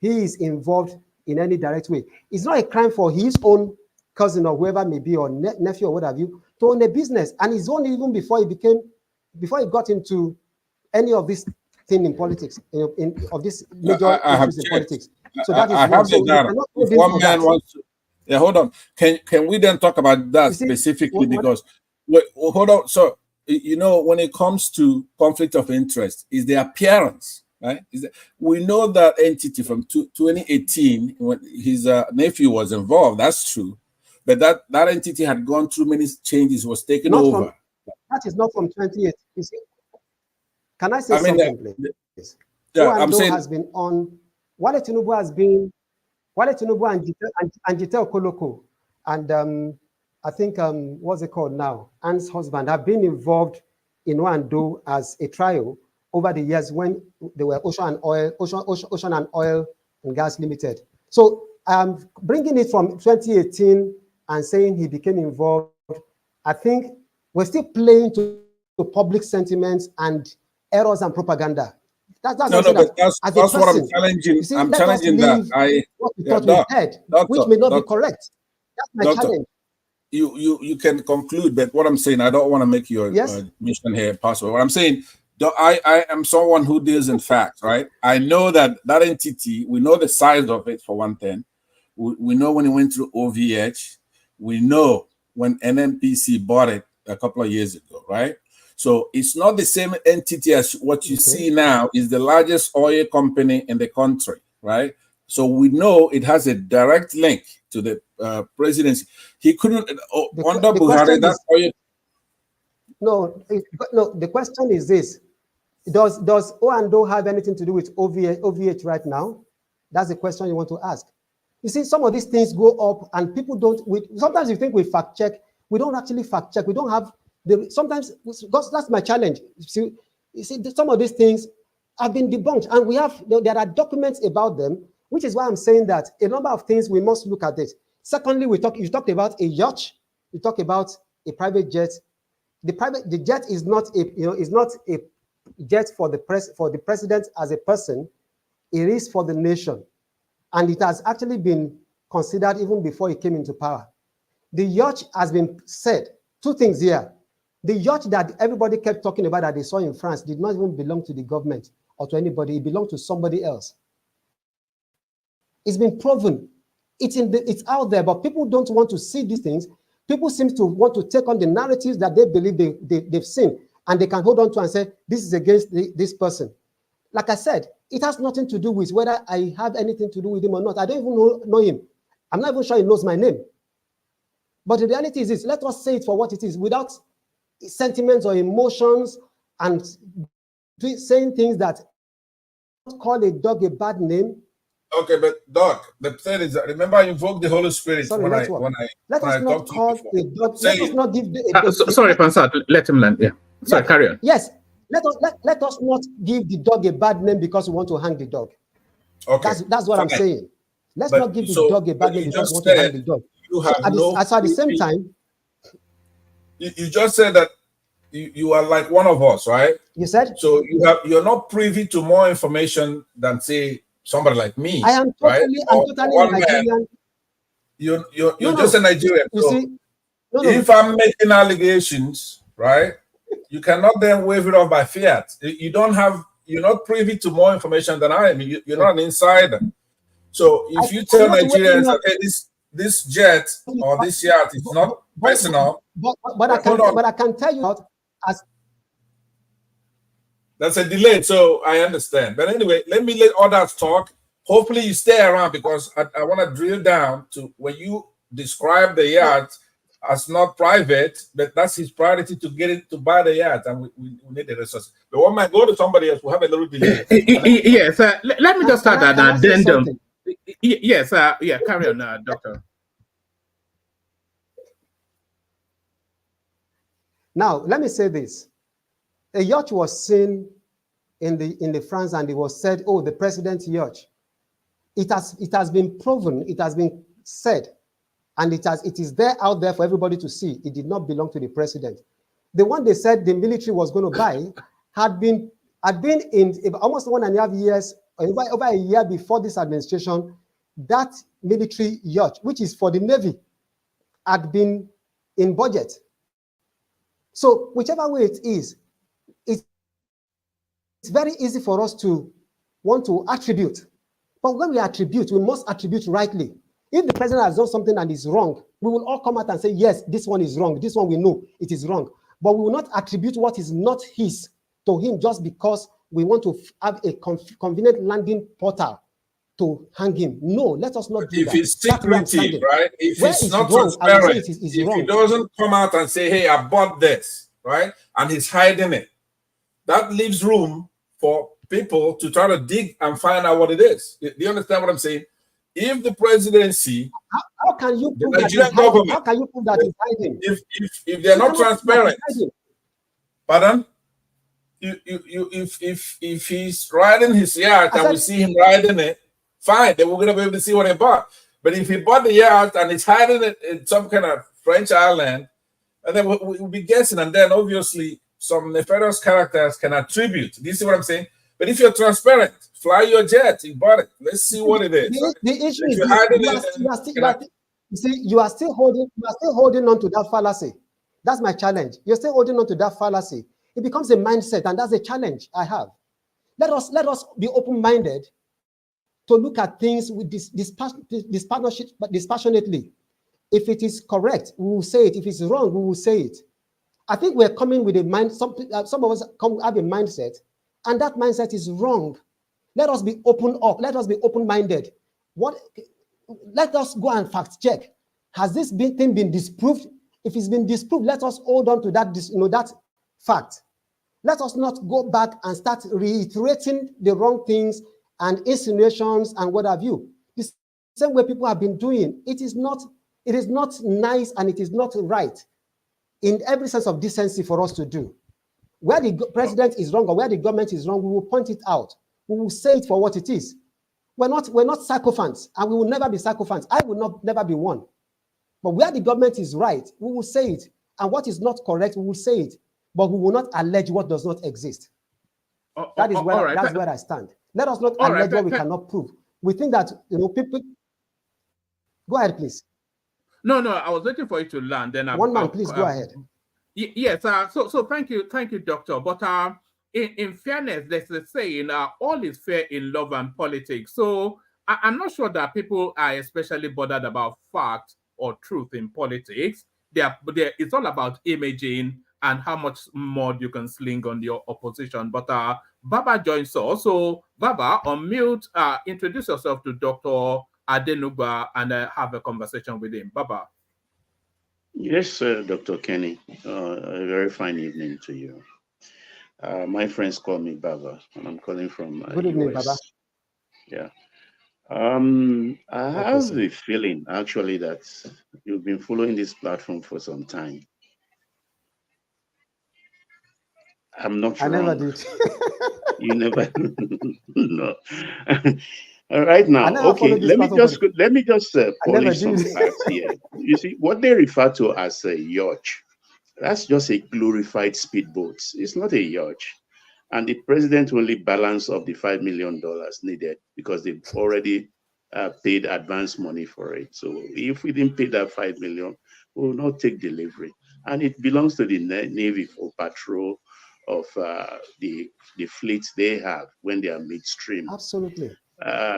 Speaker 3: he is involved in any direct way. It's not a crime for his own cousin or whoever may be, or nephew or what have you, to own a business. And it's only even before he got into any of this thing in politics, of this major issues in politics. So that is
Speaker 5: I have the data. If one man wants to, hold on. Can we then talk about that specifically? Because hold on. So when it comes to conflict of interest, is the appearance, right? We know that entity from 2018 when his nephew was involved. That's true, but that entity had gone through many changes, was taken over.
Speaker 3: That is not from 2018. You see? Can I say something, please?
Speaker 5: Yeah, I'm saying
Speaker 3: has been on. Wale Tinubu and Jitel Koloko, and I think what's it called now? Anne's husband have been involved in O&O as a trial over the years when they were Ocean and Oil and Gas Limited. So bringing it from 2018 and saying he became involved, I think we're still playing to public sentiments and errors and propaganda. That's what I'm challenging.
Speaker 5: I'm challenging that.
Speaker 3: What we thought we heard, which may not be correct. That's my challenge.
Speaker 5: You can conclude, but what I'm saying, I don't want to make your mission here possible. What I'm saying, I am someone who deals in facts, right? I know that entity, we know the size of it for one thing. We know when it went through OVH. We know when NNPC bought it a couple of years ago, right? So it's not the same entity as what you see now. Is the largest oil company in the country, right? So we know it has a direct link to the presidency. He couldn't under Buhari. That oil.
Speaker 3: No. The question is this: Does O&O have anything to do with OVH right now? That's the question you want to ask. You see, some of these things go up, and people don't. Sometimes you think we fact check. We don't actually fact check. We don't have. Sometimes that's my challenge. You see, some of these things have been debunked, and there are documents about them, which is why I'm saying that a number of things we must look at it. Secondly, you talked about a yacht, you talk about a private jet. The jet is not a jet for the president as a person. It is for the nation, and it has actually been considered even before he came into power. The yacht has been said. Two things here. The yacht that everybody kept talking about that they saw in France did not even belong to the government or to anybody. It belonged to somebody else. It's been proven it's out there, but people don't want to see these things. People seem to want to take on the narratives that they believe they've seen, and they can hold on to and say, this is against this person. Like I said, it has nothing to do with whether I have anything to do with him or not. I don't even know him. I'm not even sure he knows my name. But the reality is this, let us say it for what it is, without sentiments or emotions and saying things that call a dog a bad name.
Speaker 5: Okay, but Doc, the thing is that remember I invoked the Holy Spirit
Speaker 3: Sorry,
Speaker 5: when I
Speaker 3: let us not call a dog. Let us not give
Speaker 2: sorry, Pansat, let him land. Yeah. Sorry, carry on.
Speaker 3: Yes. Let us not give the dog a bad name because we want to hang the dog.
Speaker 5: Okay.
Speaker 3: That's what I'm saying. Let's not give the dog a bad name because we want to hang the dog.
Speaker 5: You have
Speaker 3: at the same time,
Speaker 5: you just said that you are like one of us, right?
Speaker 3: You said
Speaker 5: so you're not privy to more information than say somebody like me.
Speaker 3: I am totally,
Speaker 5: right?
Speaker 3: I'm totally Nigerian.
Speaker 5: You're just a Nigerian.
Speaker 3: You
Speaker 5: so
Speaker 3: see,
Speaker 5: if I'm making allegations, right, you cannot then wave it off by fiat. You're not privy to more information than I am. You're not an insider. So if you tell Nigerians, okay, this jet or this yacht is not personal,
Speaker 3: but I can tell you as
Speaker 5: that's a delay, so I understand. But anyway, let me let others talk. Hopefully you stay around because I want to drill down to when you describe the yacht as not private, but that's his priority to get it to buy the yacht, and we need the resources. But one might go to somebody else. We'll have a little delay.
Speaker 2: Yes, let me just start an addendum. Yes, yeah, carry on, Doctor.
Speaker 3: Now, let me say this. A yacht was seen in the France, and it was said, oh, the president's yacht. It has been proven, it has been said, and it is there out there for everybody to see. It did not belong to the president. The one they said the military was going to buy had been in almost 1.5 years, over a year before this administration. That military yacht, which is for the Navy, had been in budget. So whichever way it is, it's very easy for us to want to attribute. But when we attribute, we must attribute rightly. If the president has done something and is wrong, we will all come out and say, yes, this one is wrong. This one we know it is wrong. But we will not attribute what is not his to him just because we want to have a convenient landing portal to hang him. No, let us not do that.
Speaker 5: If it's secretive, right? If it's not transparent, if he doesn't come out and say, hey, I bought this, right? And he's hiding it, that leaves room for people to try to dig and find out what it is. Do you understand what I'm saying? If the presidency,
Speaker 3: how can you prove
Speaker 5: the Nigerian government,
Speaker 3: how can you prove that he's hiding?
Speaker 5: If they're not transparent, pardon? If he's riding his yacht and we see him riding it, fine, then we're gonna be able to see what he bought. But if he bought the yacht and he's hiding it in some kind of French island, and then we'll be guessing, and then obviously some nefarious characters can attribute. Do you see what I'm saying? But if you're transparent, fly your jet, you bought it. Let's see what it is.
Speaker 3: The issue is you are still holding on to that fallacy. That's my challenge. You're still holding on to that fallacy. It becomes a mindset, and that's a challenge I have. Let us be open-minded to look at things with this partnership, but dispassionately. If it is correct, we will say it. If it's wrong, we will say it. I think we're coming with a mind. Some of us have a mindset, and that mindset is wrong. Let us be open up. Let us be open-minded. Let us go and fact check. Has this thing been disproved? If it's been disproved, let us hold on to that, that fact. Let us not go back and start reiterating the wrong things and insinuations and what have you. The same way people have been doing. It is not nice, and it is not right in every sense of decency for us to do. Where the president is wrong or where the government is wrong, we will point it out. We will say it for what it is. We're not sycophants, and we will never be sycophants. I will never be one. But where the government is right, we will say it. And what is not correct, we will say it. But we will not allege what does not exist. That is where I stand. Let us not allege what we cannot prove. We think that people. Go ahead, please.
Speaker 2: No, I was waiting for you to land. Then
Speaker 3: one man, please go ahead.
Speaker 2: Yes. So thank you, Doctor. But in fairness, there's a saying: all is fair in love and politics. So I'm not sure that people are especially bothered about fact or truth in politics. It's all about imaging and how much more you can sling on your opposition. But Baba joins us. So, Baba, unmute, introduce yourself to Dr. Adenugba and have a conversation with him. Baba.
Speaker 6: Yes, Dr. Kenny. A very fine evening to you. My friends call me Baba, and I'm calling from
Speaker 3: Good evening,
Speaker 6: US.
Speaker 3: Baba.
Speaker 6: Yeah. I have a feeling actually that you've been following this platform for some time. I'm not wrong.
Speaker 3: I never did.
Speaker 6: You never. No. All right now, okay. Let me just polish some facts here. You see what they refer to as a yacht. That's just a glorified speedboat. It's not a yacht. And the president only balance of the $5 million needed because they've already paid advance money for it. So if we didn't pay that $5 million, we will not take delivery. And it belongs to the Navy for patrol of the fleets they have when they are midstream.
Speaker 3: Absolutely.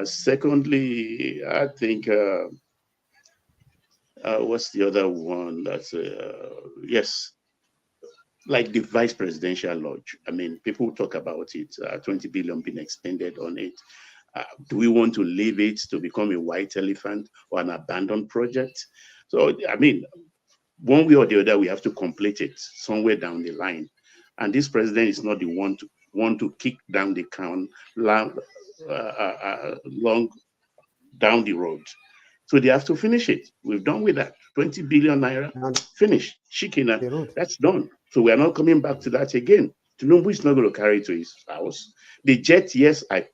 Speaker 6: Secondly, I think what's the other one? That's yes, like the vice presidential lodge. I mean, people talk about it. 20 billion being expended on it. Do we want to leave it to become a white elephant or an abandoned project? So, I mean, one way or the other, we have to complete it somewhere down the line. And this president is not the one to kick down the can long down the road. So they have to finish it. We've done with that. 20 billion naira, finish. Shikina, that's done. So we are not coming back to that again. Tinubu is not going to carry it to his house. The jet, yes, I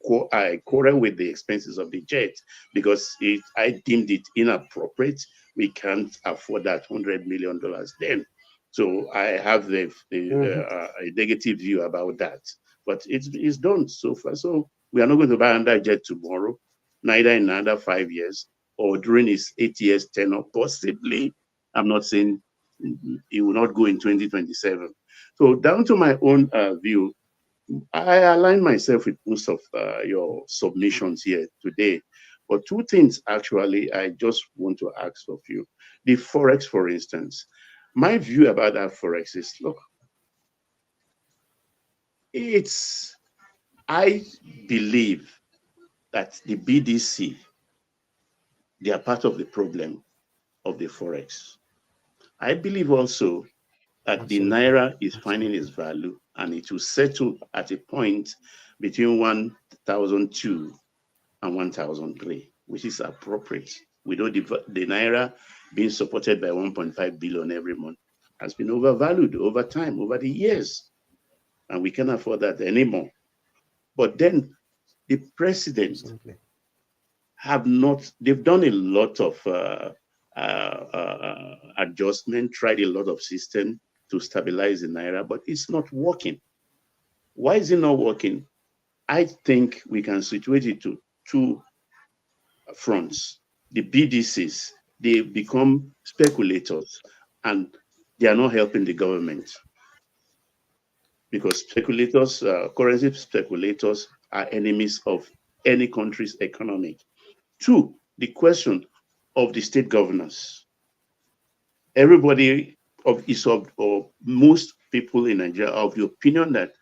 Speaker 6: quarrel with the expenses of the jet because I deemed it inappropriate. We can't afford that $100 million then. So I have a negative view about that. But it's done so far. So we are not going to buy another jet tomorrow, neither in another 5 years or during his 8 years tenure, possibly. I'm not saying he will not go in 2027. So down to my own view, I align myself with most of your submissions here today. But two things, actually, I just want to ask of you. The Forex, for instance. My view about that Forex is, look, I believe that the BDC, they are part of the problem of the Forex. I believe also that the Naira is finding its value and it will settle at a point between 1,002 and 1,003, which is appropriate. We know the Naira being supported by 1.5 billion every month has been overvalued over time, over the years, and we can't afford that anymore. But then the president they've done a lot of adjustment, tried a lot of system to stabilize the Naira, but it's not working. Why is it not working? I think we can situate it to two fronts. The BDCs, they become speculators and they are not helping the government because speculators, currency speculators are enemies of any country's economy. Two, the question of the state governors. Everybody or most people in Nigeria are of the opinion that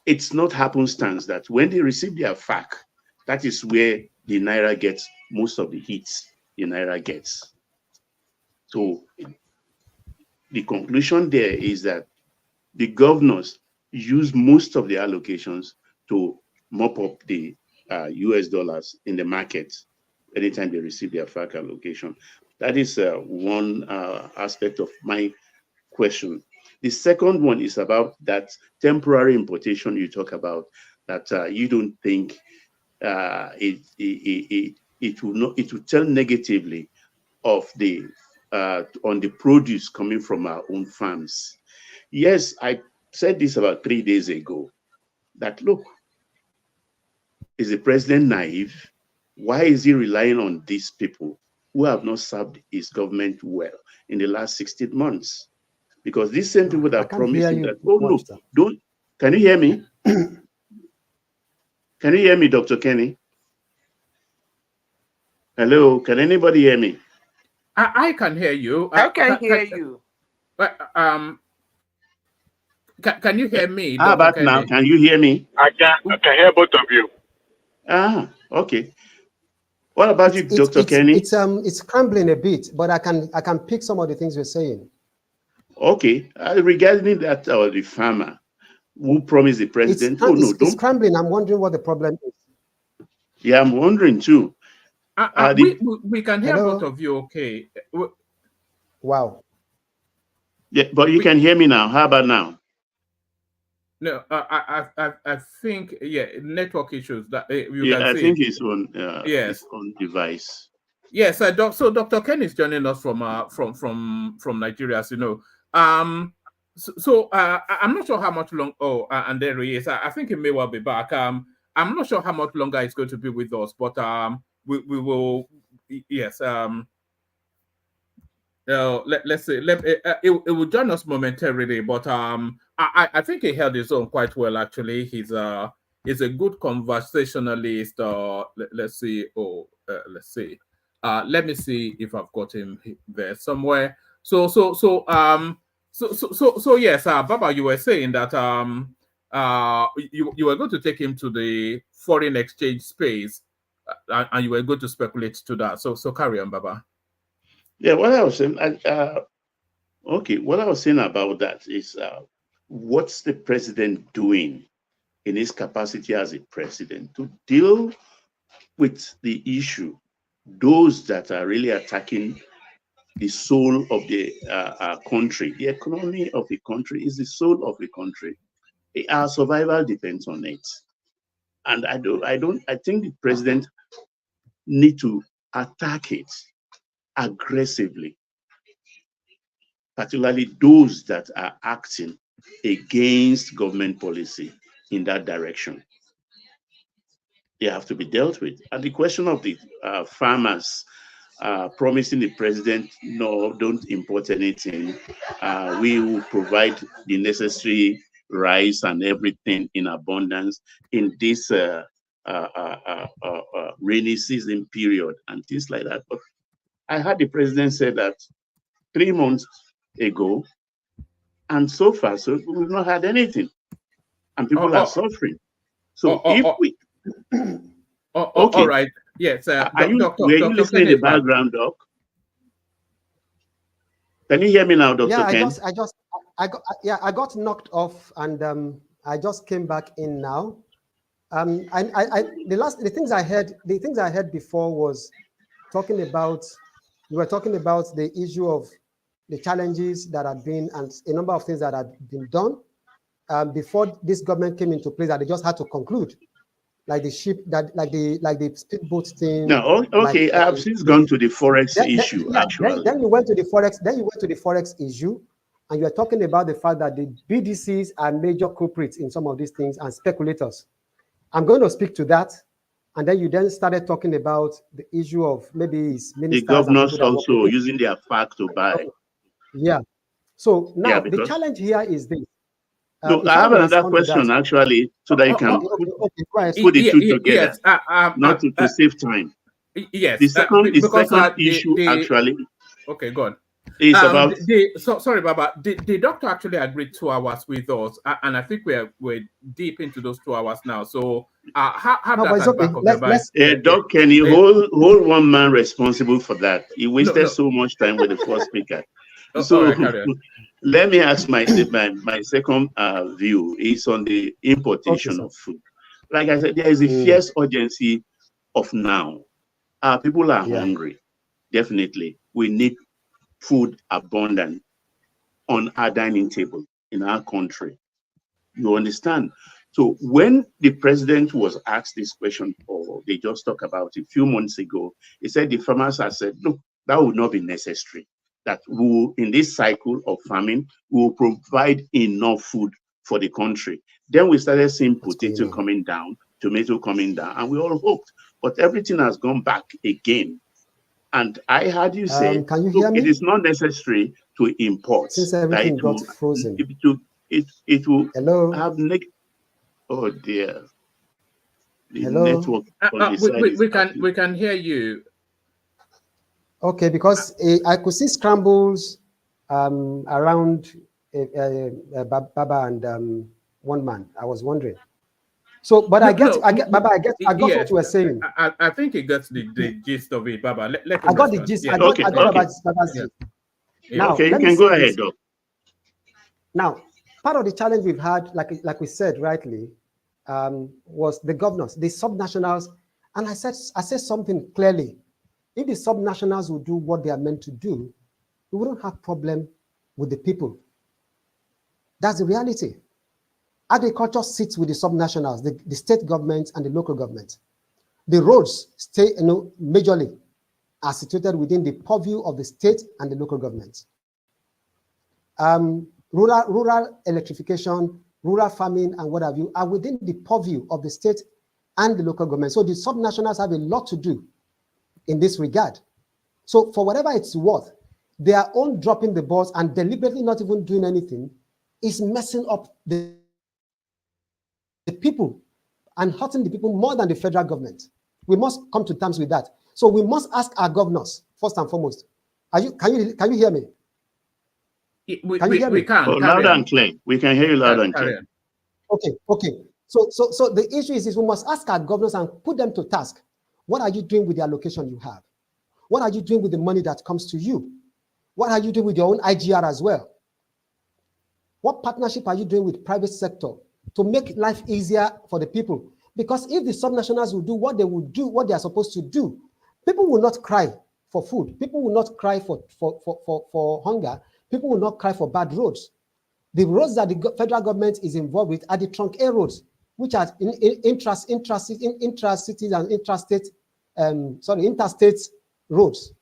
Speaker 6: it's not happenstance that when they receive their FAQ, that is where the Naira gets most of the hits the Naira gets. So the conclusion there is that the governors use most of the allocations to mop up the US dollars in the market anytime they receive their FAQ allocation. That is one aspect of my question. The second one is about that temporary importation you talk about, that you don't think it will tell negatively of the on the produce coming from our own farms. Yes, I said this about 3 days ago, that look, is the president naive? Why is he relying on these people who have not served his government well in the last 16 months? Because these same people that promised him that, oh no, don't, can you hear me? Can you hear me, Dr. Kenny? Hello, can anybody hear me?
Speaker 2: I can hear you.
Speaker 7: I can hear you.
Speaker 2: Can you hear me?
Speaker 6: How about now? Can you hear me?
Speaker 8: I can hear both of you.
Speaker 6: Ah, okay. What about you, Dr. Kenny?
Speaker 3: It's scrambling a bit, but I can pick some of the things you're saying.
Speaker 6: Okay, regarding that, the farmer who promised the president,
Speaker 3: it's scrambling. I'm wondering what the problem is.
Speaker 6: Yeah, I'm wondering too.
Speaker 2: We can hear both of you. Okay.
Speaker 3: Wow.
Speaker 6: Yeah, but you can hear me now. How about now?
Speaker 2: No, I think network issues that you can
Speaker 6: I
Speaker 2: see.
Speaker 6: think it's on his own device.
Speaker 2: Yes, so Dr. Ken is joining us from Nigeria, as you know. I'm not sure how much long. Oh, and there he is. I think he may well be back. I'm not sure how much longer he's going to be with us, but we will. Yes. Let's see. It will join us momentarily, but I think he held his own quite well. Actually, he's a good conversationalist. Let's see. Let's see. Let me see if I've got him there somewhere. So yes, Baba, you were saying that you were going to take him to the foreign exchange space, and you were going to speculate to that. So carry on, Baba.
Speaker 6: Yeah, what I was saying. Okay, what I was saying about that is, what's the president doing in his capacity as a president to deal with the issue, those that are really attacking the soul of the country. The economy of the country is the soul of the country. Our survival depends on it. And I think the president need to attack it aggressively, particularly those that are acting against government policy in that direction. They have to be dealt with. And the question of the farmers promising the president, no, don't import anything. We will provide the necessary rice and everything in abundance in this rainy season period and things like that. But I heard the president say that 3 months ago, and so far, so we've not had anything, and people are suffering. So if we, okay,
Speaker 2: all right, yes.
Speaker 6: Were you listening in the background, Doc? Can you hear me now, Dr.
Speaker 3: Yeah,
Speaker 6: Ken?
Speaker 3: I got knocked off, and I just came back in now. The things I heard before was talking about, we were talking about the issue of the challenges that had been, and a number of things that had been done before this government came into place that they just had to conclude, like the ship that, like the speedboat thing.
Speaker 6: No, okay, like, I've since gone to the forex issue. Actually,
Speaker 3: then you went to the forex. Then you went to the forex issue, and you are talking about the fact that the BDCs are major culprits in some of these things and speculators. I'm going to speak to that. And then you started talking about the issue of maybe
Speaker 6: the governors also using their FAC to buy.
Speaker 3: Yeah. So now the challenge here is this.
Speaker 6: No, I have another question actually, so that you can put the two together, not to save time.
Speaker 2: Yes.
Speaker 6: The second issue actually.
Speaker 2: Okay, go on.
Speaker 6: Is about.
Speaker 2: Sorry, Baba. The doctor actually agreed 2 hours with us, and I think we're deep into those 2 hours now. So have that at back of your mind.
Speaker 6: Doc, can you hold one man responsible for that? He wasted so much time with the first speaker. So let me ask my second view is on the importation of food. Like I said, there is a fierce urgency of now. People are hungry. Definitely, we need food abundant on our dining table in our country. You understand? So when the president was asked this question, or they just talked about it a few months ago, he said the farmers have said, look, that would not be necessary. That we will, in this cycle of famine, we will provide enough food for the country. Then we started seeing potato coming down, tomato coming down, and we all hoped. But everything has gone back again. And I heard you say,
Speaker 3: can you hear me?
Speaker 6: It is not necessary to import.
Speaker 3: Since everything got frozen.
Speaker 6: It will
Speaker 3: Hello?
Speaker 6: have oh dear. The
Speaker 3: Hello?
Speaker 6: network on the side
Speaker 2: we can hear you.
Speaker 3: Okay, because I could see scrambles around Baba and one man. I was wondering. So, but I get, Baba, I got
Speaker 2: yes,
Speaker 3: what you were saying.
Speaker 2: I think he gets the gist of it, Baba. Let him
Speaker 3: I got
Speaker 2: respond.
Speaker 3: the gist.
Speaker 2: Yeah.
Speaker 3: I got
Speaker 6: Okay.
Speaker 3: Baba's gist.
Speaker 2: Yeah.
Speaker 3: Now,
Speaker 6: Okay, you
Speaker 3: let me
Speaker 6: can
Speaker 3: say
Speaker 6: go ahead,
Speaker 3: this.
Speaker 6: though.
Speaker 3: Now, part of the challenge we've had, like we said rightly, was the governors, the subnationals, and I said something clearly. If the subnationals would do what they are meant to do, we wouldn't have problem with the people. That's the reality. Agriculture sits with the subnationals, the state governments and the local government. The roads stay, majorly are situated within the purview of the state and the local governments. Rural electrification, rural farming, and what have you are within the purview of the state and the local government. So the subnationals have a lot to do in this regard. So for whatever it's worth, their own dropping the balls and deliberately not even doing anything is messing up the people and hurting the people more than the federal government. We must come to terms with that. So we must ask our governors first and foremost. Can you hear me?
Speaker 2: We can.
Speaker 6: Oh, loud and clear. We can hear you loud and clear.
Speaker 3: Okay. So the issue is we must ask our governors and put them to task. What are you doing with the allocation you have? What are you doing with the money that comes to you? What are you doing with your own IGR as well? What partnership are you doing with private sector to make life easier for the people? Because if the subnationals will do what they will do, what they are supposed to do, people will not cry for food. People will not cry for hunger. People will not cry for bad roads. The roads that the federal government is involved with are the trunk A roads, which are intra-cities and interstate roads.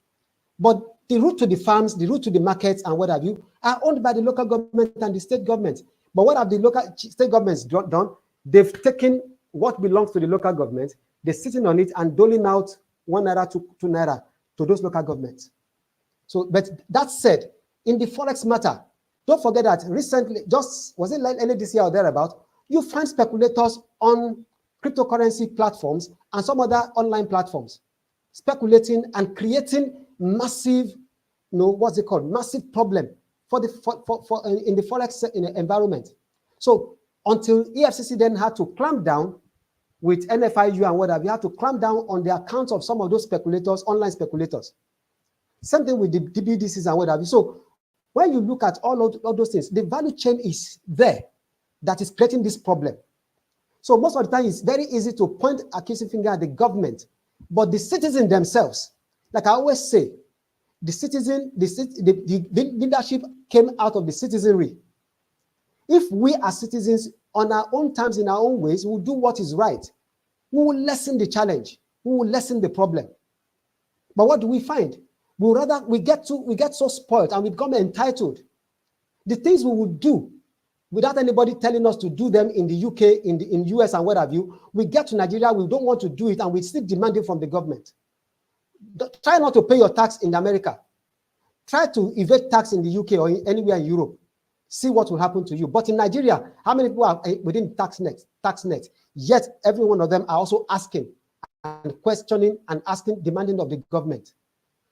Speaker 3: But the route to the farms, the route to the markets, and what have you, are owned by the local government and the state government. But what have the local state governments done? They've taken what belongs to the local government, they're sitting on it and doling out 1 naira to 2 naira to those local governments. So, but that said, in the Forex matter, don't forget that recently, was it early this year or thereabout, you find speculators on cryptocurrency platforms and some other online platforms speculating and creating massive, massive problem for in the Forex environment. So until EFCC then had to clamp down with NFIU and whatever, you had to clamp down on the accounts of some of those speculators, online speculators. Same thing with the BDCs and whatever. So when you look at all those things, the value chain is there that is creating this problem. So most of the time, it's very easy to point accusing finger at the government, but the citizens themselves, like I always say, the leadership came out of the citizenry. If we as citizens, on our own terms, in our own ways, will do what is right, we will lessen the challenge, we will lessen the problem. But what do we find? We get so spoiled and we become entitled. The things we would do without anybody telling us to do them in the UK, in US and what have you, we get to Nigeria, we don't want to do it and we still demand it from the government. Try not to pay your tax in America. Try to evade tax in the UK or anywhere in Europe. See what will happen to you. But in Nigeria, how many people are within tax net? Yet every one of them are also asking and questioning and asking, demanding of the government.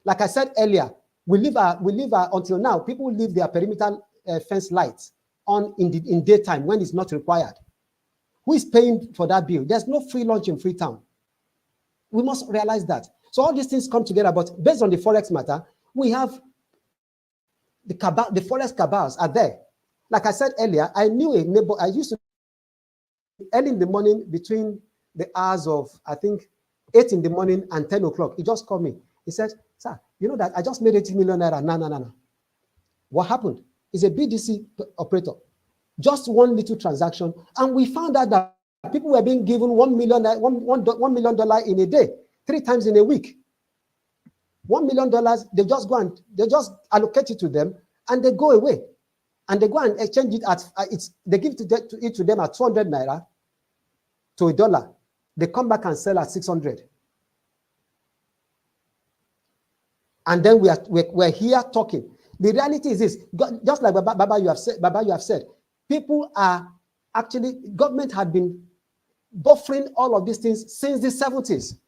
Speaker 3: Like I said earlier, we live until now, people leave their perimeter fence lights on in daytime when it's not required. Who is paying for that bill? There's no free lunch in Freetown. We must realize that. So all these things come together, but based on the Forex matter, we have the Forex cabals are there. Like I said earlier, I knew a neighbor, I used to, early in the morning between the hours of, I think, 8 in the morning and 10 o'clock, he just called me. He said, sir, you know that I just made 80 million naira. No. What happened? He's a BDC operator. Just one little transaction. And we found out that people were being given $1 million in a day, 3 times in a week. $1 million, they just go and they just allocate it to them and they go away. And they go and exchange it they give it to them at 200 naira to $1. They come back and sell at 600. And then we're here talking. The reality is this, just like Baba you have said, people are actually, government had been buffering all of these things since the 70s.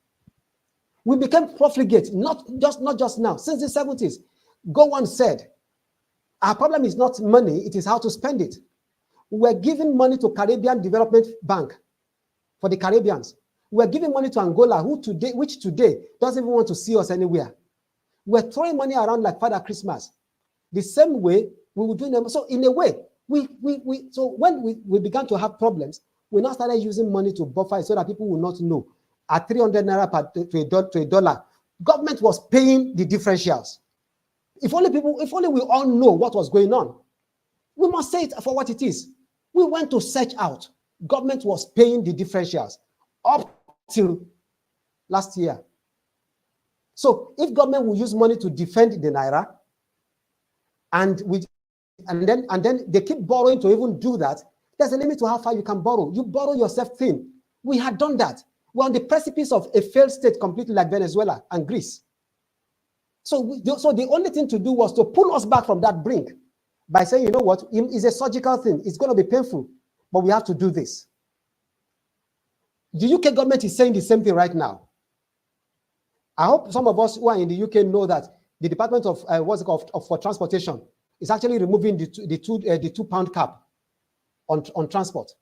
Speaker 3: We became profligate, not just now, since the 70s. Gowon said, our problem is not money, it is how to spend it. We're giving money to Caribbean Development Bank for the Caribbeans. We're giving money to Angola, which today doesn't even want to see us anywhere. We're throwing money around like Father Christmas. The same way we were doing them. So in a way, so when we began to have problems, we now started using money to buffer it so that people will not know. At 300 naira to a dollar, government was paying the differentials. If only we all know what was going on. We must say it for what it is. We went to search out. Government was paying the differentials up till last year. So if government will use money to defend the naira, and then they keep borrowing to even do that, there's a limit to how far you can borrow. You borrow yourself thin. We had done that. We're on the precipice of a failed state completely like Venezuela and Greece. So the only thing to do was to pull us back from that brink by saying, you know what, it's a surgical thing. It's going to be painful, but we have to do this. The UK government is saying the same thing right now. I hope some of us who are in the UK know that the Department of for Transportation is actually removing the £2 cap on transport,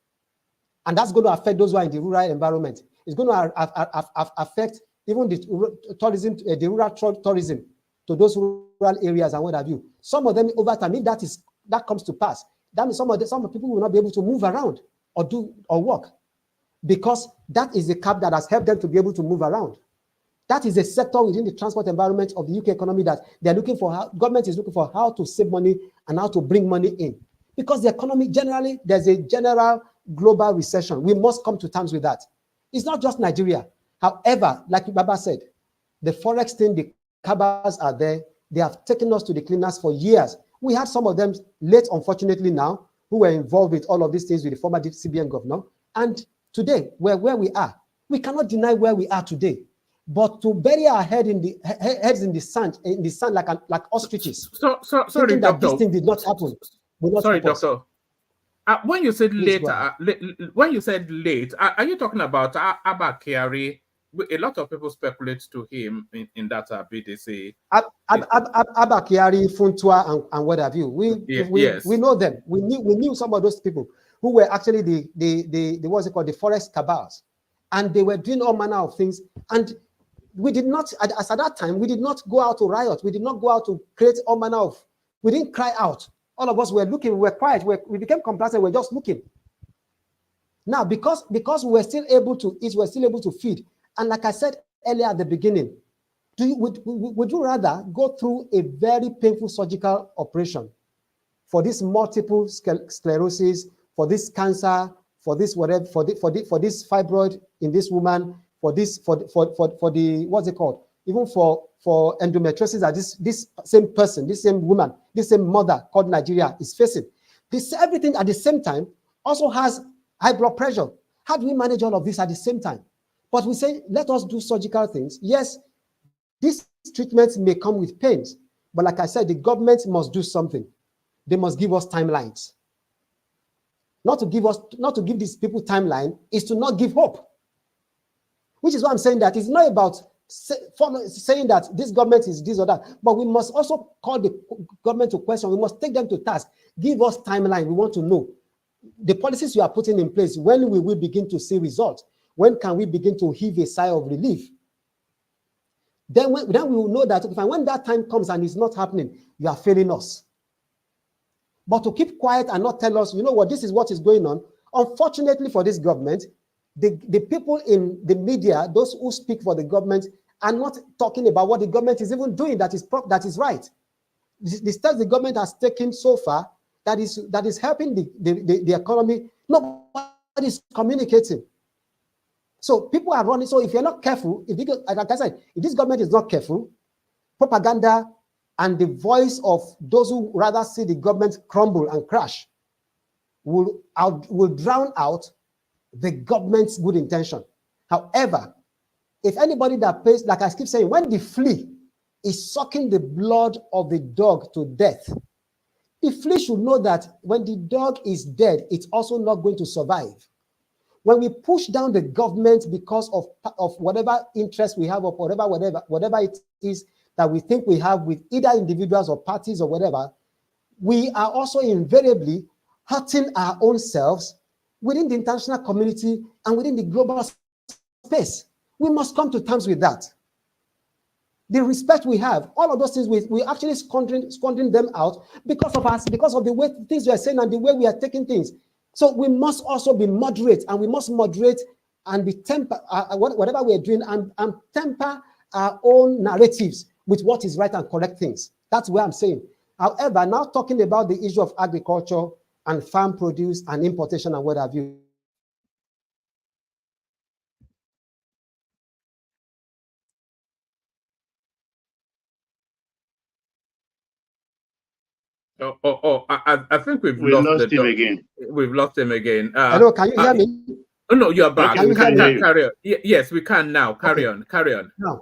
Speaker 3: and that's going to affect those who are in the rural environment. It's going to affect even the tourism, the rural tourism to those rural areas and what have you. Some of them over time, if that comes to pass, that means some of the people will not be able to move around or work, because that is the cap that has helped them to be able to move around. That is a sector within the transport environment of the UK economy that they're looking for. Government is looking for how to save money and how to bring money in, because the economy generally, there's a general global recession. We must come to terms with that. It's not just Nigeria. However, like Baba said, the forex thing, the cabals are there. They have taken us to the cleaners for years. We had some of them late, unfortunately now, who were involved with all of these things with the former CBN governor. And today, where we are, we cannot deny where we are today. But to bury our heads in the sand like ostriches,
Speaker 2: sorry,
Speaker 3: that
Speaker 2: doctor,
Speaker 3: this thing did not happen.
Speaker 2: Sorry, doctor. When you said
Speaker 3: Please
Speaker 2: late, are you talking about Abba Kyari? A lot of people speculate to him in that bit. They say
Speaker 3: Abba Kyari, Funtua, and what have you. We know them. We knew some of those people who were actually the what's it called, the forest cabals, and they were doing all manner of things. And we did not, as at that time, we did not go out to riot. We did not go out to create all manner of. We didn't cry out. All of us were looking. We were quiet. We became complacent. We're just looking. Now, because we were still able to eat, we're still able to feed. And like I said earlier at the beginning, would you rather go through a very painful surgical operation for this multiple sclerosis, for this cancer, for this whatever, for this fibroid in this woman, for the what's it called, even for endometriosis that this same person, this same woman, this same mother called Nigeria is facing? This everything at the same time also has high blood pressure. How do we manage all of this at the same time? But we say, let us do surgical things. Yes, these treatments may come with pains, but like I said, the government must do something. They must give us timelines. Not to give these people timeline is to not give hope. Which is why I'm saying that it's not about saying that this government is this or that, but we must also call the government to question. We must take them to task. Give us timeline. We want to know the policies you are putting in place. When will we begin to see results? When can we begin to heave a sigh of relief? Then we will know that when that time comes and it's not happening, you are failing us. But to keep quiet and not tell us, you know what, this is what is going on. Unfortunately for this government, the people in the media, those who speak for the government, are not talking about what the government is even doing that is right. The steps the government has taken so far that is helping the economy, nobody is communicating. So people are running. So if you're not careful, like I said, if this government is not careful, propaganda and the voice of those who rather see the government crumble and crash will drown out the government's good intention. However, if anybody that pays, like I keep saying, when the flea is sucking the blood of the dog to death, the flea should know that when the dog is dead, it's also not going to survive. when we push down the government because of whatever interest we have, or whatever it is that we think we have with either individuals or parties or whatever, we are also invariably hurting our own selves within the international community and within the global space. We must come to terms with that. The respect we have, all of those things, we actually squandering them out because of us, because of the way things we are saying and the way we are taking things. So we must also be moderate, and we must moderate and be temper whatever we are doing, and temper our own narratives with what is right and correct things. That's what I'm saying. However, now talking about the issue of agriculture and farm produce and importation and what have you.
Speaker 2: I think we've
Speaker 6: We lost him again.
Speaker 2: We've lost him again.
Speaker 3: Hello, can you hear me?
Speaker 2: Oh, no, you're back.
Speaker 6: Okay,
Speaker 2: We can carry on. Yes, we can now. Carry on.
Speaker 3: No,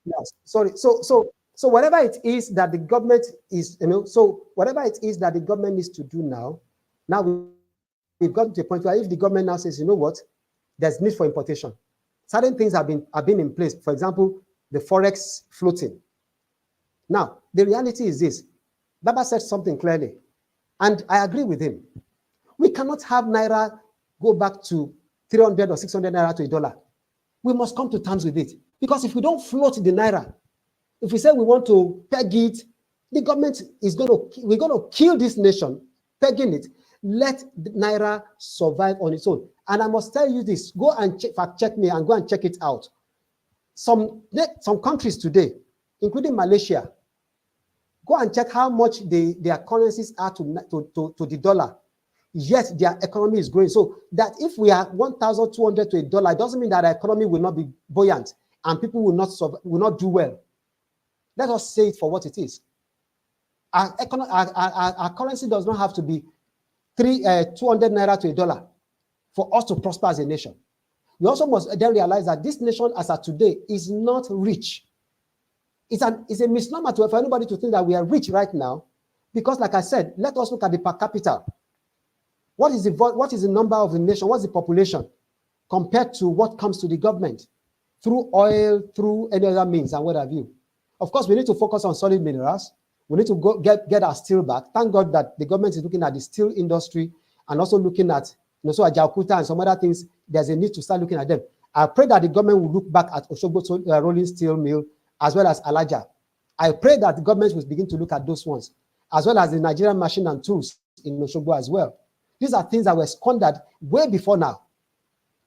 Speaker 3: yes, sorry. So whatever it is that the government is, so whatever it is that the government needs to do now we've got to a point where if the government now says, you know what, there's need for importation. Certain things have been in place. For example, the forex floating. Now, the reality is this. Baba said something clearly, and I agree with him. We cannot have Naira go back to 300 or 600 Naira to $1. We must come to terms with it. Because if we don't float the Naira, if we say we want to peg it, the government is we're going to kill this nation, pegging it. Let the Naira survive on its own. And I must tell you this, go and fact check me and go and check it out. Some countries today, including Malaysia, go and check how much their currencies are to the dollar. Yet their economy is growing. So that if we are 1,200 to $1, it doesn't mean that our economy will not be buoyant and people will not do well. Let us say it for what it is. Our currency does not have to be 200 Naira to $1 for us to prosper as a nation. We also must then realize that this nation as of today is not rich. It's a misnomer for anybody to think that we are rich right now, because like I said, let us look at the per capita. What is the number of the nation? What's the population compared to what comes to the government through oil, through any other means and what have you? Of course, we need to focus on solid minerals. We need to go get our steel back. Thank God that the government is looking at the steel industry and also looking at Ajaokuta and some other things. There's a need to start looking at them. I pray that the government will look back at Oshogbo rolling steel mill as well as Alaja. I pray that the government will begin to look at those ones, as well as the Nigerian machine and tools in Oshogbo as well. These are things that were squandered way before now.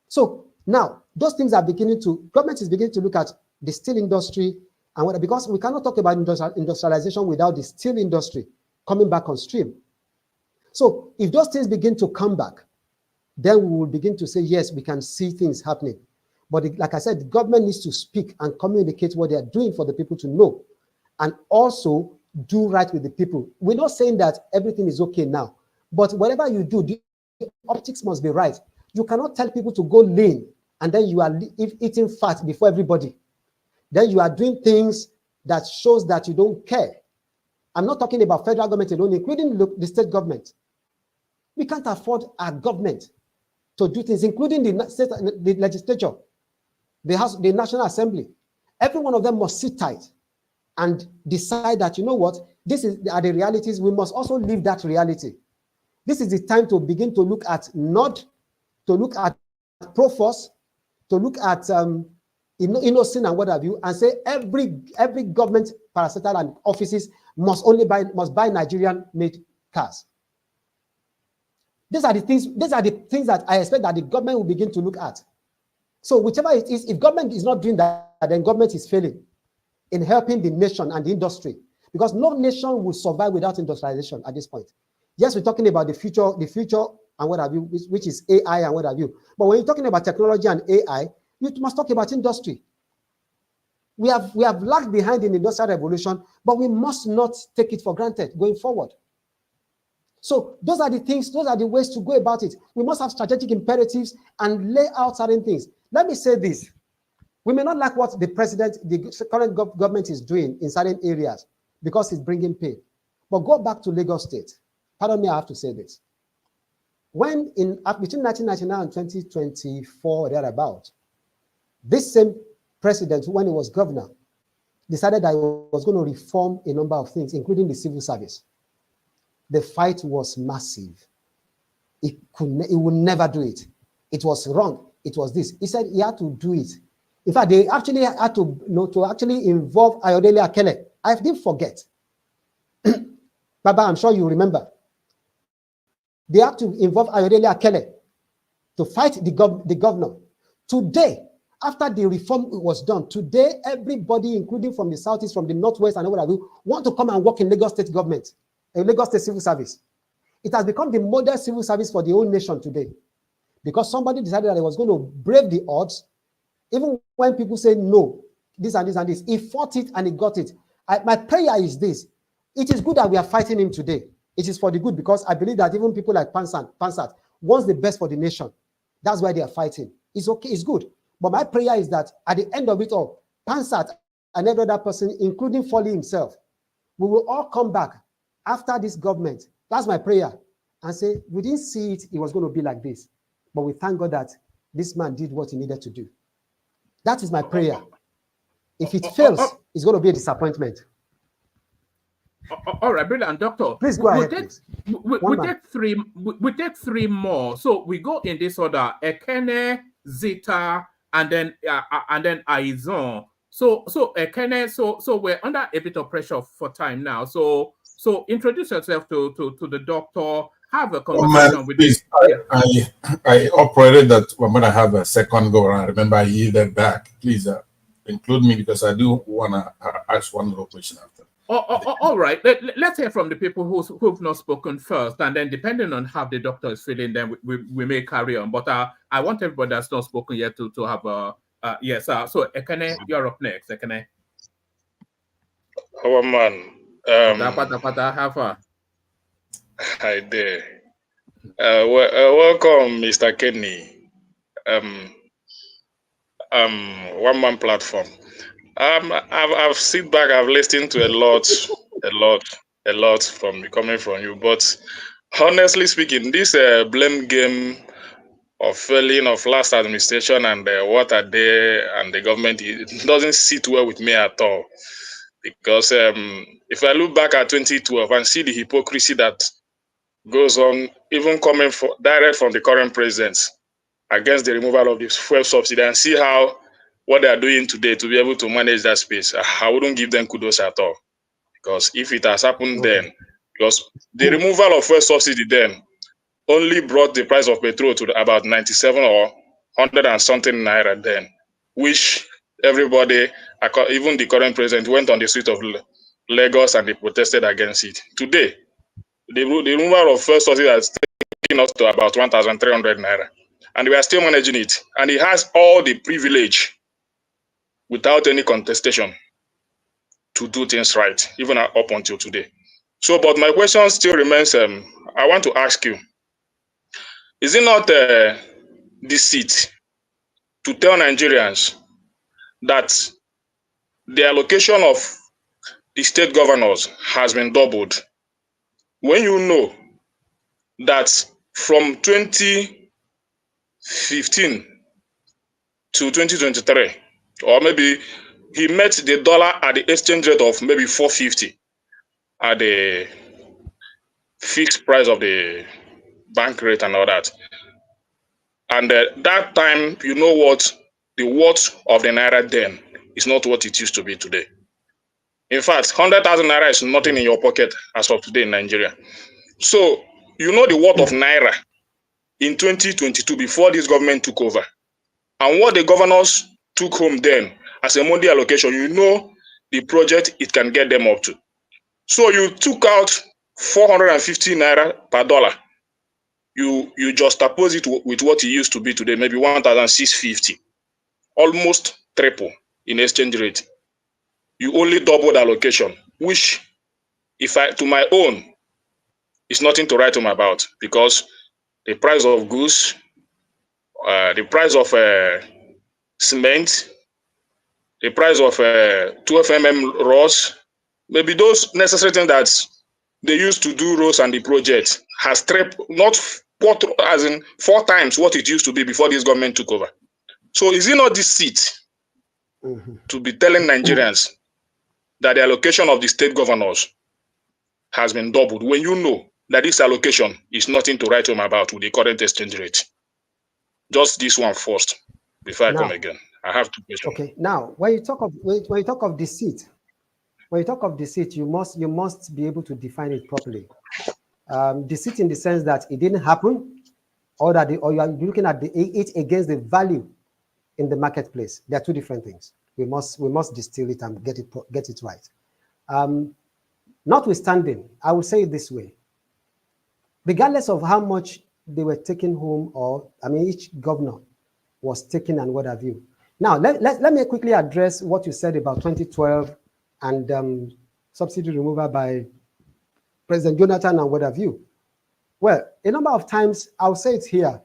Speaker 3: So now those things are government is beginning to look at the steel industry, and because we cannot talk about industrialization without the steel industry coming back on stream. So if those things begin to come back, then we will begin to say, yes, we can see things happening. But like I said, the government needs to speak and communicate what they are doing for the people to know, and also do right with the people. We're not saying that everything is okay now, but whatever you do, the optics must be right. You cannot tell people to go lean, and then you are eating fat before everybody. Then you are doing things that shows that you don't care. I'm not talking about federal government alone, including the state government. We can't afford our government to do things, including the legislature, the House, the National Assembly. Every one of them must sit tight and decide that, you know what, this are the realities. We must also live that reality. This is the time to begin to look at NOD, to look at Proforce, to look at Innocent and what have you, and say every government parastatal and offices must buy Nigerian-made cars. These are the things that I expect that the government will begin to look at. So whichever it is, if government is not doing that, then government is failing in helping the nation and the industry, because no nation will survive without industrialization at this point. Yes, we're talking about the future and what have you, which is AI and what have you. But when you're talking about technology and AI, you must talk about industry. We have lagged behind in the industrial revolution, but we must not take it for granted going forward. So those are the things, those are the ways to go about it. We must have strategic imperatives and lay out certain things. Let me say this. We may not like what the current government is doing in certain areas because it's bringing pain. But go back to Lagos State. Pardon me, I have to say this. when between 1999 and 2024, thereabout, this same president, when he was governor, decided that he was going to reform a number of things, including the civil service. The fight was massive. He would never do it. It was wrong. It was this. He said he had to do it. In fact, they actually had to, to actually involve Ayodele Akele. I didn't forget. Baba, I'm sure you remember. They have to involve Ayodele Akele to fight the governor. Today, after the reform was done, today everybody, including from the southeast, from the northwest, and what have you, want to come and work in Lagos State government, Lagos State civil service. It has become the model civil service for the whole nation today, because somebody decided that he was going to brave the odds, even when people say no, this and this and this. He fought it and he got it. My prayer is this: it is good that we are fighting him today. It is for the good, because I believe that even people like Pansat wants the best for the nation. That's why they are fighting. It's okay, it's good. But my prayer is that at the end of it all, Pansat and every other person, including Foley himself, we will all come back after this government. That's my prayer. And say, we didn't see it was going to be like this. But we thank God that this man did what he needed to do. That is my prayer. If it fails, it's going to be a disappointment.
Speaker 2: All right, brilliant, Doctor.
Speaker 3: Please go ahead.
Speaker 2: We take three more. So we go in this order: Ekene, Zita, and then Aizon. So Ekene. So we're under a bit of pressure for time now. So introduce yourself to the doctor. Have a conversation with
Speaker 5: this. I operated that we're going to have a second go around. Remember, I yielded back. Please include me, because I do want to ask one more question after.
Speaker 2: All right. Let's hear from the people who've not spoken first, and then depending on how the doctor is feeling, then we may carry on. But I want everybody that's not spoken yet to have a yes. So Ekene, you're up next. Ekene.
Speaker 8: Our man. Hi there. Welcome, Mr. Kenny. One man platform. I've sit back. I've listened to a lot from coming from you. But honestly speaking, this blame game of failing of last administration and what are they and the government, it doesn't sit well with me at all. Because if I look back at 2012 and see the hypocrisy that goes on, even coming direct from the current president against the removal of the fuel subsidy, and see how what they are doing today to be able to manage that space, I wouldn't give them kudos at all. Because if it has happened then, because the removal of fuel subsidy then only brought the price of petrol to about 97 or 100 and something naira then, which everybody, even the current president, went on the street of Lagos and they protested against it. Today, the removal of fuel subsidy has taken us to about 1,300 naira. And we are still managing it. And it has all the privilege without any contestation to do things right, even up until today. So, but my question still remains, I want to ask you, is it not deceit to tell Nigerians that the allocation of the state governors has been doubled, when you know that from 2015 to 2023, or maybe he met the dollar at the exchange rate of maybe 450 at the fixed price of the bank rate and all that. And that time, you know what, the worth of the naira then is not what it used to be today. In fact, 100,000 naira is nothing in your pocket as of today in Nigeria. So, you know the worth of naira in 2022 before this government took over. And what the governors took home then as a monthly allocation, you know the project it can get them up to. So you took out 450 naira per dollar. You just oppose it with what it used to be today, maybe 1,650, almost triple in exchange rate. You only double the allocation, which, to my own, is nothing to write home about, because the price of goods, the price of cement, the price of 12mm rods, maybe those necessary things that they used to do roads and the project has tripled, not as in 4 times what it used to be before this government took over. So is it not this seat to be telling Nigerians that the allocation of the state governors has been doubled when you know that this allocation is nothing to write home about with the current exchange rate? Just this one first before I come again. I have 2 questions.
Speaker 3: Okay, now when you talk of deceit, you must be able to define it properly. Deceit in the sense that it didn't happen, or you are looking at it against the value in the marketplace. They are 2 different things. We must distill it and get it right. Notwithstanding, I will say it this way: regardless of how much they were taking home, or each governor was taking and what have you. Now let me quickly address what you said about 2012 and subsidy removal by President Jonathan and what have you. Well, a number of times, I'll say it here,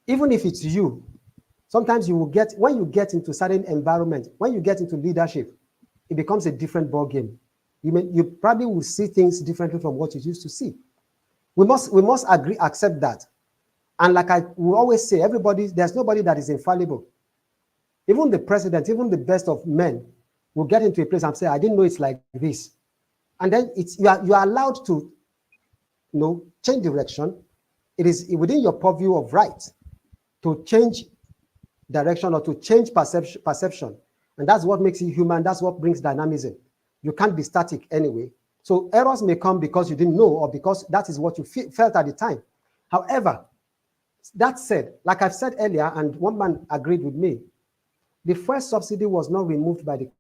Speaker 3: even if it's you, sometimes you will get, when you get into certain environment, when you get into leadership, it becomes a different ball game. You probably will see things differently from what you used to see. We must accept that. And like I will always say, there's nobody that is infallible. Even the president, even the best of men will get into a place and say, I didn't know it's like this. And then you are allowed to change direction. It is within your purview of right to change direction or to change perception. And that's what makes you human. That's what brings dynamism. You can't be static anyway. So errors may come because you didn't know or because that is what you felt at the time. However, that said, like I've said earlier, and one man agreed with me, the first subsidy was not removed by the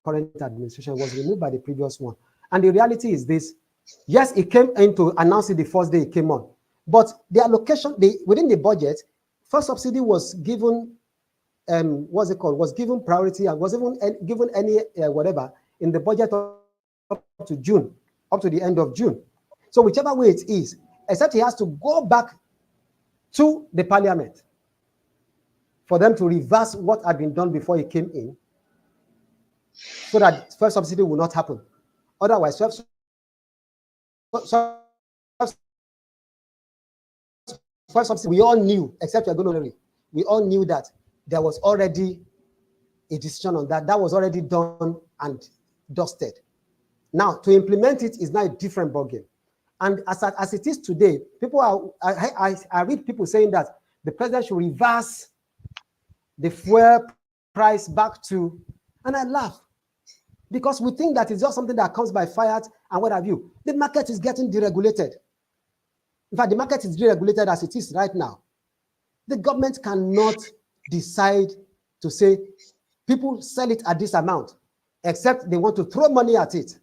Speaker 3: current administration, it was removed by the previous one. And the reality is this: yes, it came in to announce it the first day it came on, but the allocation within the budget, first subsidy was given, was given priority and was even given any whatever in the budget up to June, up to the end of June. So whichever way it is, except he has to go back to the parliament for them to reverse what had been done before he came in, so that first subsidy will not happen. Otherwise, first subsidy, we all knew, except you're going to read, we all knew that there was already a decision on that. That was already done and dusted. Now, to implement it is now a different ballgame. And as it is today, I read people saying that the president should reverse the fuel price back to, and I laugh. Because we think that it's just something that comes by fire and what have you. The market is getting deregulated. In fact, the market is deregulated as it is right now. The government cannot decide to say, people sell it at this amount, except they want to throw money at it.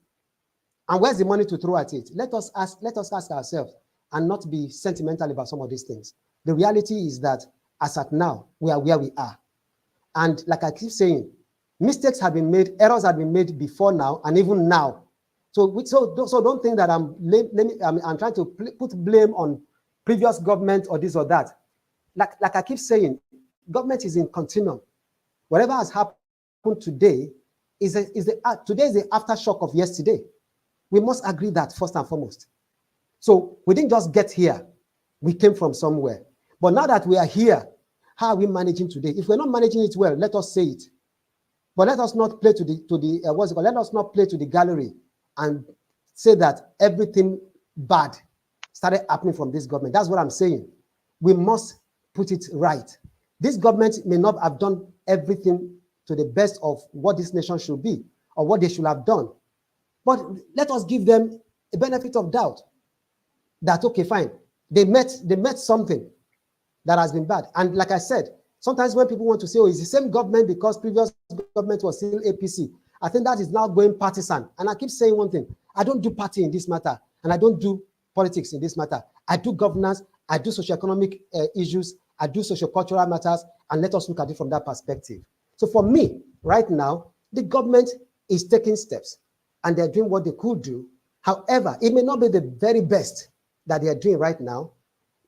Speaker 3: And where's the money to throw at it? Let us ask ourselves and not be sentimental about some of these things. The reality is that as at now, we are where we are. And like I keep saying, mistakes have been made, errors have been made before now, and even now. So don't think that I'm trying to put blame on previous government or this or that. Like I keep saying, government is in continuum. Whatever has happened today today is the aftershock of yesterday. We must agree that first and foremost. So we didn't just get here; we came from somewhere. But now that we are here, how are we managing today? If we're not managing it well, let us say it. But let us not play let us not play to the gallery and say that everything bad started happening from this government. That's what I'm saying. We must put it right. This government may not have done everything to the best of what this nation should be or what they should have done. But let us give them a benefit of doubt that, okay, fine, they met something that has been bad. And like I said, sometimes when people want to say, oh, it's the same government because previous government was still APC, I think that is now going partisan. And I keep saying one thing: I don't do party in this matter, and I don't do politics in this matter. I do governance, I do socioeconomic issues, I do sociocultural matters, and let us look at it from that perspective. So for me, right now, the government is taking steps, and they're doing what they could do. However, it may not be the very best that they are doing right now,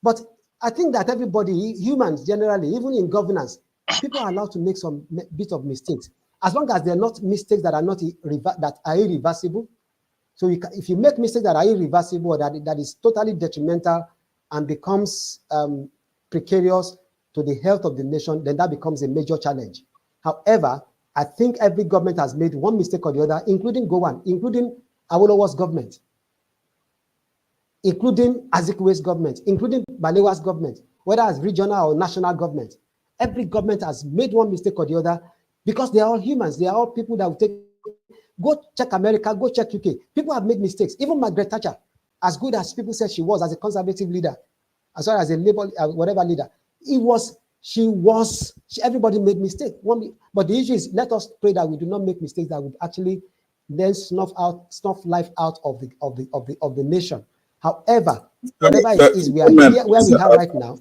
Speaker 3: but I think that everybody, humans generally, even in governance, people are allowed to make some bit of mistakes, as long as they're not mistakes that are irreversible. So if you make mistakes that are irreversible, or that is totally detrimental and becomes precarious to the health of the nation, then that becomes a major challenge. However, I think every government has made one mistake or the other, including Gowan, including Awolowo's government, including Azikwe's government, including Balewa's government, whether as regional or national government. Every government has made one mistake or the other because they are all humans. They are all people that will take. Go check America, go check UK. People have made mistakes. Even Margaret Thatcher, as good as people said she was as a conservative leader, as well as a labor, whatever leader, everybody made mistakes. But the issue is, let us pray that we do not make mistakes that would actually then snuff life out of the nation. However, whatever it is, we are here where we are right now.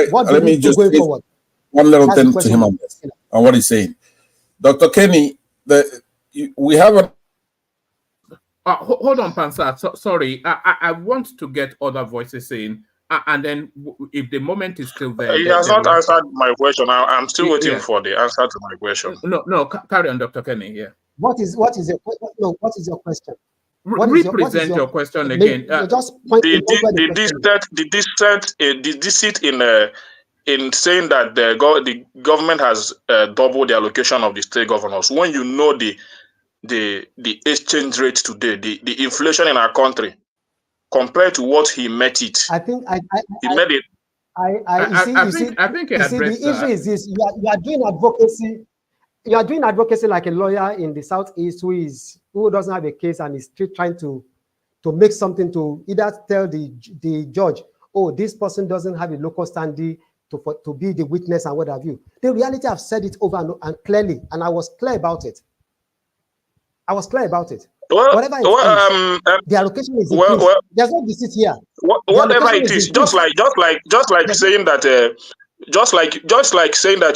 Speaker 3: What do we do going forward?
Speaker 5: One little thing to him on this, on what he's saying. Dr. Kenny, we have a...
Speaker 2: hold on, Pansa. Sorry, I want to get other voices in. And then, if the moment is still there,
Speaker 8: he has not answered my question. I'm still waiting for the answer to my question.
Speaker 2: No, carry on, Dr. Kenny. Yeah.
Speaker 3: What is your question?
Speaker 2: Represent your question again.
Speaker 8: Did this sit in saying that the government has doubled the allocation of the state governors? When you know the exchange rate today, the inflation in our country, compared to what he met it.
Speaker 3: I think
Speaker 8: he made it.
Speaker 2: I think
Speaker 3: the issue is this: you are doing advocacy. You are doing advocacy like a lawyer in the Southeast who doesn't have a case and is still trying to make something to either tell the judge, oh, this person doesn't have a local standing to be the witness and what have you. The reality, I've said it over and clearly, and I was clear about it.
Speaker 8: Well,
Speaker 3: whatever it is, the allocation is increased. There's no deceit here.
Speaker 8: Whatever it is, just like saying that, just like saying that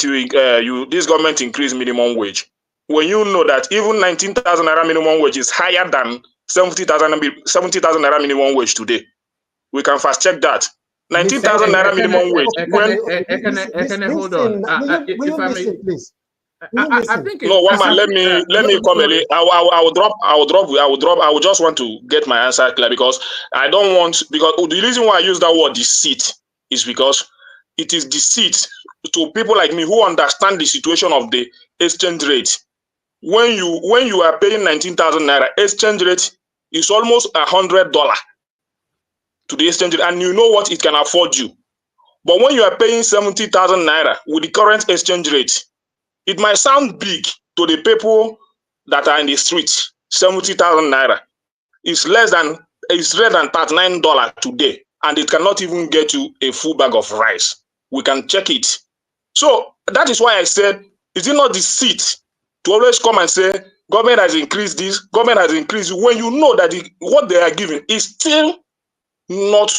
Speaker 8: this government increased minimum wage, when you know that even 19,000 naira minimum wage is higher than 70,000 naira minimum wage today. We can fast check that. 19,000 naira minimum wage.
Speaker 2: Hold on.
Speaker 3: Will you listen, please?
Speaker 8: I think one man, let me come early. I will just want to get my answer clear, because I don't want, because the reason why I use that word deceit is because it is deceit to people like me who understand the situation of the exchange rate. When you are paying 19,000 naira, exchange rate is almost $100 to the exchange rate, and you know what it can afford you. But when you are paying 70,000 naira with the current exchange rate, it might sound big to the people that are in the streets. 70,000 naira is less than $39 today, and it cannot even get you a full bag of rice. We can check it. So that is why I said, is it not deceit to always come and say government has increased this, government has increased, when you know that what they are giving is still not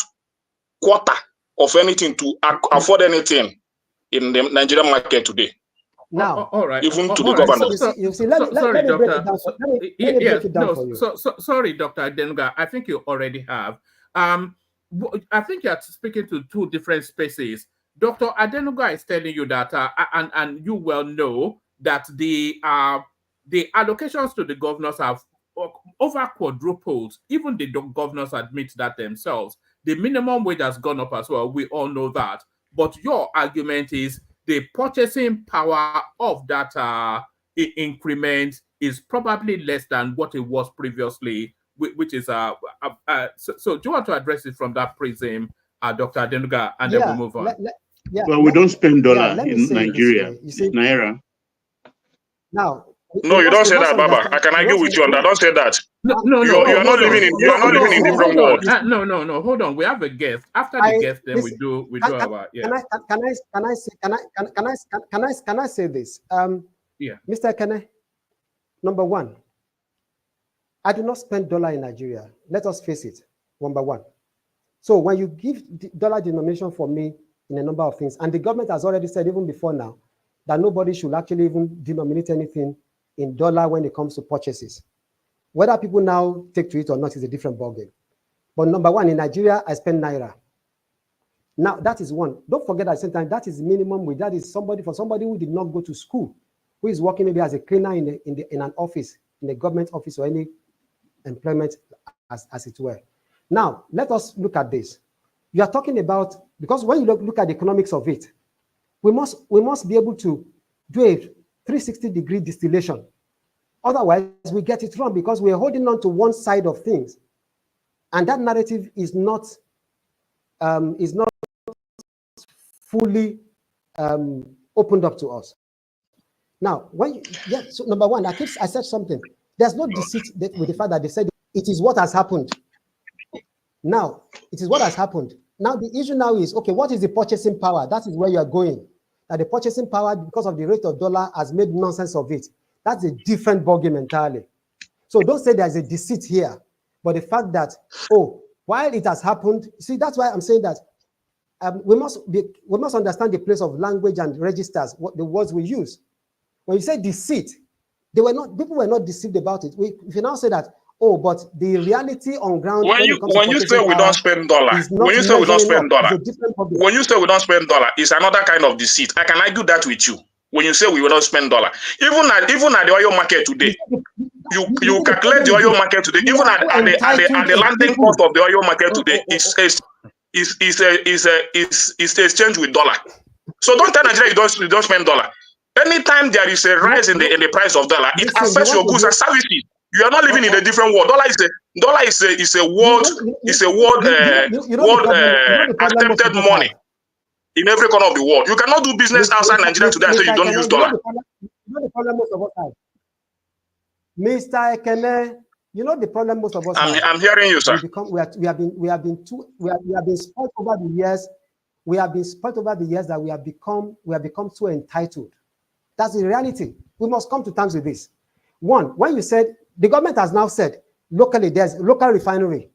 Speaker 8: quarter of anything to afford anything in the Nigerian market today.
Speaker 3: Now,
Speaker 2: all right,
Speaker 8: even to the government.
Speaker 3: Let me break it down for you.
Speaker 2: Sorry, Dr. Adenugba, I think you already have. I think you're speaking to two different spaces. Dr. Adenugba is telling you that, and you well know that the allocations to the governors have over quadrupled. Even the governors admit that themselves. The minimum wage has gone up as well. We all know that. But your argument is the purchasing power of that increment is probably less than what it was previously, which is so do you want to address it from that prism, Dr. Adenugba, and then we'll move on?
Speaker 6: Well, we don't spend dollar in Nigeria.
Speaker 3: You see,
Speaker 6: Naira.
Speaker 3: Now,
Speaker 8: no, you don't say that, Baba. I can argue with you on that. Don't say that. No. You are not living in different world.
Speaker 2: No. Hold on. We have a guest. After the guest, then we do our. Yeah.
Speaker 3: Can I say this?
Speaker 2: Yeah.
Speaker 3: Mr. Kene, number one, I do not spend dollar in Nigeria. Let us face it. Number one. So when you give dollar denomination for me in a number of things, and the government has already said even before now that nobody should actually even denominate anything in dollar when it comes to purchases. Whether people now take to it or not is a different ballgame. But number one, in Nigeria, I spend naira. Now, that is one. Don't forget at the same time, that is minimum wage. That is somebody who did not go to school, who is working maybe as a cleaner in an office, in a government office or any employment as it were. Now, let us look at this. You are talking about, because when you look at the economics of it, we must be able to do a 360-degree distillation. Otherwise, we get it wrong because we are holding on to one side of things, and that narrative is not fully opened up to us. Now, so number one, I said something. There's no deceit with the fact that they said it is what has happened. Now, it is what has happened. Now, the issue now is, okay, what is the purchasing power? That is where you are going. That the purchasing power, because of the rate of dollar, has made nonsense of it. That's a different ballgame entirely. So don't say there's a deceit here. But the fact that, while it has happened, see, that's why I'm saying that we must understand the place of language and registers, what the words we use. When you say deceit, people were not deceived about it. If you now say that, but the reality on ground.
Speaker 8: When you say we don't spend dollar, when you say we don't spend dollar, when you say we don't spend dollar, it's another kind of deceit. I can argue that with you. When you say we will not spend dollar, even at the oil market today, you calculate the oil market today. Even at the landing cost of the oil market today is exchange with dollar. So don't tell Nigeria you don't spend dollar. Anytime there is a rise in the price of dollar, it affects your goods and services. You are not living in a different world. Dollar is a world accepted money in every corner of the world. You cannot do business outside Nigeria today until you don't use dollar.
Speaker 3: You know the problem most of us have. Mr. Ekene, you know the problem most of us have.
Speaker 8: I'm hearing you, sir.
Speaker 3: We have been spoiled over the years. We have been spoiled over the years that we have become so entitled. That's the reality. We must come to terms with this. One, when you said, the government has now said, locally, there's local refinery,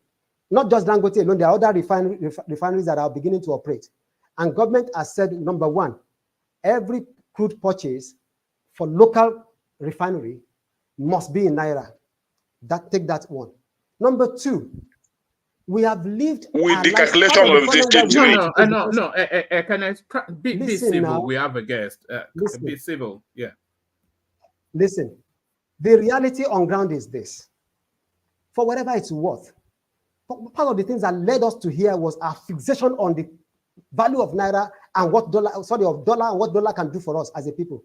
Speaker 3: not just Dangote alone, there are other refineries that are beginning to operate. And government has said, number one, every crude purchase for local refinery must be in Naira. Take that one. Number two, we have lived
Speaker 8: with the calculation of the exchange rate.
Speaker 2: Can I be civil? Now, we have a guest. Be civil, yeah.
Speaker 3: Listen, the reality on ground is this. For whatever it's worth, part of the things that led us to here was our fixation on the value of Naira and what dollar and what dollar can do for us as a people.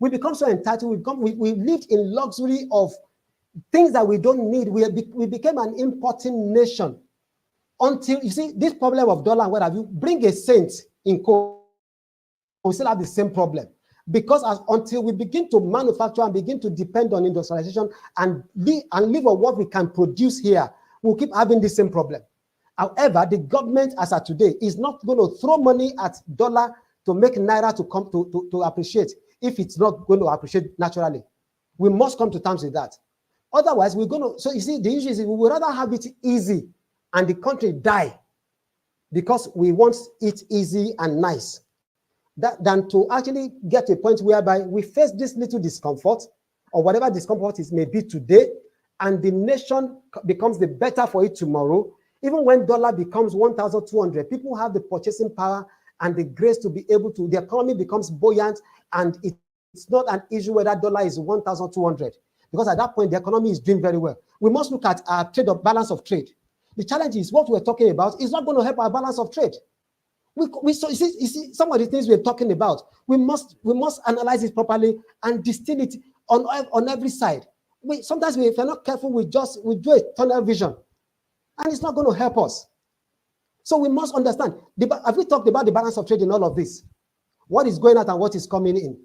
Speaker 3: We become so entitled. We lived in luxury of things that we don't need. We became an importing nation until, you see, this problem of dollar and what have you, bring a cent in coal, we still have the same problem. Because until we begin to manufacture and begin to depend on industrialization and live on what we can produce here, we'll keep having the same problem. However, the government as of today is not going to throw money at dollar to make Naira to come to appreciate if it's not going to appreciate naturally. We must come to terms with that. Otherwise, we're going to, so you see, the issue is we would rather have it easy and the country die because we want it easy and nice than to actually get to a point whereby we face this little discomfort or whatever discomfort it may be today, and the nation becomes the better for it tomorrow. Even when dollar becomes 1,200, people have the purchasing power and the grace to be able to, the economy becomes buoyant, and it's not an issue whether dollar is 1,200, because at that point, the economy is doing very well. We must look at our trade of balance of trade. The challenge is what we're talking about is not going to help our balance of trade. You see, some of the things we're talking about, we must analyze it properly and distill it on every side. Sometimes if we're not careful, we do a tunnel vision, and it's not going to help us. So we must understand. Have we talked about the balance of trade in all of this? What is going out and what is coming in?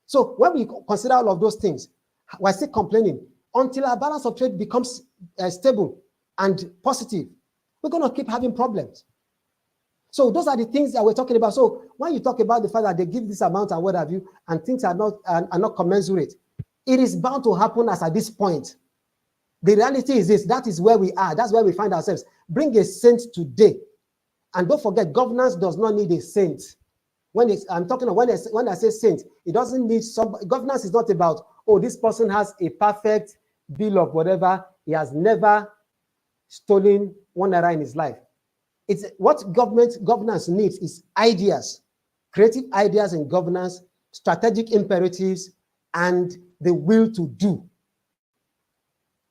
Speaker 3: So when we consider all of those things, we're still complaining until our balance of trade becomes stable and positive. We're going to keep having problems. So those are the things that we're talking about. So when you talk about the fact that they give this amount and what have you, and things are not commensurate, it is bound to happen as at this point. The reality is this, that is where we are. That's where we find ourselves. Bring a saint today. And don't forget, governance does not need a saint. When I say saint, it doesn't need governance is not about, this person has a perfect bill of whatever. He has never stolen 1 naira in his life. It's what governance needs is ideas, creative ideas in governance, strategic imperatives, and the will to do.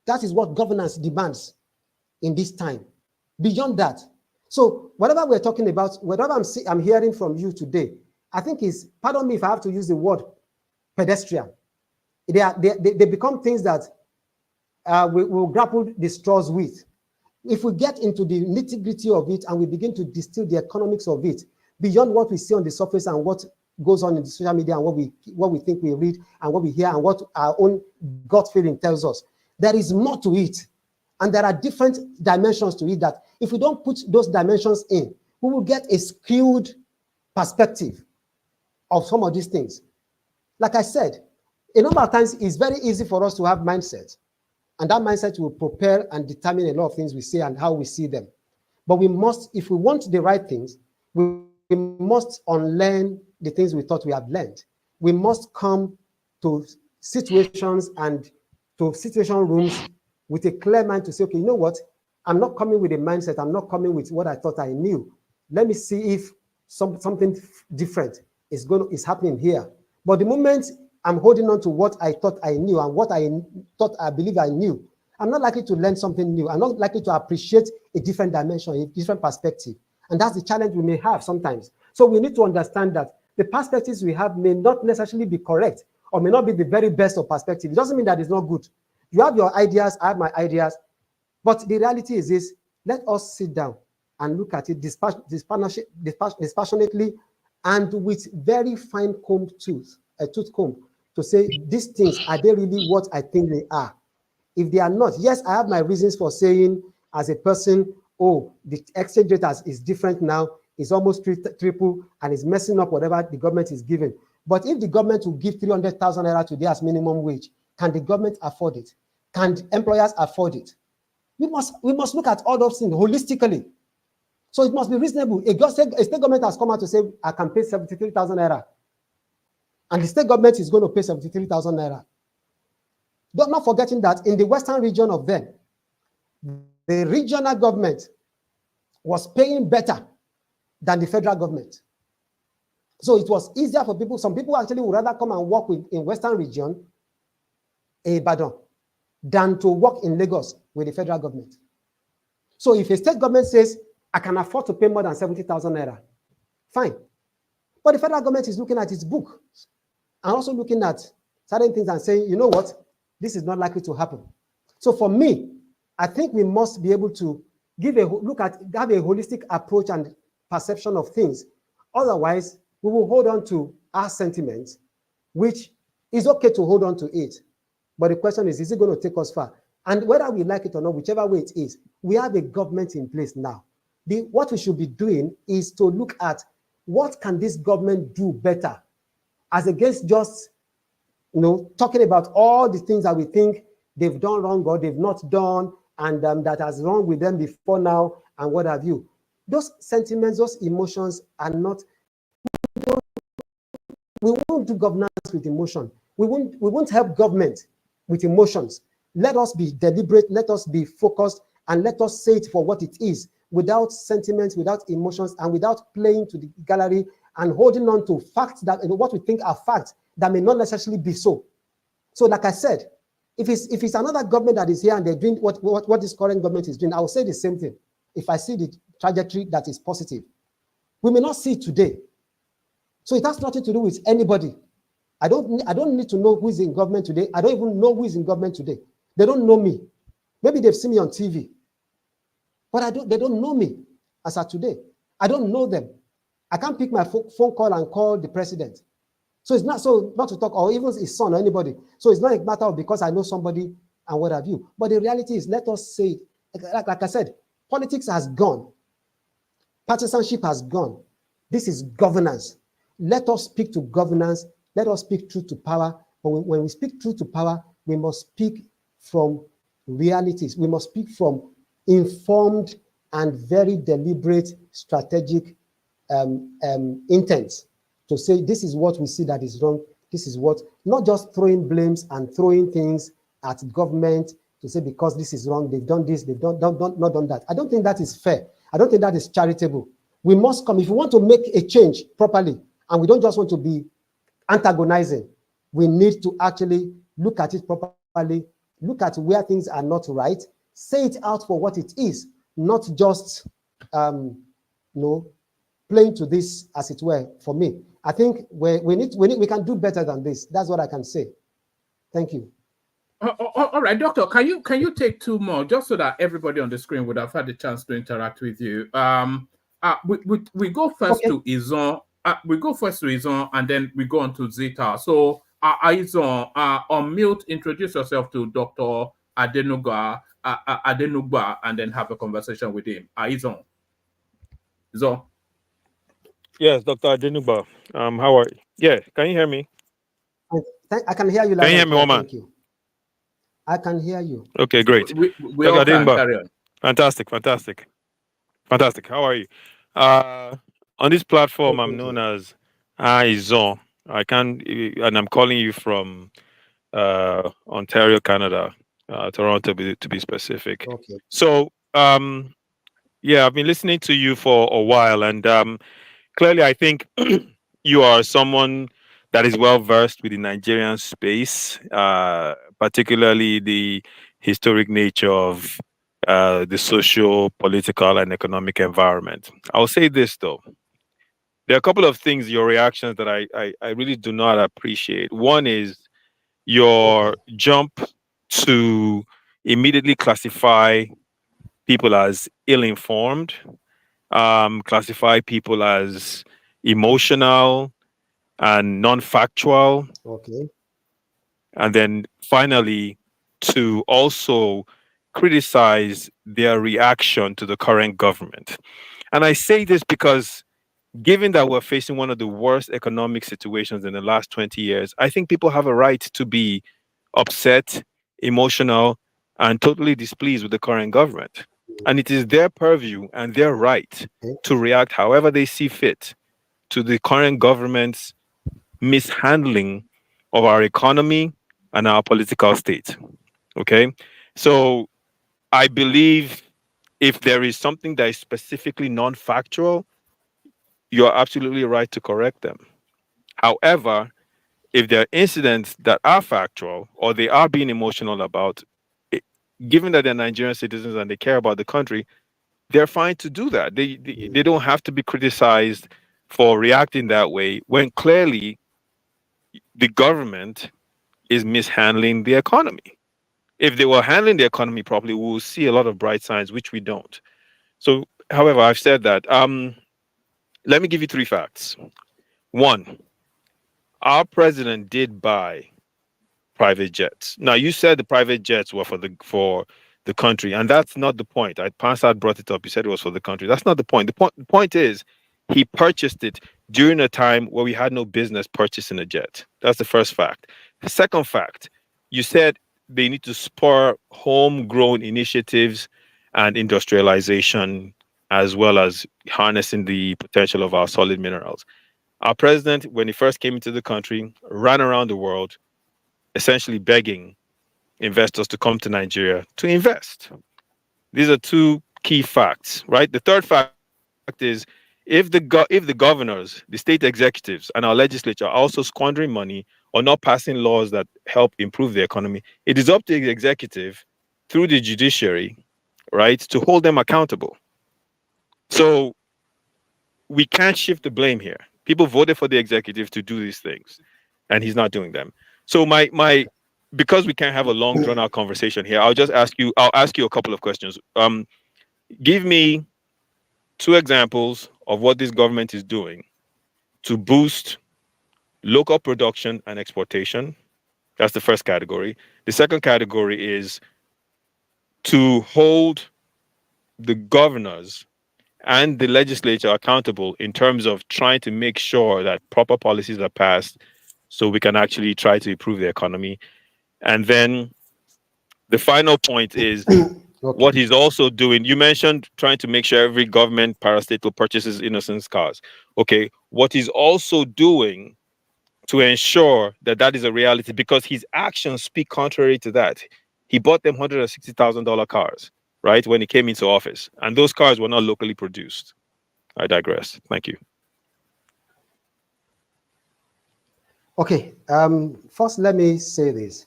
Speaker 3: That is what governance demands in this time. Beyond that, So whatever we're talking about, whatever I'm hearing from you today, I think is, pardon me if I have to use the word pedestrian. They become things that we will grapple the straws with. If we get into the nitty-gritty of it and we begin to distill the economics of it beyond what we see on the surface and what goes on in the social media and what we think we read and what we hear and what our own gut feeling tells us, there is more to it. And there are different dimensions to it that if we don't put those dimensions in, we will get a skewed perspective of some of these things. Like I said, a number of times it's very easy for us to have mindset, and that mindset will propel and determine a lot of things we say and how we see them. But we must, if we want the right things, we must unlearn the things we thought we have learned. We must come to situations and to situation rooms with a clear mind to say, okay, you know what? I'm not coming with a mindset. I'm not coming with what I thought I knew. Let me see if something different is happening here. But the moment I'm holding on to what I thought I knew and what I thought I believe I knew, I'm not likely to learn something new. I'm not likely to appreciate a different dimension, a different perspective. And that's the challenge we may have sometimes. So we need to understand that the perspectives we have may not necessarily be correct or may not be the very best of perspective. It doesn't mean that it's not good. You have your ideas, I have my ideas. But the reality is this: let us sit down and look at it dispassionately and with very fine combed tooth comb to say, these things, are they really what I think they are? If they are not, yes, I have my reasons for saying as a person, oh, the exchange rate is different now, it's almost triple, and it's messing up whatever the government is giving. But if the government will give 300,000 naira today as minimum wage, can the government afford it? Can employers afford it? We must look at all those things holistically. So it must be reasonable. A state government has come out to say, I can pay 73,000 naira. And the state government is going to pay 73,000 naira. Not forgetting that in the western region of them, the regional government was paying better than the federal government. So it was easier for people. Some people actually would rather come and work in western region, Ibadan, than to work in Lagos with the federal government. So if a state government says, I can afford to pay more than 70,000 naira, fine. But the federal government is looking at its book and also looking at certain things and saying, you know what, this is not likely to happen. So for me, I think we must be able to have a holistic approach and perception of things. Otherwise, we will hold on to our sentiments, which is okay to hold on to it. But the question is it going to take us far? And whether we like it or not, whichever way it is, we have a government in place now. What we should be doing is to look at what can this government do better, as against just talking about all the things that we think they've done wrong or they've not done, and that has wrong with them before now, and what have you. Those sentiments, those emotions are not. We won't do governance with emotion. We won't help government with emotions. Let us be deliberate, let us be focused, and let us say it for what it is, without sentiments, without emotions, and without playing to the gallery and holding on to facts that what we think are facts that may not necessarily be so. So like I said, if it's another government that is here and they're doing what this current government is doing, I will say the same thing. If I see the trajectory that is positive, we may not see it today. So it has nothing to do with anybody. I don't need to know who is in government today. I don't even know who is in government today. They don't know me. Maybe they've seen me on TV, but they don't know me as of today. I don't know them. I can't pick my phone call and call the president. So it's not to talk, or even his son or anybody. So it's not a matter of because I know somebody and what have you. But the reality is, let us say, like I said, politics has gone. Partisanship has gone. This is governance. Let us speak to governance. Let us speak truth to power. But when we speak truth to power, we must speak from realities. We must speak from informed and very deliberate strategic intents to say this is what we see that is wrong. This is what, not just throwing blames and throwing things at government to say because this is wrong, they've done this, they've not done that. I don't think that is fair. I don't think that is charitable. We must come, if we want to make a change properly, and we don't just want to be antagonizing, we need to actually look at it properly, look at where things are not right, say it out for what it is, not just playing to this, as it were, for me. I think we can do better than this. That's what I can say. Thank you.
Speaker 2: All right, Doctor, can you take two more, just so that everybody on the screen would have had the chance to interact with you? We go first to Izon. We go first to Izon, and then we go on to Zita. So, Izon, on mute, introduce yourself to Dr. Adenugba, and then have a conversation with him. Izon. Izon.
Speaker 7: Yes, Dr. Adenugba. How are you? Yeah, can you hear me?
Speaker 3: I can hear you.
Speaker 7: Can you hear me, woman?
Speaker 3: Thank you. I can hear you.
Speaker 7: Okay, great.
Speaker 2: We all can carry on.
Speaker 7: Fantastic. How are you? On this platform, I'm known as Izon. And I'm calling you from Ontario, Canada, Toronto, to be specific.
Speaker 3: Okay.
Speaker 7: So, yeah, I've been listening to you for a while, and clearly, I think you are someone that is well versed with the Nigerian space, particularly the historic nature of the social, political, and economic environment. I'll say this though. There are a couple of things, your reactions, that I really do not appreciate. One is your jump to immediately classify people as ill-informed, classify people as emotional and non-factual.
Speaker 3: Okay.
Speaker 7: And then finally, to also criticize their reaction to the current government. And I say this because given that we're facing one of the worst economic situations in the last 20 years, I think people have a right to be upset, emotional, and totally displeased with the current government. And it is their purview and their right to react however they see fit to the current government's mishandling of our economy and our political state. Okay? So I believe if there is something that is specifically non-factual, you're absolutely right to correct them. However, if there are incidents that are factual or they are being emotional about, given that they're Nigerian citizens and they care about the country, they're fine to do that. They don't have to be criticized for reacting that way when clearly the government is mishandling the economy. If they were handling the economy properly, we will see a lot of bright signs, which we don't. So, however, I've said that. Let me give you three facts. One, our president did buy private jets. Now, you said the private jets were for the country, and that's not the point. Pansad brought it up. He said it was for the country. That's not the point. The point is he purchased it during a time where we had no business purchasing a jet. That's the first fact. The second fact, you said they need to spur homegrown initiatives and industrialization, as well as harnessing the potential of our solid minerals. Our president, when he first came into the country, ran around the world essentially begging investors to come to Nigeria to invest. These are two key facts, right? The third fact is if the governors, the state executives, and our legislature are also squandering money or not passing laws that help improve the economy, it is up to the executive through the judiciary, right, to hold them accountable. So we can't shift the blame here. People voted for the executive to do these things, and he's not doing them. So because we can't have a long drawn out conversation here, I'll ask you a couple of questions. Give me two examples of what this government is doing to boost local production and exportation. That's the first category. The second category is to hold the governors and the legislature accountable in terms of trying to make sure that proper policies are passed so we can actually try to improve the economy. And then the final point is what he's also doing. You mentioned trying to make sure every government parastatal purchases innocent cars. Okay, what he's also doing to ensure that that is a reality, because his actions speak contrary to that. He bought them $160,000 cars, right, when he came into office. And those cars were not locally produced. I digress. Thank you.
Speaker 3: Okay. First, let me say this.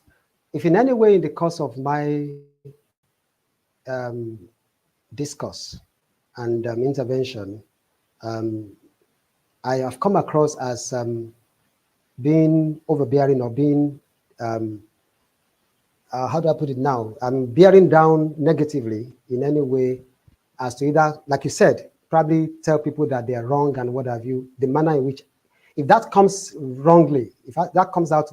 Speaker 3: If in any way in the course of my discourse, and intervention, I have come across as being overbearing or being, how do I put it now? I'm bearing down negatively in any way as to either, like you said, probably tell people that they are wrong and what have you, the manner in which, if that comes wrongly, if that comes out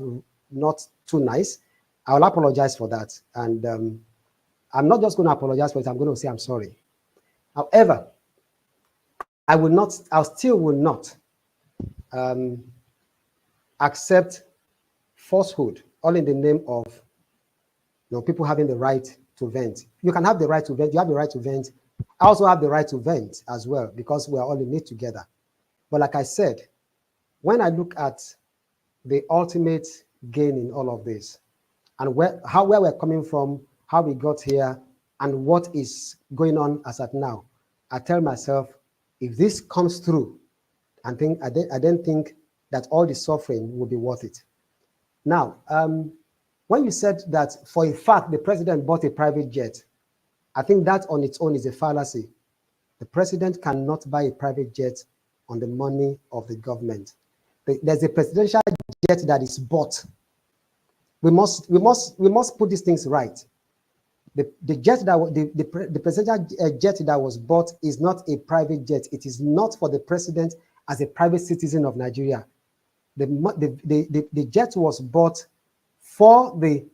Speaker 3: not too nice, I will apologize for that. And I'm not just going to apologize for it, I'm going to say I'm sorry. However, I still will not accept falsehood, all in the name of people having the right to vent. You can have the right to vent, you have the right to vent. I also have the right to vent as well, because we are all in it together. But like I said, when I look at the ultimate gain in all of this, and where we're coming from, how we got here, and what is going on as at now, I tell myself, if this comes through, I don't think that all the suffering will be worth it. Now, when you said that for a fact the president bought a private jet, I think that on its own is a fallacy. The president cannot buy a private jet on the money of the government. There's a presidential jet that is bought. We must put these things right. The jet that the presidential jet that was bought is not a private jet. It is not for the president as a private citizen of Nigeria. The jet was bought for the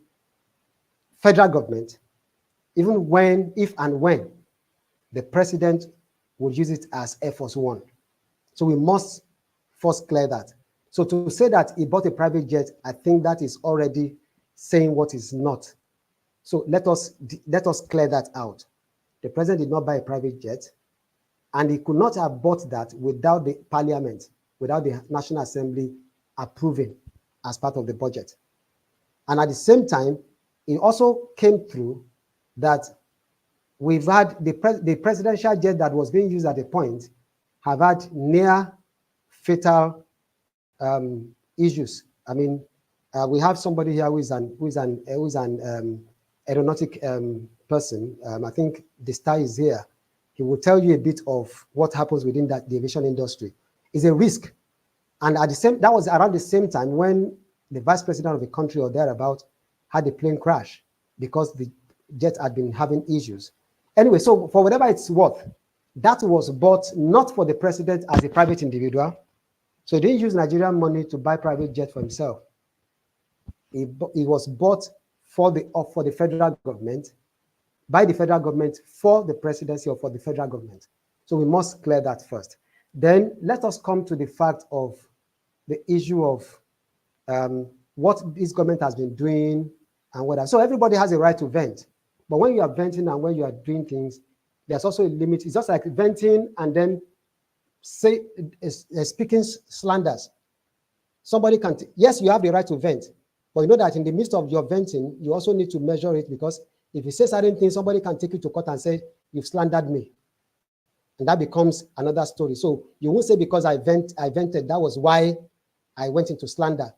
Speaker 3: federal government, even if and when the president would use it as Air Force One. So we must first clear that. So to say that he bought a private jet, I think that is already saying what is not. So let us clear that out. The president did not buy a private jet, and he could not have bought that without the parliament, without the National Assembly approving as part of the budget. And at the same time, it also came through that we've had the presidential jet that was being used at the point have had near fatal issues. I mean, we have somebody here who is an aeronautic person. I think the star is here. He will tell you a bit of what happens within the aviation industry. It's a risk. And that was around the same time when the vice president of the country or thereabout had a plane crash because the jet had been having issues. Anyway, so for whatever it's worth, that was bought not for the president as a private individual. So he didn't use Nigerian money to buy private jet for himself. It was bought for the federal government, by the federal government, for the presidency or for the federal government. So we must clear that first. Then let us come to the fact of the issue of what this government has been doing and what. So everybody has a right to vent. But when you are venting and when you are doing things, there's also a limit. It's just like venting and then speaking slanders. Somebody can, yes, you have the right to vent, but you know that in the midst of your venting, you also need to measure it, because if you say certain things, somebody can take you to court and say, you've slandered me. And that becomes another story. So you won't say because I vented, that was why I went into slander.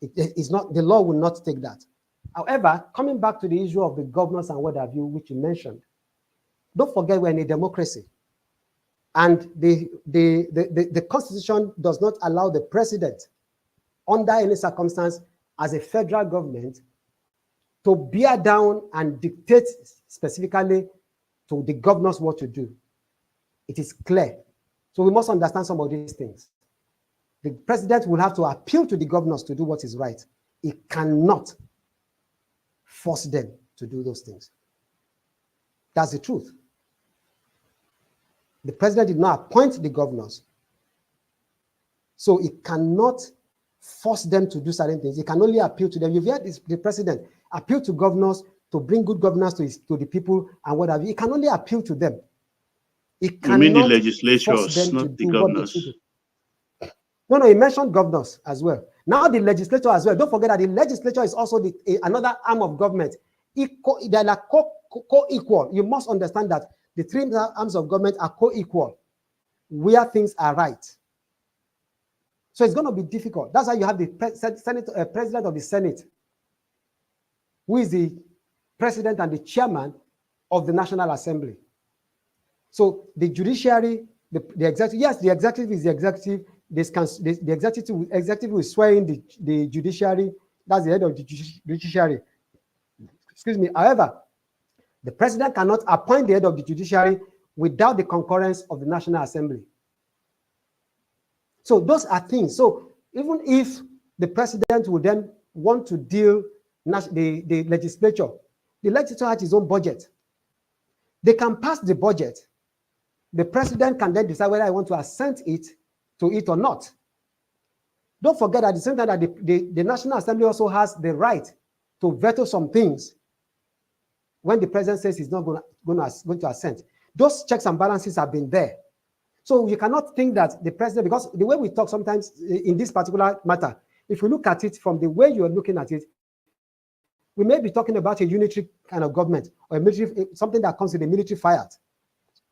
Speaker 3: It's not, the law will not take that. However, coming back to the issue of the governors and what have you, which you mentioned, don't forget we're in a democracy. And the Constitution does not allow the president, under any circumstance, as a federal government, to bear down and dictate specifically to the governors what to do. It is clear. So we must understand some of these things. The president will have to appeal to the governors to do what is right. He cannot force them to do those things. That's the truth. The president did not appoint the governors. So he cannot force them to do certain things. He can only appeal to them. You've heard the president appeal to governors to bring good governance to the people and what have you. He can only appeal to them. He cannot,
Speaker 6: you mean the legislatures, not the governors?
Speaker 3: No, he mentioned governors as well. Now the legislature as well. Don't forget that the legislature is also another arm of government. They're like co-equal. You must understand that the three arms of government are co-equal where things are right. So it's going to be difficult. That's why you have the president of the Senate, who is the president and the chairman of the National Assembly. So the judiciary, the executive, yes, the executive is the executive. The executive will swear in the judiciary. That's the head of the judiciary. Excuse me. However, the president cannot appoint the head of the judiciary without the concurrence of the National Assembly. So those are things. So even if the president will then want to deal the legislature has its own budget. They can pass the budget. The president can then decide whether I want to assent to it or not. Don't forget at the same time that the National Assembly also has the right to veto some things when the president says he's not going to assent. Those checks and balances have been there. So you cannot think that the president, because the way we talk sometimes in this particular matter, if we look at it from the way you are looking at it, we may be talking about a unitary kind of government or a military, something that comes with a military fiat.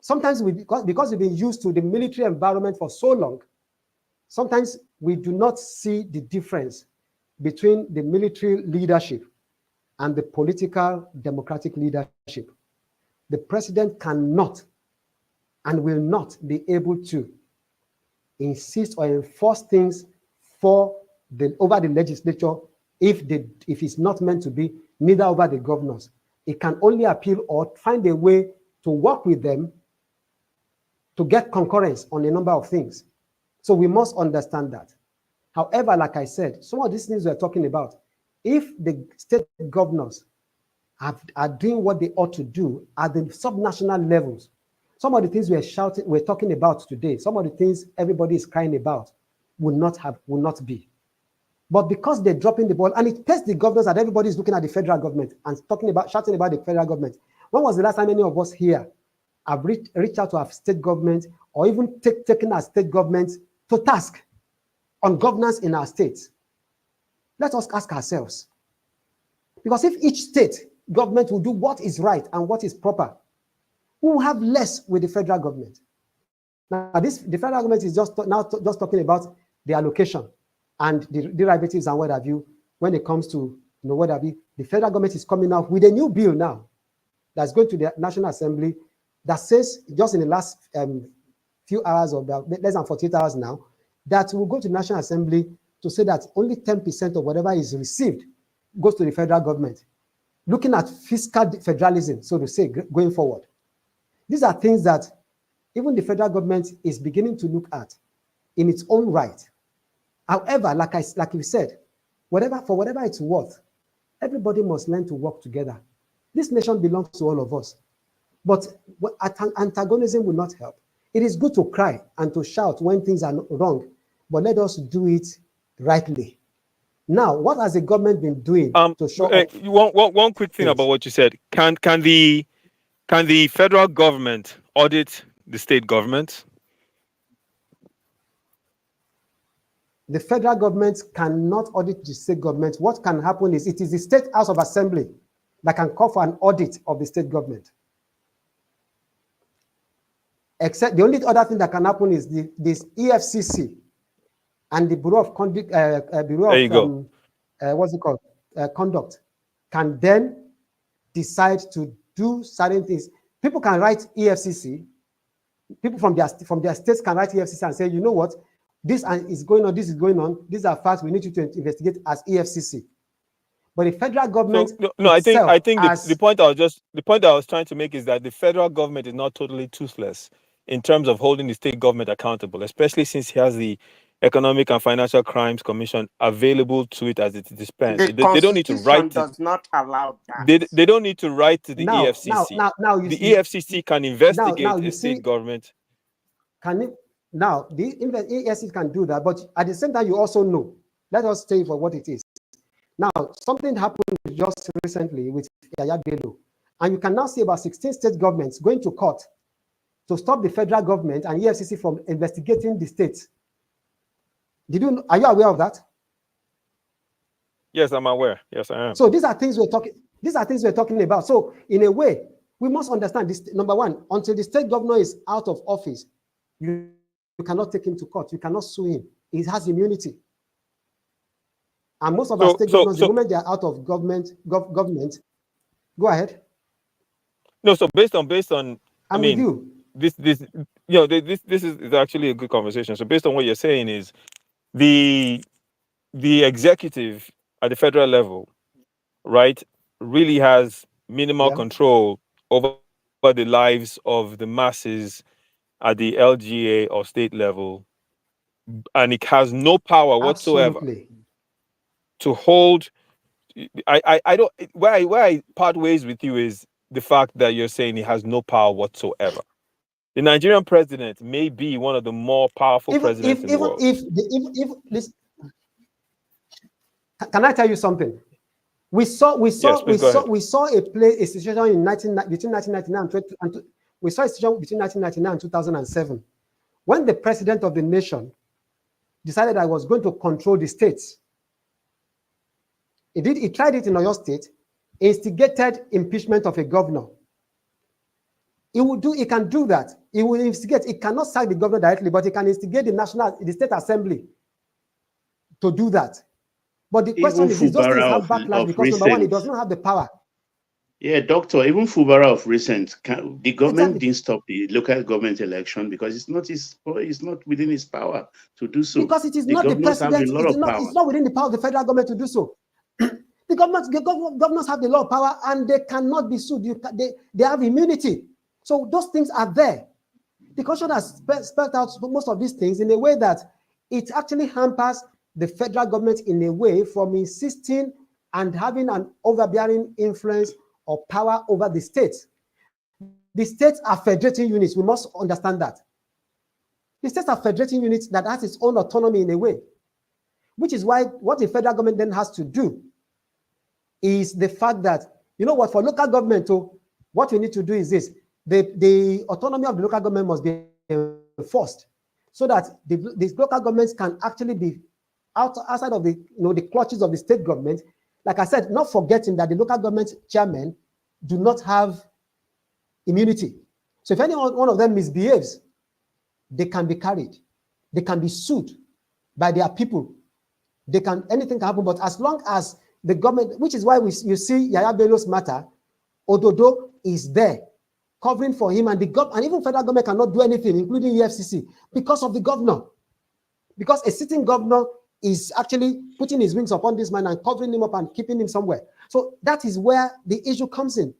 Speaker 3: Sometimes because we've been used to the military environment for so long, sometimes we do not see the difference between the military leadership and the political democratic leadership. The president cannot and will not be able to insist or enforce things over the legislature if it's not meant to be, neither over the governors. It can only appeal or find a way to work with them to get concurrence on a number of things. So we must understand that. However, like I said, some of these things we're talking about, if the state governors are doing what they ought to do at the subnational levels, some of the things we're talking about today, some of the things everybody is crying about will not be. But because they're dropping the ball, and it pays the governors that everybody is looking at the federal government and shouting about the federal government. When was the last time any of us here have reached out to our state government or even taken our state government to task on governance in our states? Let us ask ourselves. Because if each state government will do what is right and what is proper, we will have less with the federal government. Now, the federal government is just talking about the allocation and the derivatives and what have you. When it comes to what have you, the federal government is coming out with a new bill now that's going to the National Assembly that says, just in the last few hours, or less than 48 hours now, that will go to the National Assembly to say that only 10% of whatever is received goes to the federal government. Looking at fiscal federalism, so to say, going forward. These are things that even the federal government is beginning to look at in its own right. However, like we said, for whatever it's worth, everybody must learn to work together. This nation belongs to all of us. But antagonism will not help. It is good to cry and to shout when things are wrong, but let us do it rightly. Now, what has the government been doing to show up?
Speaker 7: One quick thing about what you said. Can the federal government audit the state government?
Speaker 3: The federal government cannot audit the state government. What can happen is it is the State House of Assembly that can call for an audit of the state government. Except the only other thing that can happen is this EFCC and the Bureau of Conduct, Conduct can then decide to do certain things. People can write EFCC. People from their states can write EFCC and say, you know what, this is going on, this is going on. These are facts we need you to investigate as EFCC. But the federal government,
Speaker 7: I think the point I was trying to make is that the federal government is not totally toothless in terms of holding the state government accountable, especially since he has the Economic and Financial Crimes Commission available to it as it is spent. They don't need to write.
Speaker 9: Does not allow that.
Speaker 7: They don't need to write to the EFCC. The EFCC can investigate a state government.
Speaker 3: The EFCC can do that, but at the same time, you also know. Let us say for what it is. Now, something happened just recently with Yaya Bello, and you can now see about 16 state governments going to court to stop the federal government and EFCC from investigating the states. Are you aware of that?
Speaker 7: Yes, I'm aware. Yes, I am.
Speaker 3: So these are things we're talking about. So in a way, we must understand this. Number one, until the state governor is out of office, you cannot take him to court. You cannot sue him. He has immunity. And most of our state governors, the moment they are out of government, go ahead.
Speaker 7: No, so based on
Speaker 3: I'm with you.
Speaker 7: this is actually a good conversation. So based on what you're saying is the executive at the federal level, right, really has minimal control over the lives of the masses at the LGA or state level, and it has no power whatsoever to hold. I don't. Where I part ways with you is the fact that you're saying it has no power whatsoever. The Nigerian president may be one of the more powerful presidents in the world.
Speaker 3: Listen, can I tell you something? We saw a situation in between 1999 and we saw a situation between 1999 and 2007 when the president of the nation decided I was going to control the states. He tried it in Oyo State, instigated impeachment of a governor. He can do that. He will instigate. He cannot sack the governor directly, but he can instigate the state assembly to do that. But the question is, those things have backlash because number one, he does not have the power.
Speaker 6: Yeah, doctor, even Fubara of recent, the government didn't stop the local government election because it's not within his power to do so.
Speaker 3: Because it is not the president, it's not within the power of the federal government to do so. The governors have the law of power and they cannot be sued. They have immunity. So those things are there. The Constitution has spelled out most of these things in a way that it actually hampers the federal government in a way from insisting and having an overbearing influence or power over the states. The states are federating units. We must understand that. The states are federating units that has its own autonomy in a way, which is why what the federal government then has to do is the fact that, you know what, for local government, what we need to do is this. The autonomy of the local government must be enforced so that the local governments can actually be outside of the clutches of the state government. Like I said, not forgetting that the local government chairmen do not have immunity. So if any one of them misbehaves, they can be carried. They can be sued by their people. Anything can happen. But as long as the government, which is why you see Yaya Bello's matter, Ododo is there covering for him, and even federal government cannot do anything, including EFCC, because of the governor. Because a sitting governor is actually putting his wings upon this man and covering him up and keeping him somewhere. So that is where the issue comes in.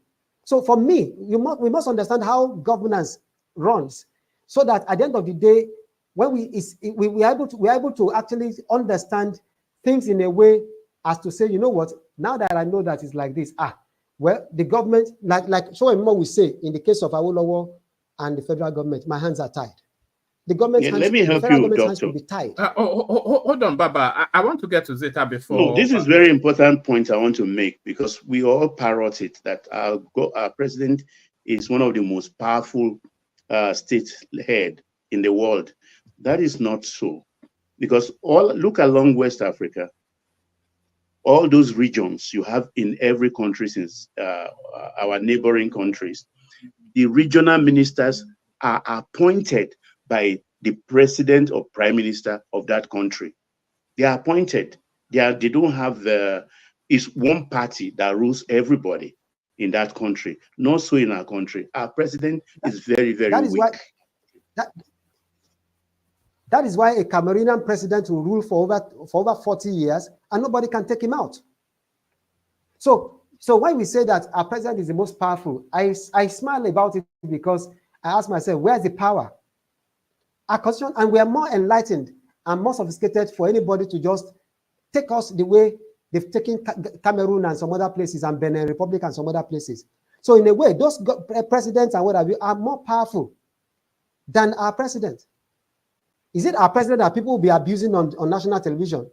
Speaker 3: So for me, we must understand how governance runs, so that at the end of the day, when we are able to actually understand things in a way as to say, you know what, now that I know that it's like this, well, the government, like Shoemimo will say in the case of Awolowo and the federal government, my hands are tied. The government's hands,
Speaker 6: let me help you, doctor.
Speaker 3: Be tied.
Speaker 2: Hold on, Baba. I want to get to Zeta before.
Speaker 6: No, this is very important point I want to make, because we all parrot it that our president is one of the most powerful state head in the world. That is not so, because look along West Africa, all those regions you have in every country since our neighboring countries, the regional ministers are appointed by the president or prime minister of that country. They are appointed. They don't have it's one party that rules everybody in that country. Not so in our country. Our president is very, very weak.
Speaker 3: That is why a Cameroonian president will rule for over 40 years and nobody can take him out. So when we say that our president is the most powerful, I smile about it because I ask myself, where's the power? Our constitution, and we are more enlightened and more sophisticated for anybody to just take us the way they've taken Cameroon and some other places, and Benin Republic and some other places. So in a way, those presidents and what have you are more powerful than our president. Is it our president that people will be abusing on national television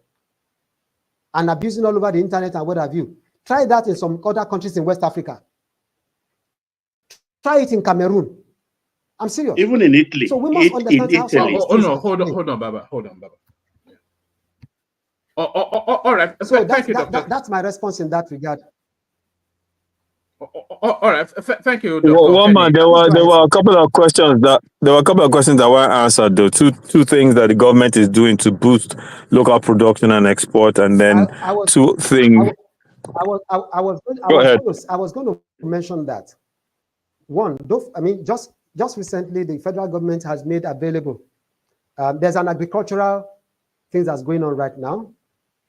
Speaker 3: and abusing all over the internet and what have you? Try that in some other countries in West Africa. Try it in Cameroon. I'm serious.
Speaker 6: Even in Italy.
Speaker 3: So we must understand how
Speaker 6: Italy.
Speaker 2: Hold on, Baba. Yeah. All right.
Speaker 3: So
Speaker 2: thank you, Doctor.
Speaker 3: That's my response in that regard.
Speaker 2: All right. Thank you, Doctor.
Speaker 10: One man, there were a couple of questions that weren't answered though. Two things that the government is doing to boost local production and export, and then two things.
Speaker 3: I was going to mention that. One, just just recently, the federal government has made available. There's an agricultural thing that's going on right now,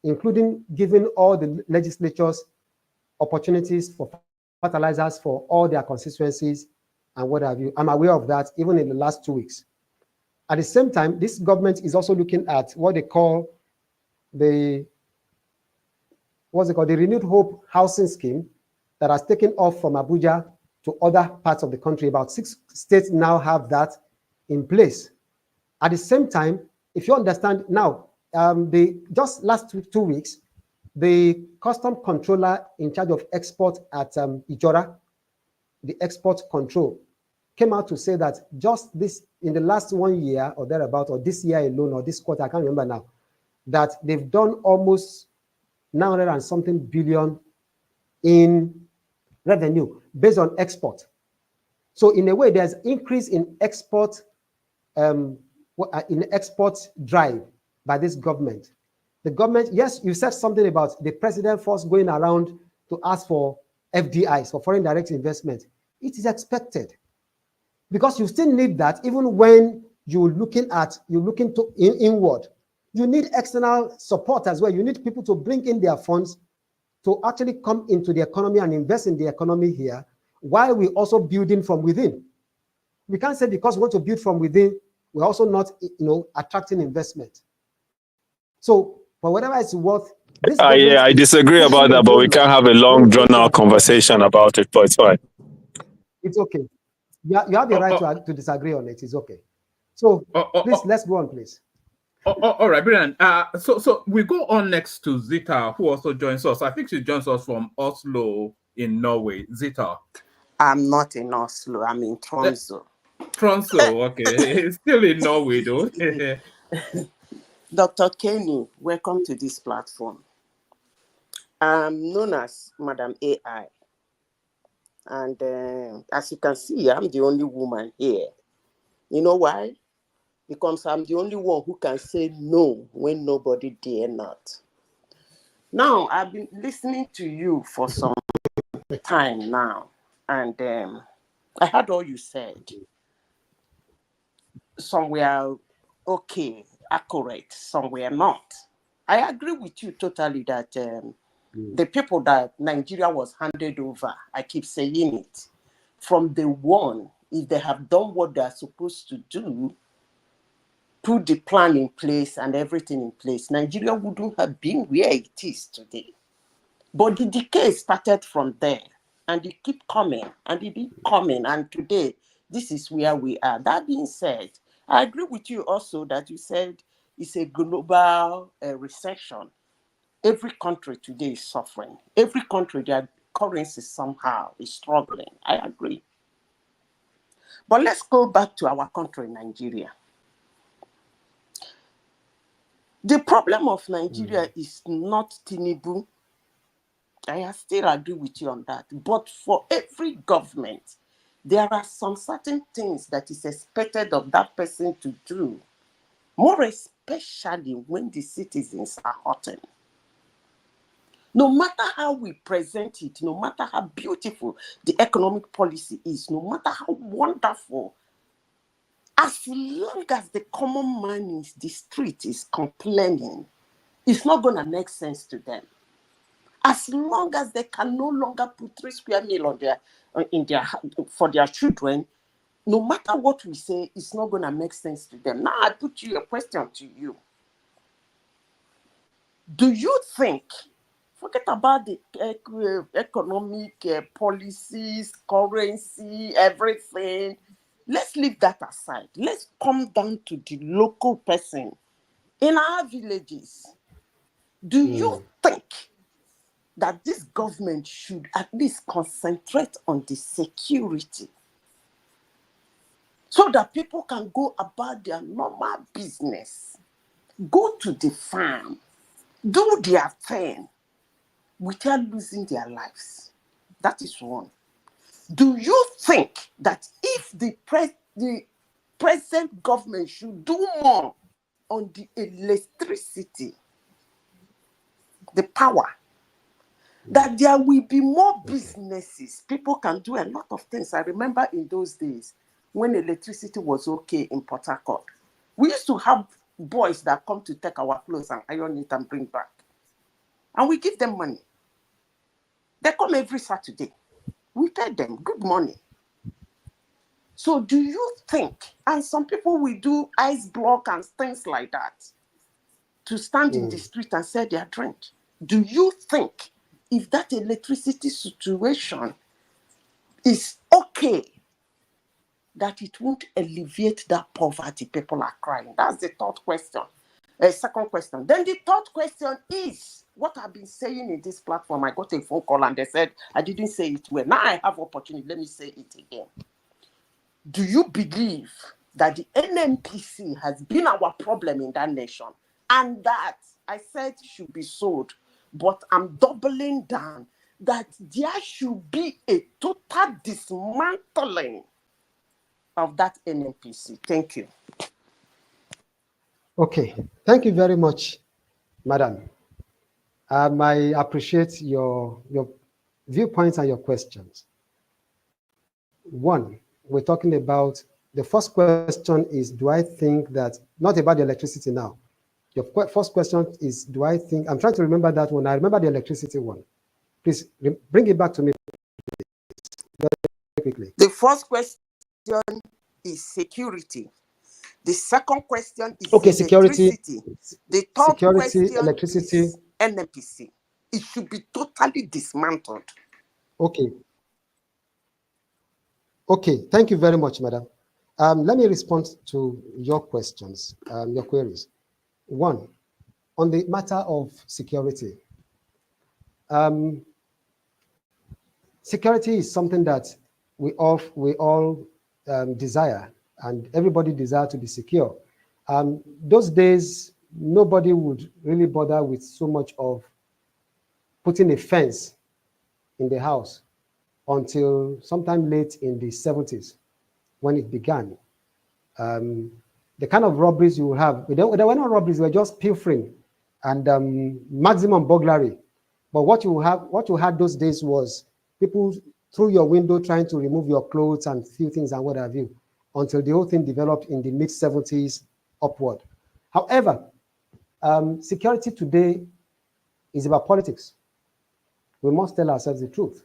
Speaker 3: including giving all the legislatures opportunities for fertilizers for all their constituencies and what have you. I'm aware of that even in the last 2 weeks. At the same time, this government is also looking at what they call the Renewed Hope Housing Scheme that has taken off from Abuja to other parts of the country. About 6 states now have that in place. At the same time, if you understand now, just last 2 weeks, the custom controller in charge of export at Ijora, the export control, came out to say that just this, in the last 1 year or thereabout, or this year alone, or this quarter, I can't remember now, that they've done almost 900 and something billion in revenue based on export. So in a way, there's increase in export drive by this government. The government, yes, you said something about the president first going around to ask for FDIs, for foreign direct investment. It is expected because you still need that even when you're looking to inward. You need external support as well. You need people to bring in their funds to actually come into the economy and invest in the economy here, while we're also building from within. We can't say because we want to build from within, we're also not, attracting investment. So, for whatever it's worth, this
Speaker 10: yeah, I disagree about that, but we can't have a long, drawn-out conversation about it. But it's fine.
Speaker 3: It's okay. You have the right to disagree on it. It's okay. So, please, let's go on, please.
Speaker 2: All right, brilliant. So we go on next to Zita, who also joins us. I think she joins us from Oslo in Norway. Zita.
Speaker 9: I'm not in Oslo. I'm in Tromsø.
Speaker 2: Tromsø, okay. Still in Norway, though.
Speaker 9: Dr. Kenny, welcome to this platform. I'm known as Madam AI. And as you can see, I'm the only woman here. You know why? Because I'm the only one who can say no when nobody dare not. Now, I've been listening to you for some time now, and I heard all you said. Some were okay, accurate, some were not. I agree with you totally that the people that Nigeria was handed over, I keep saying it, from the one, if they have done what they're supposed to do, put the plan in place and everything in place, Nigeria wouldn't have been where it is today. But the decay started from there, and it keep coming, and it keep coming, and today, this is where we are. That being said, I agree with you also that you said it's a global recession. Every country today is suffering. Every country, their currency somehow is struggling. I agree. But let's go back to our country, Nigeria. The problem of Nigeria is not Tinubu. I still agree with you on that. But for every government, there are some certain things that is expected of that person to do, more especially when the citizens are hurting. No matter how we present it, no matter how beautiful the economic policy is, no matter how wonderful, as long as the common man in the street is complaining, it's not going to make sense to them. As long as they can no longer put 3 square meal on for their children, no matter what we say, it's not going to make sense to them. Now, I put you a question to you. Do you think, forget about the economic policies, currency, everything, let's leave that aside. Let's come down to the local person. In our villages, do you think that this government should at least concentrate on the security so that people can go about their normal business, go to the farm, do their thing without losing their lives? That is one. Do you think that if the present government should do more on the electricity, the power, that there will be more businesses? People can do a lot of things. I remember in those days, when electricity was okay in Port Harcourt. We used to have boys that come to take our clothes and iron it and bring back. And we give them money. They come every Saturday. We pay them good money. So do you think, and some people will do ice block and things like that to stand in the street and sell their drink. Do you think if that electricity situation is okay, that it won't alleviate that poverty people are crying? That's the third question. Second question. Then the third question is what I've been saying in this platform. I got a phone call and they said I didn't say it well. Now I have opportunity. Let me say it again. Do you believe that the NNPC has been our problem in that nation, and that I said should be sold, but I'm doubling down that there should be a total dismantling of that NNPC? Thank you.
Speaker 3: Okay, thank you very much, madam. I appreciate your viewpoints and your questions. One, we're talking about, the first question is, do I think that, not about the electricity now. Your first question is, do I think, I'm trying to remember that one. I remember the electricity one. Please bring it back to me very quickly.
Speaker 9: The first question is security. The second question is
Speaker 3: security.
Speaker 9: electricity. The third
Speaker 3: security,
Speaker 9: question
Speaker 3: electricity.
Speaker 9: is NNPC. It should be totally dismantled.
Speaker 3: Okay. Okay, thank you very much, madam. Let me respond to your questions, your queries. One, on the matter of security. Security is something that we all desire, and everybody desires to be secure. Those days, nobody would really bother with so much of putting a fence in the house until sometime late in the 70s when it began. The kind of robberies you have, there were no robberies, they were just pilfering and maximum burglary. But what you had those days was people through your window trying to remove your clothes and few things and what have you, until the whole thing developed in the mid-70s upward. However, security today is about politics. We must tell ourselves the truth.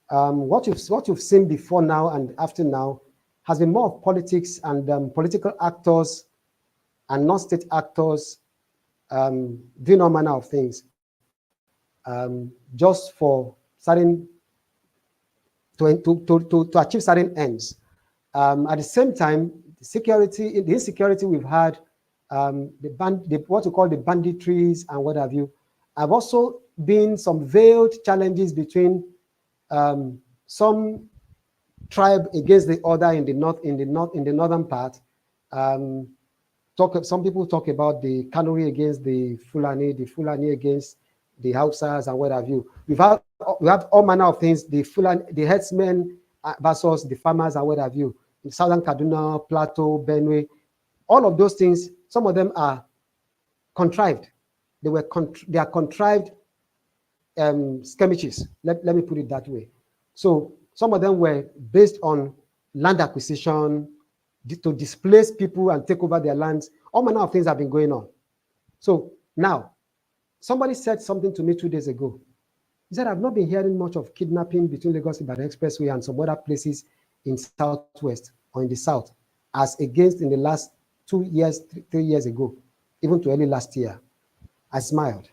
Speaker 3: What you've seen before now and after now has been more of politics and political actors and non-state actors doing all manner of things just for certain to achieve certain ends. At the same time, the insecurity we've had, what we call the banditries and what have you, have also been some veiled challenges between some tribe against the other in the northern part. Some people talk about the Kanuri against the Fulani against the Hausas and what have you. We have all manner of things, the herdsmen versus the farmers and what have you. In Southern Kaduna, Plateau, Benue, all of those things, some of them are contrived. They are contrived skirmishes. Let me put it that way. So some of them were based on land acquisition, to displace people and take over their lands. All manner of things have been going on. So now, somebody said something to me 2 days ago. He said, I've not been hearing much of kidnapping between Lagos and Ibadan Expressway and some other places in Southwest or in the South, as against in the last 2 years, 3 years ago, even to early last year. I smiled.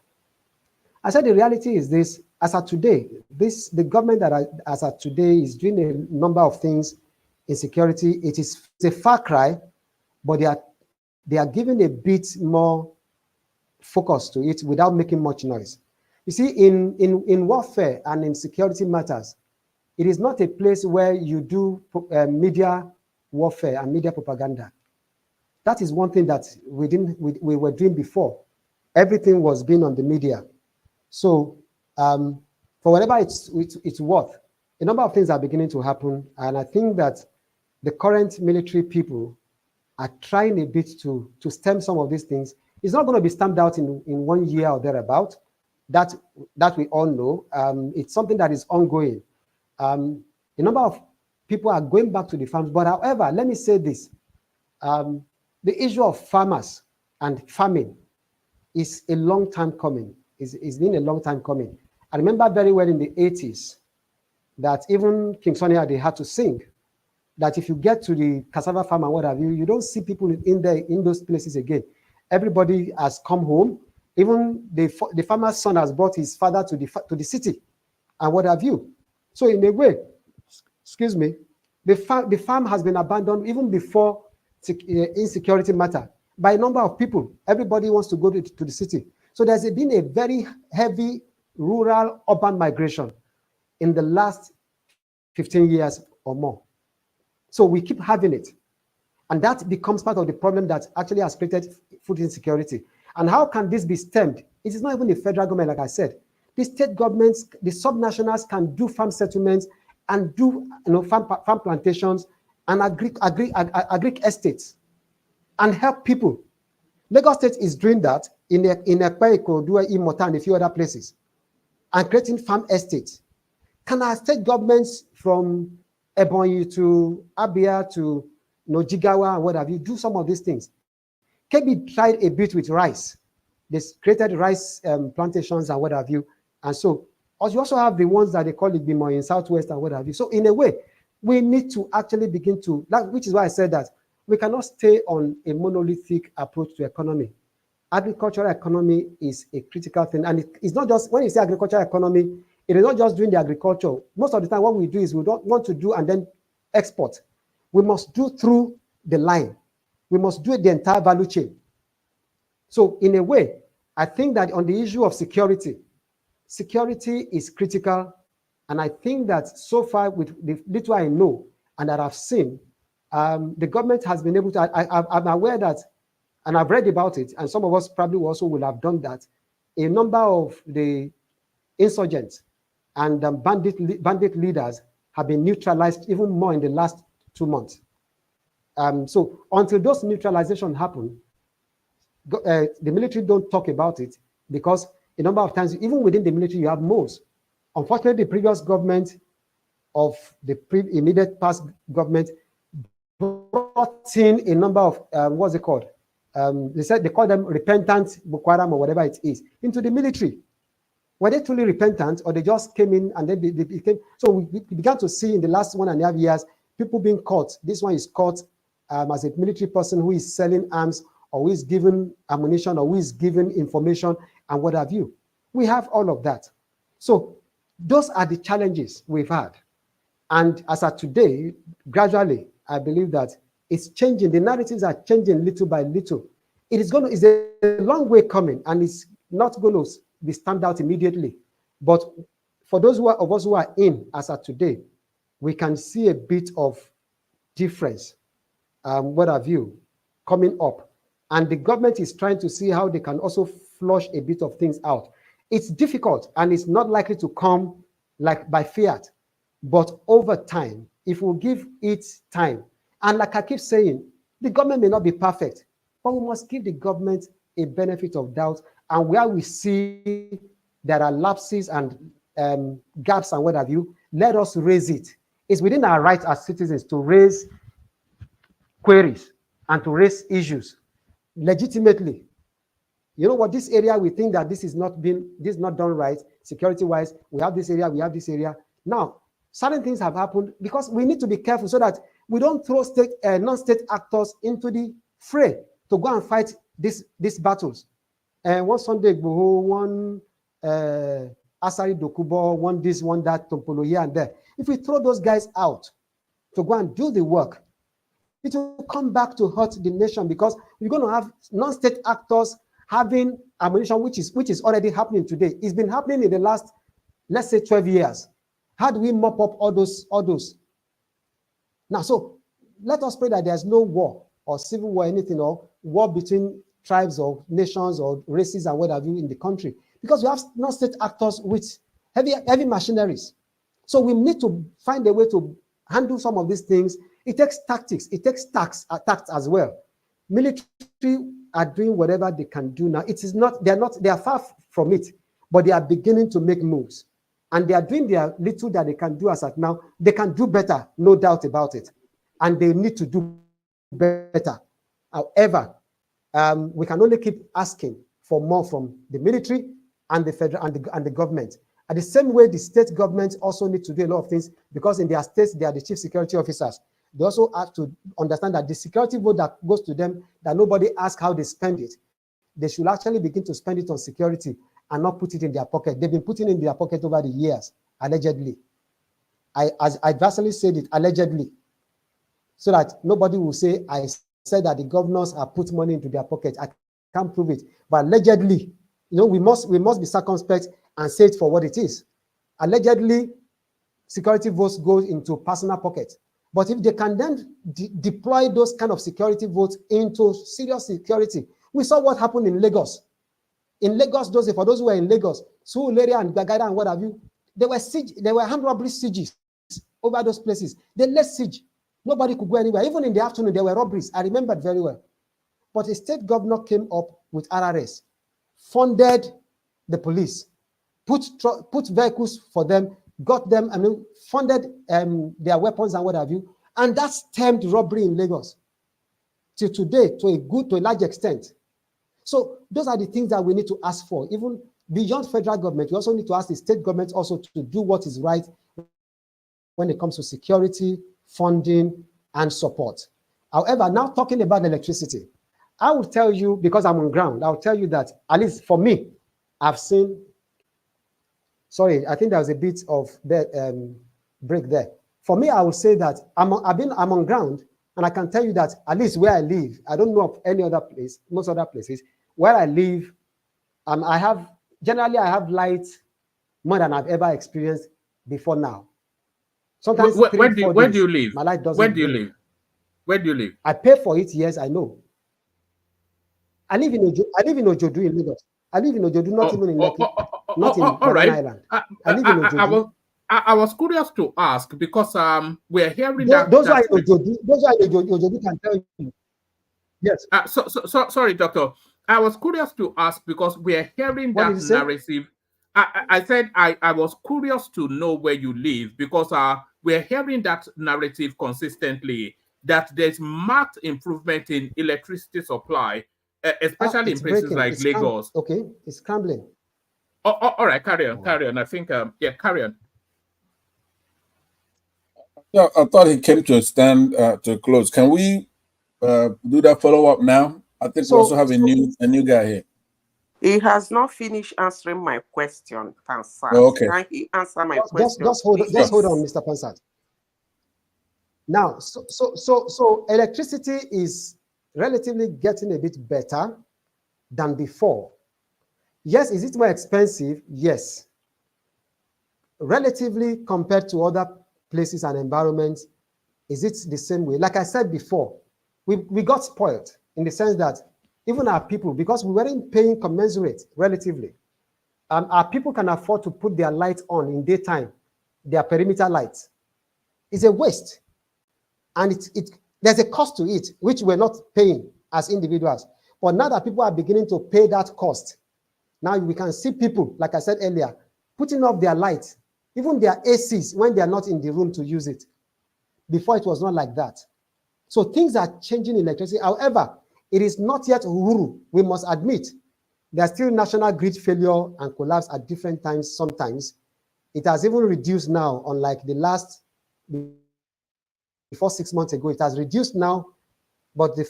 Speaker 3: I said, the reality is this, as of today, the government that as of today is doing a number of things in security. It's a far cry, but they are giving a bit more focus to it without making much noise. You see, in warfare and in security matters, it is not a place where you do media warfare and media propaganda. That is one thing that we were doing before. Everything was being on the media. So for whatever it's worth, a number of things are beginning to happen, and I think that the current military people are trying a bit to stem some of these things. It's not going to be stamped out in 1 year or thereabout. That we all know. It's something that is ongoing. A number of people are going back to the farms. But however, let me say this. The issue of farmers and farming is a long time coming. It's been a long time coming. I remember very well in the 80s that even King Sunny Ade had to sing that if you get to the cassava farm and what have you, you don't see people in those places again. Everybody has come home. Even the farmer's son has brought his father to the city and what have you. So in a way, excuse me, the farm has been abandoned even before insecurity matter by a number of people. Everybody wants to go to the city. So there's been a very heavy rural urban migration in the last 15 years or more. So we keep having it. And that becomes part of the problem that actually has created food insecurity. And how can this be stemmed? It is not even the federal government, like I said. The state governments, the subnationals can do farm settlements and do farm plantations and agric estates and help people. Lagos State is doing that in Ekpe, Ikorodu, Imota, and a few other places, and creating farm estates. Can our state governments from Ebonyi to Abia to Jigawa and what have you do some of these things? KB tried a bit with rice. They created rice plantations and what have you. And so you also have the ones that they call Igbimo in Southwest and what have you. So in a way, we need to actually begin to, which is why I said that we cannot stay on a monolithic approach to economy. Agricultural economy is a critical thing. And it's not just, when you say agricultural economy, it is not just doing the agriculture. Most of the time what we do is we don't want to do and then export. We must do through the line. We must do the entire value chain. So in a way, I think that on the issue of security is critical. And I think that so far with the little I know and that I've seen, the government has been able to, I'm aware that, and I've read about it, and some of us probably also will have done that, a number of the insurgents and bandit leaders have been neutralized even more in the last 2 months. So until those neutralization happen, the military don't talk about it because a number of times, even within the military, you have moves. Unfortunately, the previous government of the immediate past government brought in a number of, what's it called? They call them repentant Boko Haram or whatever it is, into the military. Were they truly repentant or they just came in and then they became, so we began to see in the last 1.5 years, people being caught. This one is caught as a military person who is selling arms or who is given ammunition or who is given information and what have you. We have all of that. So those are the challenges we've had. And as of today, gradually, I believe that it's changing. The narratives are changing little by little. It's a long way coming, and it's not going to be stamped out immediately. But for those of us who are in as of today, we can see a bit of difference, what have you, coming up. And the government is trying to see how they can also flush a bit of things out. It's difficult, and it's not likely to come like by fiat. But over time, if we give it time, and like I keep saying, the government may not be perfect, but we must give the government a benefit of doubt. And where we see there are lapses and gaps and what have you, let us raise it. It's within our right as citizens to raise queries and to raise issues legitimately. You know what, this area, we think that this is not done right, security-wise. We have this area, we have this area. Now, certain things have happened because we need to be careful so that we don't throw non-state actors into the fray to go and fight these battles. And one Sunday, one Asari Dokubo, one this, one that, Tompolo here and there. If we throw those guys out to go and do the work, it will come back to hurt the nation because we're going to have non-state actors having ammunition, which is already happening today. It's been happening in the last, let's say, 12 years. How do we mop up all those? Now, so let us pray that there's no war or civil war, anything, or war between tribes or nations or races and what have you in the country, because we have non-state actors with heavy machineries. So we need to find a way to handle some of these things. It takes tactics. It takes tact as well. Military are doing whatever they can do now. It is not, they are far from it, but they are beginning to make moves. and they are doing their little that they can do as at now. They can do better, no doubt about it, and they need to do better. However, we can only keep asking for more from the military and the federal and the government. At the same way, the state governments also need to do a lot of things, because in their states, they are the chief security officers. They also have to understand that the security vote that goes to them, that nobody asks how they spend it, they should actually begin to spend it on security and not put it in their pocket. They've been putting it in their pocket over the years, allegedly. As I adversely said it, allegedly, so that nobody will say I said that the governors have put money into their pocket. I can't prove it, but allegedly, we must be circumspect and say it for what it is. Allegedly, security votes go into personal pockets. But if they can then deploy those kind of security votes into serious security, we saw what happened in Lagos. In Lagos, for those who were in Lagos, Surulere and Gbagada and what have you, there were armed robbery sieges over those places. They laid siege. Nobody could go anywhere. Even in the afternoon, there were robberies. I remembered very well. But a state governor came up with RRS, funded the police, put vehicles for them, got them, funded their weapons and what have you, and that stemmed robbery in Lagos till today to a large extent. So those are the things that we need to ask for. Even beyond federal government, we also need to ask the state government also to do what is right when it comes to security, funding, and support. However, now talking about electricity, I will tell you, because I'm on ground, I'll tell you that, at least for me, I've seen, sorry, I think there was a bit of break there. For me, I will say that I'm on ground, and I can tell you that at least where I live, I don't know of any other place, most other places, where I live, generally I have light more than I've ever experienced before now. Sometimes
Speaker 2: where do you live?
Speaker 3: My light doesn't
Speaker 2: Where do you
Speaker 3: break.
Speaker 2: live? Where do you live?
Speaker 3: I pay for it, yes, I know. I live in Ojodu in Lagos. I live in Ojodu, not even in Lekki, not in Banana Island. I live in Ojodu.
Speaker 2: I was curious to ask because we're hearing
Speaker 3: those are in Ojodu can tell you. Yes.
Speaker 2: Sorry, Doctor. I was curious to ask because we're hearing that narrative. I said I was curious to know where you live because we're hearing that narrative consistently, that there's marked improvement in electricity supply, especially in places like Lagos.
Speaker 3: Okay, it's crumbling.
Speaker 2: All right, carry on. I think, carry on.
Speaker 5: Yeah, I thought he came to a stand to close. Can we do that follow-up now? I think we also have a new guy here.
Speaker 9: He has not finished answering my question, Pansat.
Speaker 5: Oh, okay.
Speaker 9: Can he answer my question?
Speaker 3: Just hold on, Mr. Pansat. Now, so electricity is relatively getting a bit better than before. Yes, is it more expensive? Yes. Relatively compared to other places and environments, is it the same way? Like I said before, we got spoiled in the sense that even our people, because we weren't paying commensurate relatively, our people can afford to put their lights on in daytime, their perimeter lights. It's a waste. And there's a cost to it, which we're not paying as individuals. But now that people are beginning to pay that cost, now we can see people, like I said earlier, putting off their lights, even their ACs when they are not in the room to use it. Before it was not like that. So things are changing in electricity. However, it is not yet uhuru, we must admit. There's still national grid failure and collapse at different times sometimes. It has even reduced now, unlike before 6 months ago. It has reduced now, but I'll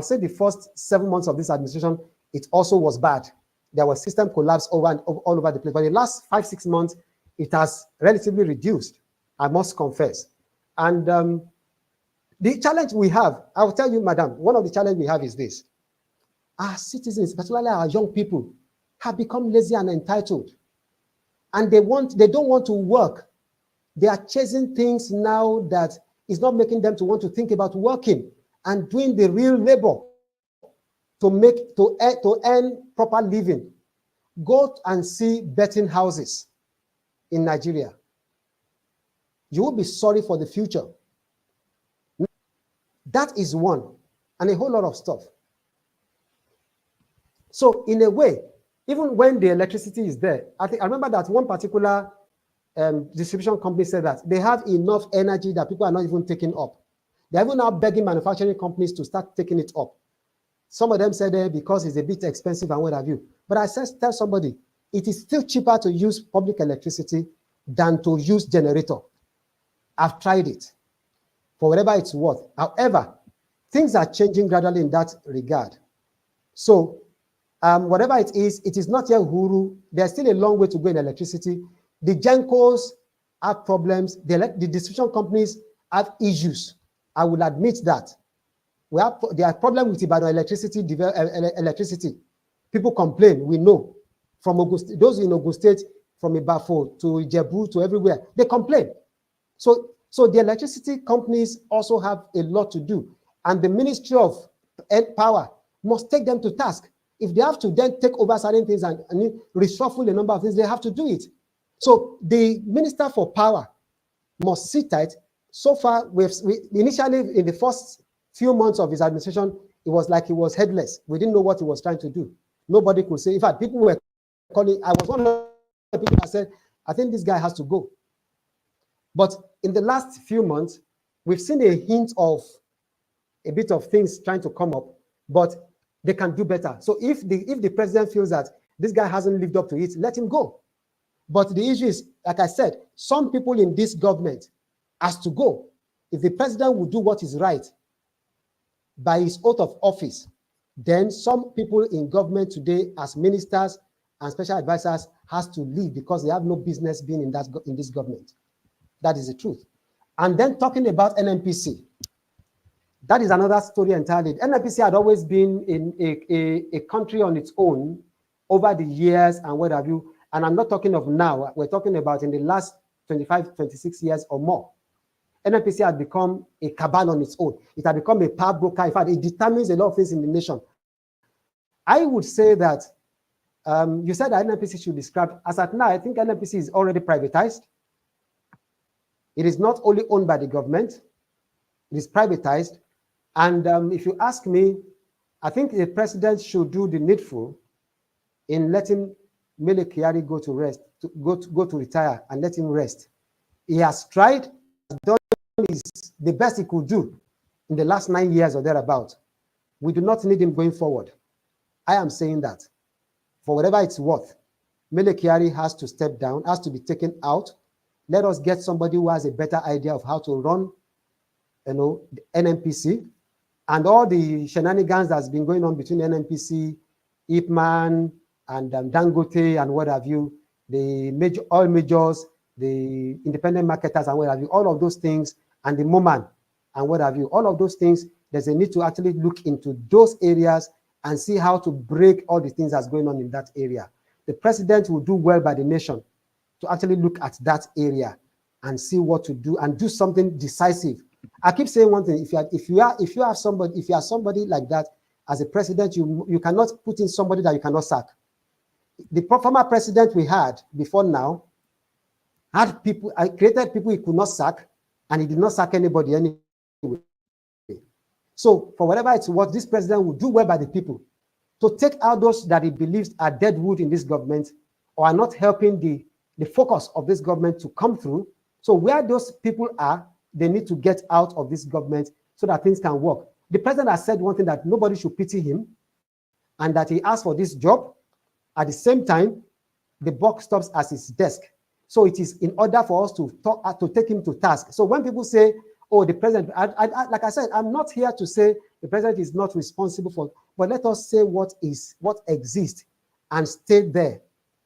Speaker 3: say the first 7 months of this administration, it also was bad. There was system collapse all over the place. But the last 5-6 months, it has relatively reduced, I must confess. And the challenge we have, I will tell you, madam, one of the challenges we have is this. Our citizens, particularly our young people, have become lazy and entitled. And they don't want to work. They are chasing things now that is not making them to want to think about working and doing the real labor to earn proper living. Go and see betting houses in Nigeria. You will be sorry for the future. That is one, and a whole lot of stuff. So in a way, Even when the electricity is there, I remember that one particular distribution company said that they have enough energy that people are not even taking up. They're even now begging manufacturing companies to start taking it up. Some of them said because it's a bit expensive and what have you. But I said, tell somebody, it is still cheaper to use public electricity than to use generator. I've tried it for whatever it's worth. However, things are changing gradually in that regard. So whatever it is not yet Huru. There's still a long way to go in electricity. The Gencos have problems. The distribution companies have issues. I will admit that. There are problems with Ibadan electricity. People complain, we know. From those in Ogun State, from Ibafo to Ijebu to everywhere, they complain. So the electricity companies also have a lot to do. And the Ministry of Power must take them to task. If they have to then take over certain things and reshuffle a number of things, they have to do it. So the Minister for Power must sit tight. So far, initially in the first few months of his administration, it was like he was headless. We didn't know what he was trying to do. Nobody could say. In fact, people were calling. I was one of the people that said, I think this guy has to go. But in the last few months, we've seen a hint of a bit of things trying to come up, but they can do better. So if the president feels that this guy hasn't lived up to it, let him go. But the issue is, like I said, some people in this government has to go. If the president will do what is right by his oath of office, then some people in government today as ministers and special advisors has to leave because they have no business being in this government. That is the truth. And then talking about NNPC, that is another story entirely. NNPC had always been in a country on its own over the years and what have you. And I'm not talking of now. We're talking about in the last 25, 26 years or more. NNPC had become a cabal on its own. It had become a power broker. In fact, it determines a lot of things in the nation. I would say that you said that NNPC should be scrapped. As at now, I think NNPC is already privatized. It is not only owned by the government, it is privatized. And if you ask me, I think the president should do the needful in letting Mele Kyari go to rest, go to retire and let him rest. He has tried, done the best he could do in the last 9 years or thereabout. We do not need him going forward. I am saying that for whatever it's worth, Mele Kyari has to step down, has to be taken out. Let us get somebody who has a better idea of how to run, the NNPC, and all the shenanigans that's been going on between NNPC, Ipman, and Dangote, and what have you, the oil majors, the independent marketers, and what have you, all of those things, and the MOMAN, and what have you, all of those things, there's a need to actually look into those areas and see how to break all the things that's going on in that area. The president will do well by the nation to actually look at that area and see what to do and do something decisive. I keep saying one thing: if you are somebody like that as a president, you cannot put in somebody that you cannot sack. The former president we had before now had people, created people he could not sack, and he did not sack anybody anyway. So for whatever it's worth, this president will do well by the people to take out those that he believes are dead wood in this government or are not helping the focus of this government to come through. So where those people are, they need to get out of this government so that things can work. The president has said one thing, that nobody should pity him and that he asked for this job. At the same time, the buck stops at his desk. So it is in order for us to take him to task. So when people say, oh, the president, like I said, I'm not here to say the president is not responsible for, but let us say what exists and stay there.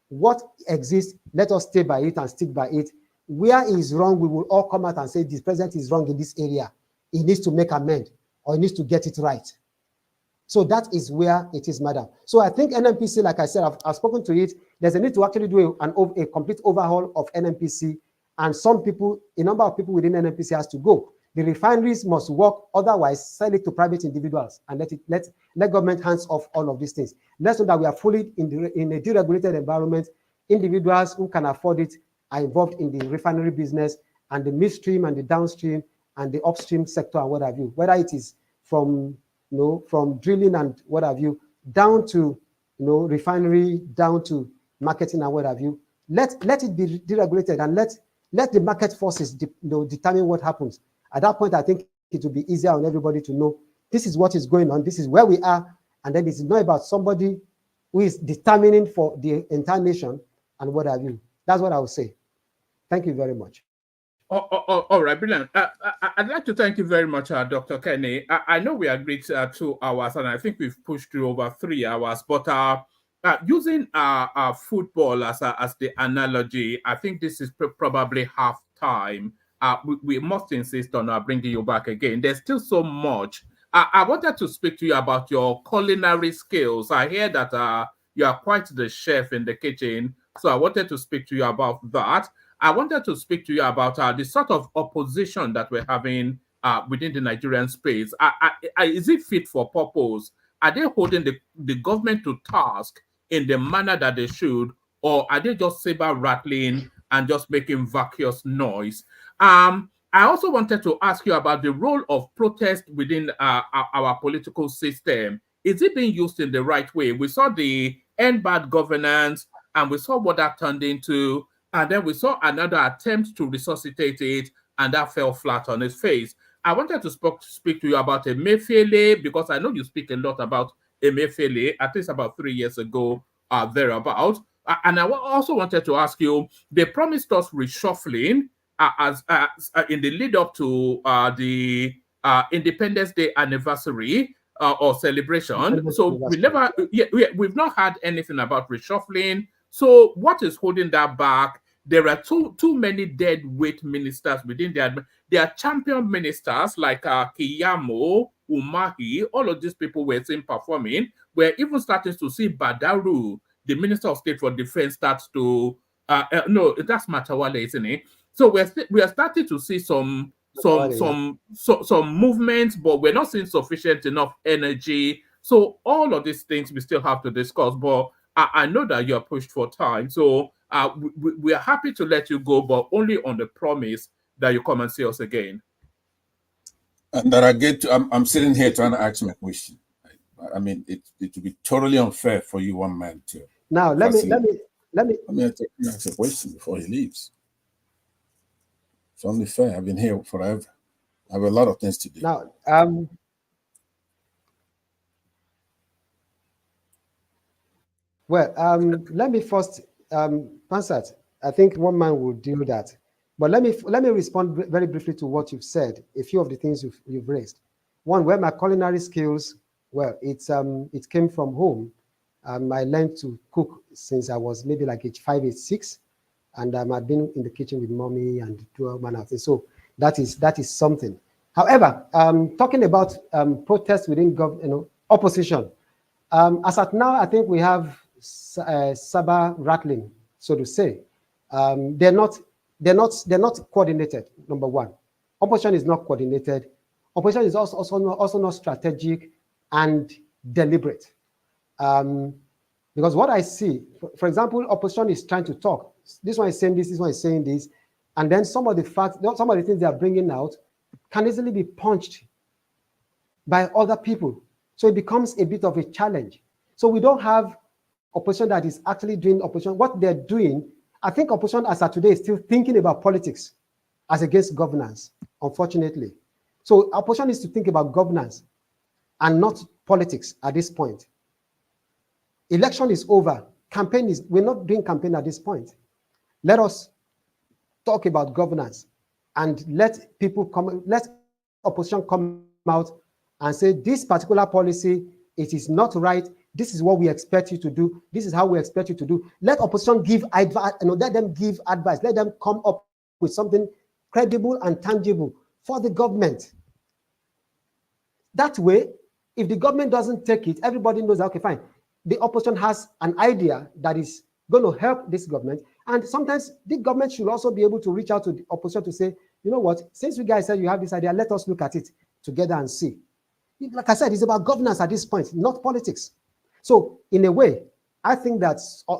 Speaker 3: What exists, let us stay by it and stick by it. Where he is wrong, we will all come out and say this president is wrong in this area. He needs to make amend or he needs to get it right. So that is where it is, madam. So I think NNPC, like I said, I've spoken to it. There's a need to actually do a complete overhaul of NNPC, and a number of people within NNPC has to go. The refineries must work, otherwise sell it to private individuals and let government hands off all of these things. Let's know that we are fully in a deregulated environment. Individuals who can afford it are involved in the refinery business and the midstream and the downstream and the upstream sector and what have you, whether it is from drilling and what have you, down to refinery down to marketing and what have you. Let it be deregulated and let the market forces determine what happens. At that point, I think it will be easier on everybody to know this is what is going on, this is where we are, and then it's not about somebody who is determining for the entire nation and what have you. That's what I would say. Thank you very much.
Speaker 2: All right, brilliant. I'd like to thank you very much, Dr. Kenny. I know we agreed 2 hours, and I think we've pushed through over 3 hours, but using football as the analogy, I think this is probably half time. We must insist on bringing you back again. There's still so much. I wanted to speak to you about your culinary skills. I hear that you are quite the chef in the kitchen, so I wanted to speak to you about that. I wanted to speak to you about the sort of opposition that we're having within the Nigerian space. Is it fit for purpose? Are they holding the government to task in the manner that they should, or are they just saber rattling and just making vacuous noise? I also wanted to ask you about the role of protest within our political system. Is it being used in the right way? We saw the end bad governance, and we saw what that turned into. And then we saw another attempt to resuscitate it, and that fell flat on its face. I wanted to speak to you about Emefiele, because I know you speak a lot about Emefiele, at least about 3 years ago, thereabout. And I also wanted to ask you, they promised us reshuffling as in the lead up to the Independence Day anniversary or celebration. So we've not had anything about reshuffling. So what is holding that back? There are too many dead weight ministers within there are champion ministers like Kiyamo, Umahi, all of these people we're seeing performing. We're even starting to see Badaru, the Minister of State for Defense, starts to no, that's Matawale, isn't it? So we are starting to see some movements, but we're not seeing sufficient enough energy. So all of these things we still have to discuss, but I know that you're pushed for time, so we are happy to let you go, but only on the promise that you come and see us again.
Speaker 5: And that I get to, I'm sitting here trying to ask my question. I mean, it would be totally unfair for you, one man, to.
Speaker 3: Now let me
Speaker 5: ask a question before he leaves. It's only fair. I've been here forever. I have a lot of things to do.
Speaker 3: Now, let me first, Pansat, I think one man will do that. But let me respond very briefly to what you've said, a few of the things you've raised. One, where my culinary skills, well, it came from home. I learned to cook since I was maybe like age 5, age 6, and I've been in the kitchen with mommy and do all manner of things. So that is something. However, talking about protests within opposition, as at now, I think we have saber rattling, so to say. They're not coordinated. Number one, opposition is not coordinated. Opposition is also not strategic and deliberate. Because what I see, for example, opposition is trying to talk. This one is saying this one is saying this, and then some of the things they are bringing out can easily be punched by other people. So it becomes a bit of a challenge. So we don't have opposition that is actually doing opposition. What they're doing, I think opposition as of today is still thinking about politics as against governance, unfortunately. So opposition is to think about governance and not politics at this point. Election is over. We're not doing campaign at this point. Let us talk about governance and let opposition come out and say this particular policy, it is not right. This is what we expect you to do. This is how we expect you to do. Let opposition give advice, let them give advice. Let them come up with something credible and tangible for the government. That way, if the government doesn't take it, everybody knows that, okay, fine. The opposition has an idea that is going to help this government. And sometimes the government should also be able to reach out to the opposition to say, you know what, since you guys said you have this idea, let us look at it together and see. Like I said, it's about governance at this point, not politics. So in a way, I think that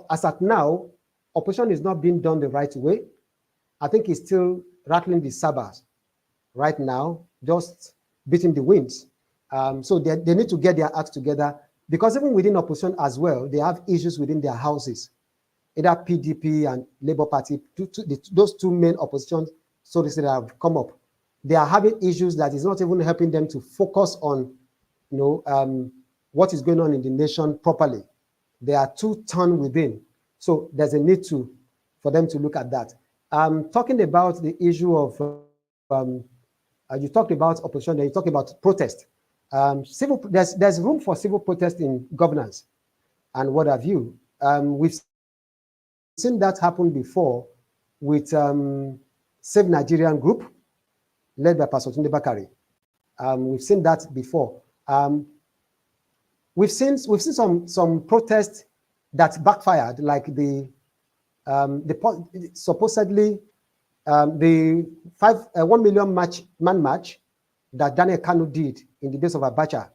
Speaker 3: as at now, opposition is not being done the right way. I think it's still rattling the sabers right now, just beating the winds. So they need to get their acts together Because even within opposition as well, they have issues within their houses. Either PDP and Labour Party, those two main oppositions, so to say, that have come up. They are having issues that is not even helping them to focus on, what is going on in the nation properly. They are too torn within. So there's a need for them to look at that. Talking about the issue of, you talked about opposition, then you talked about protest. There's room for civil protest in governance and what have you. We've seen that happen before with Save Nigerian Group, led by Pastor Tunde Bakari. We've seen that before. We've seen some protests that backfired, like supposedly the 1 million man march that Daniel Kanu did in the days of Abacha.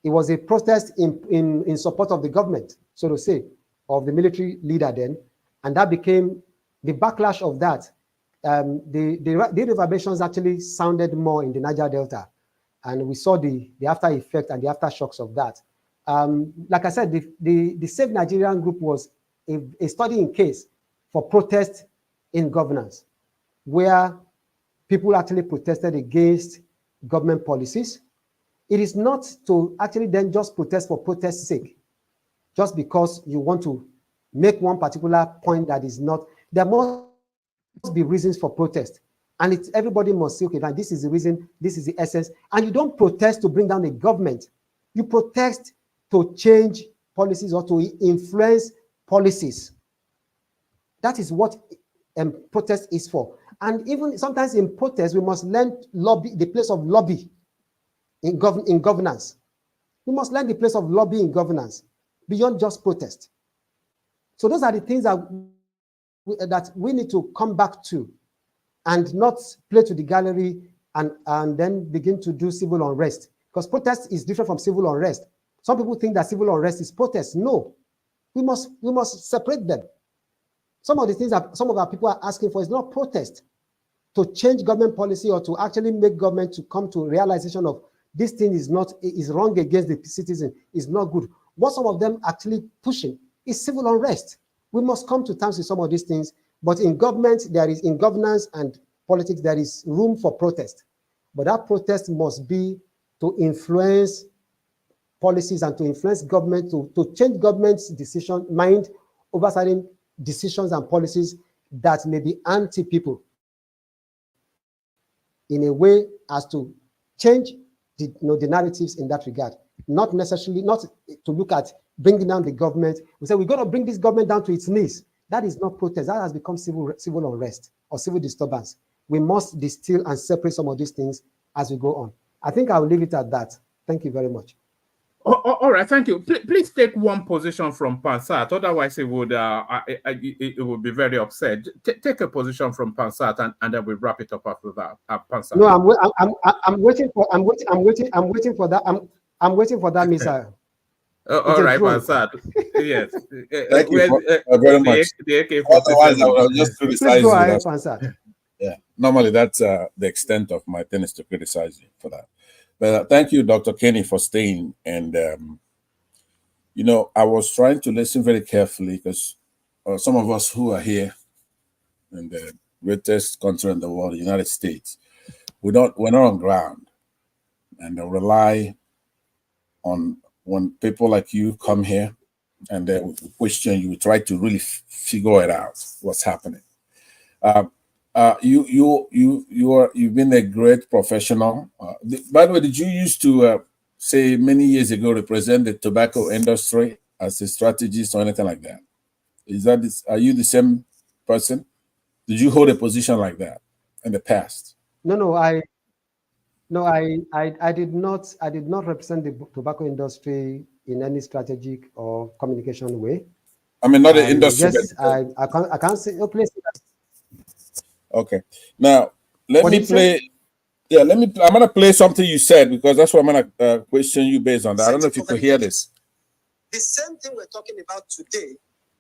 Speaker 3: It was a protest in support of the government, so to say, of the military leader then, and that became the backlash of that. The reverberations actually sounded more in the Niger Delta, and we saw the after effect and the aftershocks of that. Like I said, the Save Nigerian Group was a study in case for protest in governance, where people actually protested against government policies. It is not to actually then just protest for protest's sake, just because you want to make one particular point that is not. There must be reasons for protest, and everybody must say, okay, now this is the reason, this is the essence. And you don't protest to bring down the government. You protest to change policies or to influence policies. That is what protest is for. And even sometimes in protest, we must learn the place of lobby in governance. We must learn the place of lobby in governance beyond just protest. So those are the things that we need to come back to, and not play to the gallery and then begin to do civil unrest. Because protest is different from civil unrest. Some people think that civil unrest is protest. No, we must separate them. Some of the things that some of our people are asking for is not protest, to change government policy or to actually make government to come to realization of this thing is wrong against the citizen, is not good. What some of them actually pushing is civil unrest. We must come to terms with some of these things, but in government, in governance and politics, there is room for protest. But that protest must be to influence policies and to influence government, to change government's mind over certain decisions and policies that may be anti-people, in a way as to change the narratives in that regard. Not necessarily, not to look at bringing down the government. We say we're going to bring this government down to its knees. That is not protest. That has become civil unrest or civil disturbance. We must distill and separate some of these things as we go on. I think I'll leave it at that. Thank you very much.
Speaker 2: All right, thank you. Please take one position from Pansat. Otherwise, it would be very upset. Take a position from Pansat, and then we wrap it up after that. Pansat.
Speaker 3: No, I'm waiting for that. I'm waiting for that missile.
Speaker 2: All right, Pansat. Yes.
Speaker 5: Thank you very much.
Speaker 2: The AK-47.
Speaker 5: Otherwise, I will just criticize
Speaker 3: you. Ahead, Pansat.
Speaker 5: Yeah, normally that's the extent of my tendency to criticize you for that. But thank you, Dr. Kenny, for staying. And, I was trying to listen very carefully because some of us who are here in the greatest country in the world, the United States, we're not on ground, and rely on when people like you come here and they question you, try to really figure it out what's happening. You've been a great professional. By the way, did you used to say many years ago represent the tobacco industry as a strategist or anything like that? Are you the same person? Did you hold a position like that in the past?
Speaker 3: No, I did not. I did not represent the tobacco industry in any strategic or communication way.
Speaker 5: I mean, not the industry.
Speaker 3: Yes, I can't say. Oh, please.
Speaker 5: Okay. Now let me play. Yeah, I'm gonna play something you said because that's what I'm gonna question you based on that. I don't know if you could hear this.
Speaker 3: The same thing we're talking about today.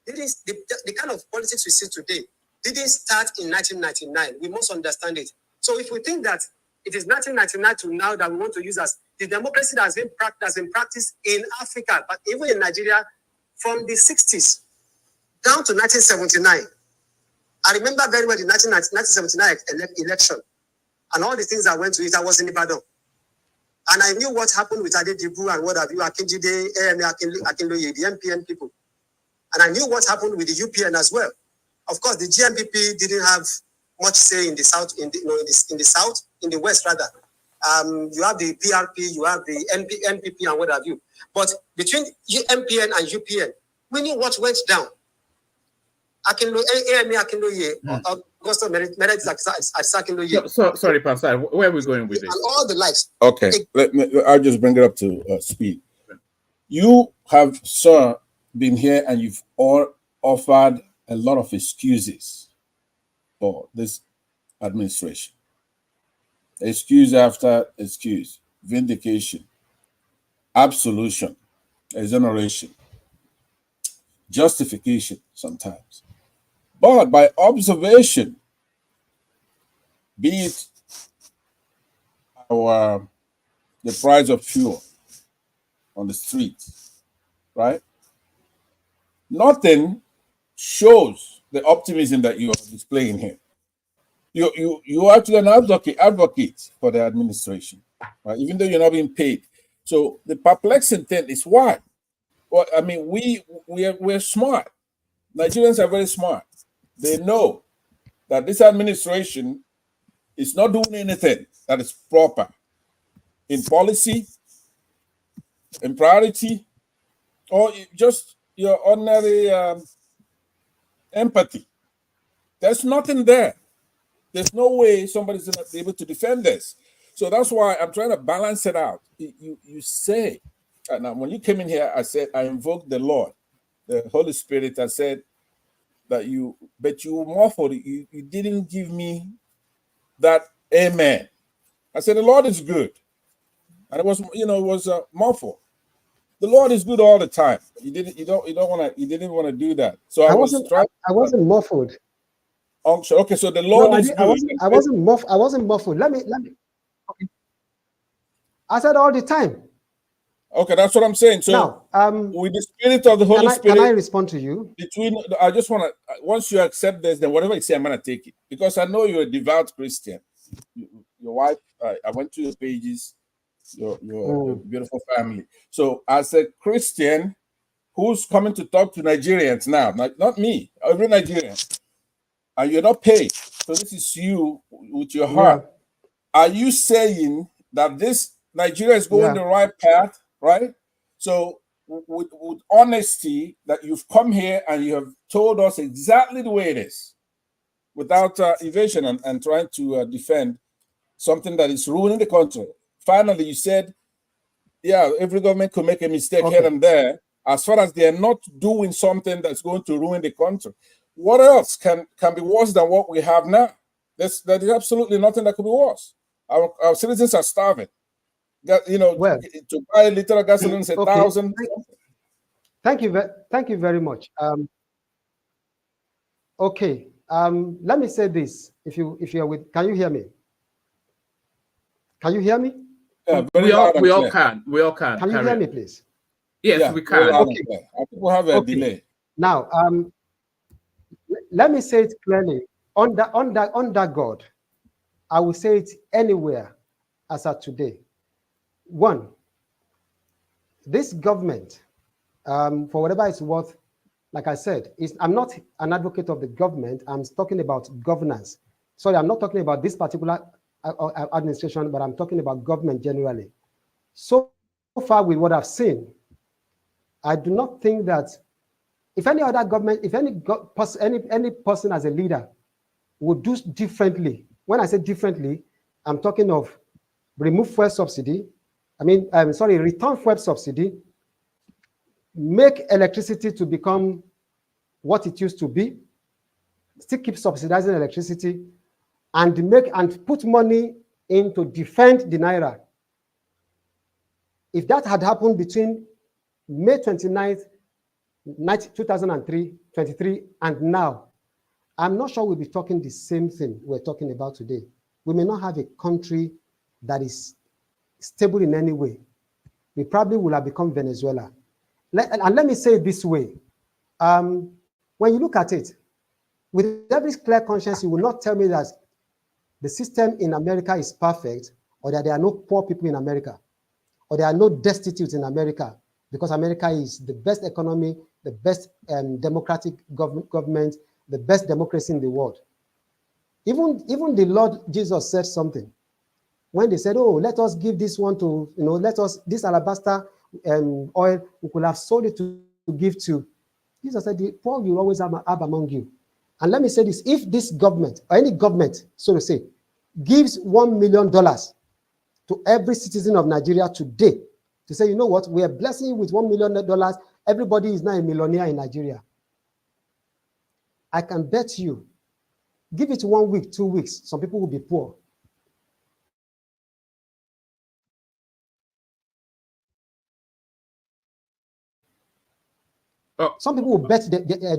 Speaker 3: It is the kind of politics we see today didn't start in 1999. We must understand it. So if we think that it is 1999 to now that we want to use as the democracy that has been practiced in Africa, but even in Nigeria, from the 60s down to 1979. I remember very well the 1979 election and all the things that went to it. I was in Ibadan. And I knew what happened with Adenugba and what have you, Akinjide, Akinloye, the MPN people. And I knew what happened with the UPN as well. Of course, the GMPP didn't have much say in the south, in the west rather. You have the PRP, you have the NPP and what have you. But between MPN and UPN, we knew what went down.
Speaker 2: Sorry, Pastor, where are we going with this?
Speaker 3: And all the likes.
Speaker 5: Okay, I'll just bring it up to speed. You have, sir, been here and you've all offered a lot of excuses for this administration. Excuse after excuse, vindication, absolution, exoneration, justification sometimes. But by observation, be it the price of fuel on the street, right? Nothing shows the optimism that you are displaying here. You are actually an advocate for the administration, right? Even though you're not being paid. So the perplexing thing is why? Well, I mean, we're smart. Nigerians are very smart. They know that this administration is not doing anything that is proper in policy, in priority, or just your ordinary empathy. There's nothing there. There's no way somebody's going to be able to defend this. So that's why I'm trying to balance it out. You say, and when you came in here, I said, I invoked the Lord, the Holy Spirit. I said that you muffled it. You didn't give me that amen. I said, the Lord is good. And it was muffled. The Lord is good all the time. You didn't want to do that. So I
Speaker 3: wasn't muffled.
Speaker 5: Okay, so the Lord is good.
Speaker 3: I wasn't muffled. Let me. Okay. I said all the time.
Speaker 5: Okay, that's what I'm saying. So
Speaker 3: now,
Speaker 5: with the Spirit of the Holy Spirit,
Speaker 3: can I respond to you?
Speaker 5: I just want to. Once you accept this, then whatever you say, I'm gonna take it because I know you're a devout Christian. Your wife, I went to your pages. Your beautiful family. So as a Christian who's coming to talk to Nigerians now, not me, every Nigerian, and you're not paid. So this is you with your heart. Yeah. Are you saying that this Nigeria is going the right path, right? So with honesty that you've come here and you have told us exactly the way it is without evasion and trying to defend something that is ruining the country. Finally, you said, yeah, every government could make a mistake here and there, as far as they're not doing something that's going to ruin the country. What else can be worse than what we have now? There is absolutely nothing that could be worse. Our citizens are starving. To buy a liter of gasoline is 1,000.
Speaker 3: Thank you very much. Okay, let me say this. If you're with, can you hear me? Can you hear me?
Speaker 2: Yeah, we all can.
Speaker 3: Can you hear me, please?
Speaker 2: Yes, we can.
Speaker 5: Okay. People have a delay.
Speaker 3: Now, let me say it clearly. Under God, I will say it anywhere as of today. One, this government, for whatever it's worth, like I said, I'm not an advocate of the government. I'm talking about governance. Sorry, I'm not talking about this particular administration, but I'm talking about government generally. So far with what I've seen, I do not think that if any other government, if any person as a leader would do differently, when I say differently, I'm talking of remove fuel subsidy, return fuel subsidy, make electricity to become what it used to be, still keep subsidizing electricity, and put money in to defend the Naira. If that had happened between May 29th, 2023 and now, I'm not sure we'll be talking the same thing we're talking about today. We may not have a country that is stable in any way, we probably would have become Venezuela. And let me say it this way. When you look at it, with every clear conscience, you will not tell me that the system in America is perfect, or that there are no poor people in America, or there are no destitutes in America, because America is the best economy, the best democratic government, the best democracy in the world. Even the Lord Jesus said something. When they said, oh, let us give this one to, this alabaster oil, we could have sold it to give to. Jesus said, the poor you always have among you. And let me say this, if this government, or any government, so to say, gives $1 million to every citizen of Nigeria today, to say, you know what, we are blessing you with $1 million, everybody is now a millionaire in Nigeria. I can bet you, give it 1 week, 2 weeks, some people will be poor. Some people will bet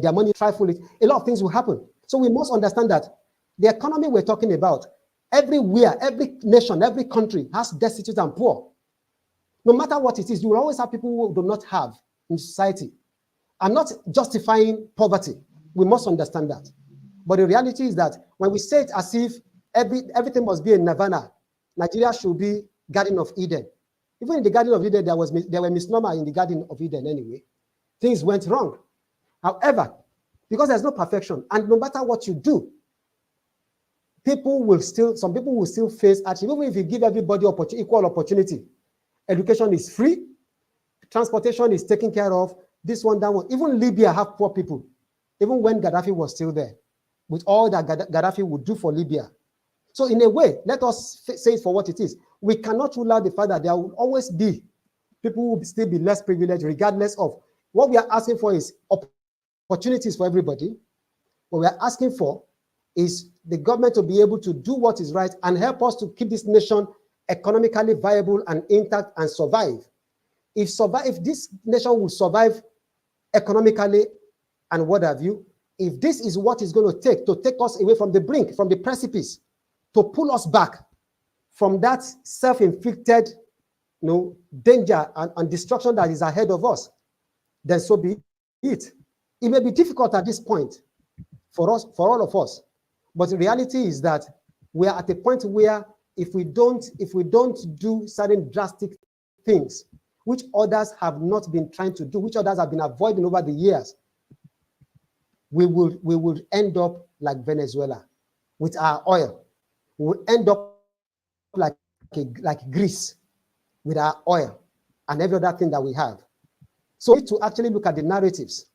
Speaker 3: their money, trifle it. A lot of things will happen. So we must understand that the economy we're talking about, everywhere, every nation, every country has destitute and poor. No matter what it is, you will always have people who do not have in society. I'm not justifying poverty. We must understand that. But the reality is that when we say it as if everything must be in nirvana, Nigeria should be Garden of Eden. Even in the Garden of Eden, there were misnomer in the Garden of Eden anyway. Things went wrong. However, because there's no perfection, and no matter what you do, some people will still face hardship. Even if you give everybody equal opportunity, education is free, transportation is taken care of, this one, that one. Even Libya have poor people, even when Gaddafi was still there, with all that Gaddafi would do for Libya. So in a way, let us say it for what it is. We cannot rule out the fact that there will always be people who will still be less privileged, regardless of. What we are asking for is opportunities for everybody. What we are asking for is the government to be able to do what is right and help us to keep this nation economically viable and intact and survive. If this nation will survive economically and what have you, if this is what is going to take us away from the brink, from the precipice, to pull us back from that self-inflicted danger and destruction that is ahead of us, then so be it. It may be difficult at this point for all of us, but the reality is that we are at a point where if we don't do certain drastic things, which others have not been trying to do, which others have been avoiding over the years, we will end up like Venezuela with our oil. We will end up like Greece with our oil and every other thing that we have. So we need to actually look at the narratives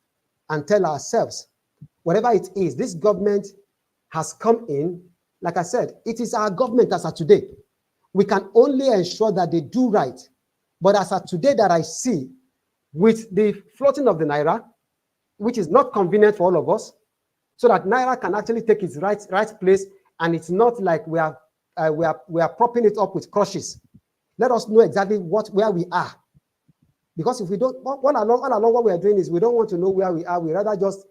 Speaker 3: and tell ourselves, whatever it is, this government has come in. Like I said, it is our government as of today. We can only ensure that they do right. But as of today that I see, with the floating of the Naira, which is not convenient for all of us, so that Naira can actually take its right place, and it's not like we are propping it up with crushes. Let us know exactly where we are. Because if we don't, all along what we are doing is we don't want to know where we are. We rather just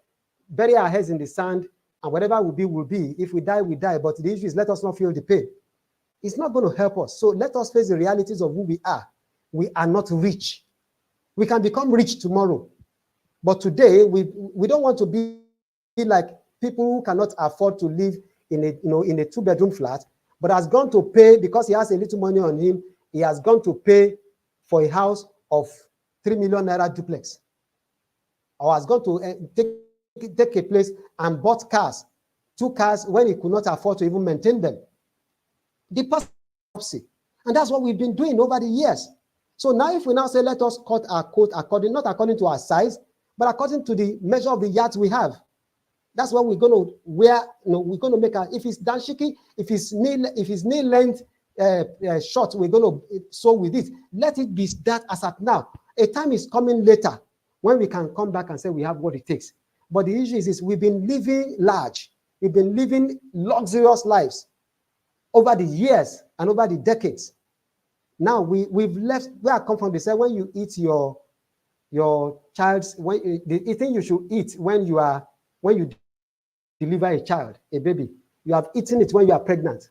Speaker 3: bury our heads in the sand, and whatever will be, will be. If we die, we die. But the issue is let us not feel the pain. It's not going to help us. So let us face the realities of who we are. We are not rich. We can become rich tomorrow. But today, we don't want to be like people who cannot afford to live in a 2-bedroom flat, but has gone to pay, because he has a little money on him, he has gone to pay for a house of 3 million naira duplex, or has gone to take a place and bought cars, 2 cars, when he could not afford to even maintain them. The person, and that's what we've been doing over the years. So now if we now say, let us cut our coat not according to our size, but according to the measure of the yards we have. That's what we're going to wear. We're going to make if it's dashiki, if it's knee length short, we're going to sew with it. Let it be that as at now. A time is coming later when we can come back and say we have what it takes. But the issue is we've been living large. We've been living luxurious lives over the years and over the decades. Now we've left where I come from. They say when you eat your child's, the thing you should eat when you deliver a child, a baby, you have eaten it when you are pregnant.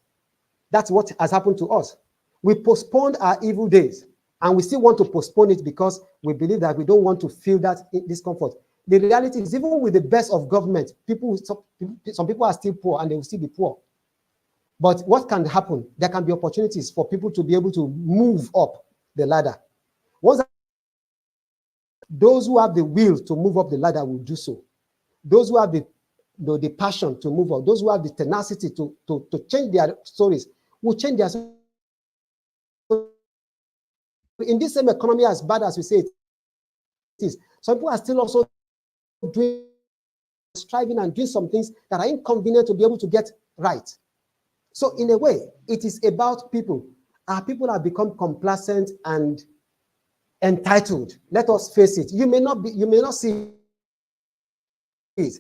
Speaker 3: That's what has happened to us. We postponed our evil days, and we still want to postpone it because we believe that we don't want to feel that discomfort. The reality is, even with the best of government, some people are still poor and they will still be poor. But what can happen? There can be opportunities for people to be able to move up the ladder. Once those who have the will to move up the ladder will do so. Those who have the passion to move up, those who have the tenacity to change their stories will change their stories. In this same economy, as bad as we say it is, some people are still also striving and doing some things that are inconvenient to be able to get right. So in a way, it is about people. Our people have become complacent and entitled. Let us face it. You may not see it.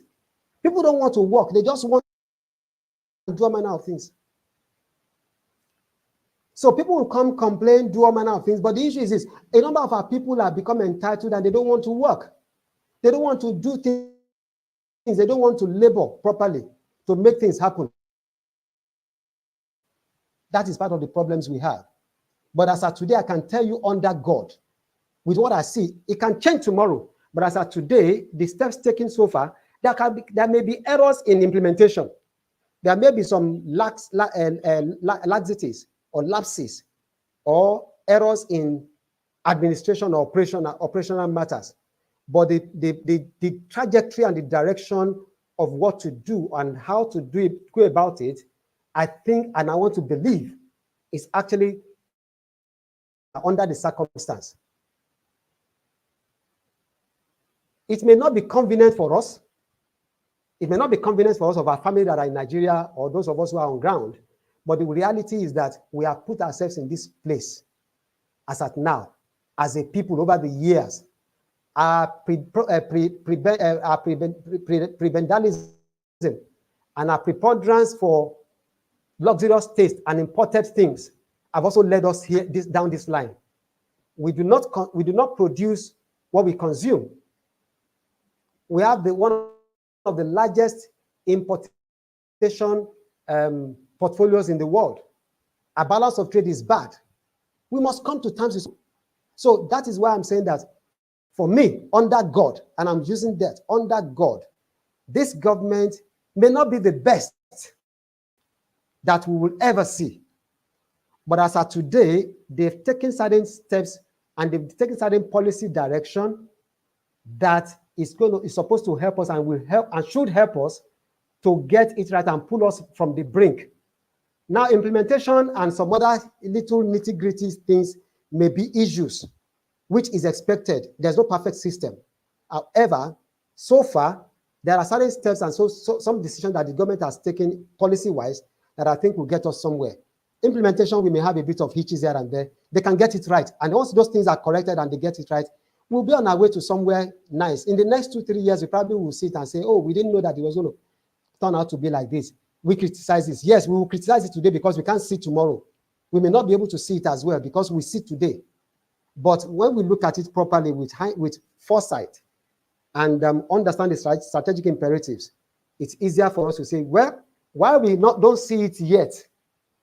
Speaker 3: People don't want to work. They just want to do all manner of things. So people will come complain, do all manner of things. But the issue is this: a number of our people have become entitled and they don't want to work. They don't want to do things. They don't want to labor properly to make things happen. That is part of the problems we have. But as of today, I can tell you under God, with what I see, it can change tomorrow. But as of today, the steps taken so far, there may be errors in implementation. There may be some laxities or lapses or errors in administration or operational matters. But the trajectory and the direction of what to do and how to go about it, I think, and I want to believe, is actually under the circumstance. It may not be convenient for us. It may not be convenient for us of our family that are in Nigeria or those of us who are on ground. But the reality is that we have put ourselves in this place as at now, as a people over the years. Our prebendalism and our preponderance for luxurious taste and imported things have also led us down this line. We do not produce what we consume. We have one of the largest importation portfolios in the world. Our balance of trade is bad. We must come to terms with it. So that is why I'm saying that for me, under God, and I'm using that, under God, this government may not be the best that we will ever see. But as of today, they've taken certain steps and they've taken certain policy direction that is supposed to help us and will help and should help us to get it right and pull us from the brink. Now, implementation and some other little nitty-gritty things may be issues, which is expected. There's no perfect system. However, so far, there are certain steps and some decisions that the government has taken policy-wise that I think will get us somewhere. Implementation, we may have a bit of hitches here and there. They can get it right. And once those things are corrected and they get it right, we'll be on our way to somewhere nice. In the next 2-3 years, we probably will sit and say, oh, we didn't know that it was going to turn out to be like this. We criticize this. Yes, we will criticize it today because we can't see tomorrow. We may not be able to see it as well because we see today. But when we look at it properly with foresight and understand the strategic imperatives, it's easier for us to say, well, while we don't see it yet,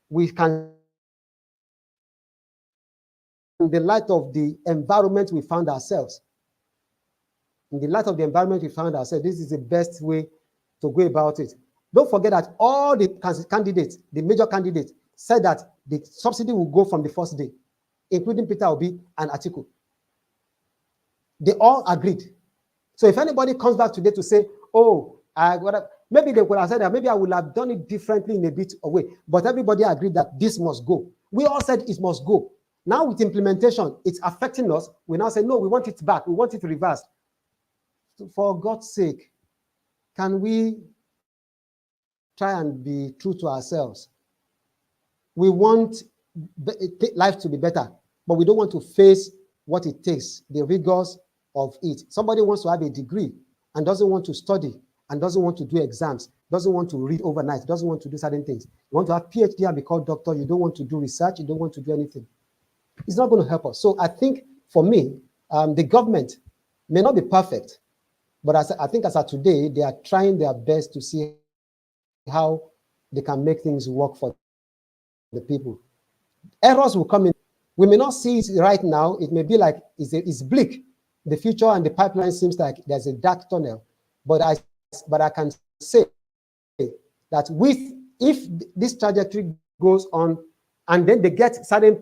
Speaker 3: we can, in the light of the environment we found ourselves, this is the best way to go about it. Don't forget that all the candidates, the major candidates, said that the subsidy will go from the first day, including Peter Obi and Atiku. They all agreed. So if anybody comes back today to say, oh, maybe they would have said that maybe I would have done it differently in a bit of way, but everybody agreed that this must go. We all said it must go. Now with implementation, it's affecting us. We now say, no, we want it back. We want it reversed. So for God's sake, can we try and be true to ourselves? We want life to be better, but we don't want to face what it takes, the rigors of it. Somebody wants to have a degree and doesn't want to study and doesn't want to do exams, doesn't want to read overnight, doesn't want to do certain things. You want to have PhD and be called doctor, you don't want to do research, you don't want to do anything. It's not going to help us. So I think for me, the government may not be perfect, but I think as of today, they are trying their best to see how they can make things work for the people. Errors will come in. We may not see it right now. It may be like it's bleak. The future and the pipeline seems like there's a dark tunnel. But I can say that if this trajectory goes on, and then they get certain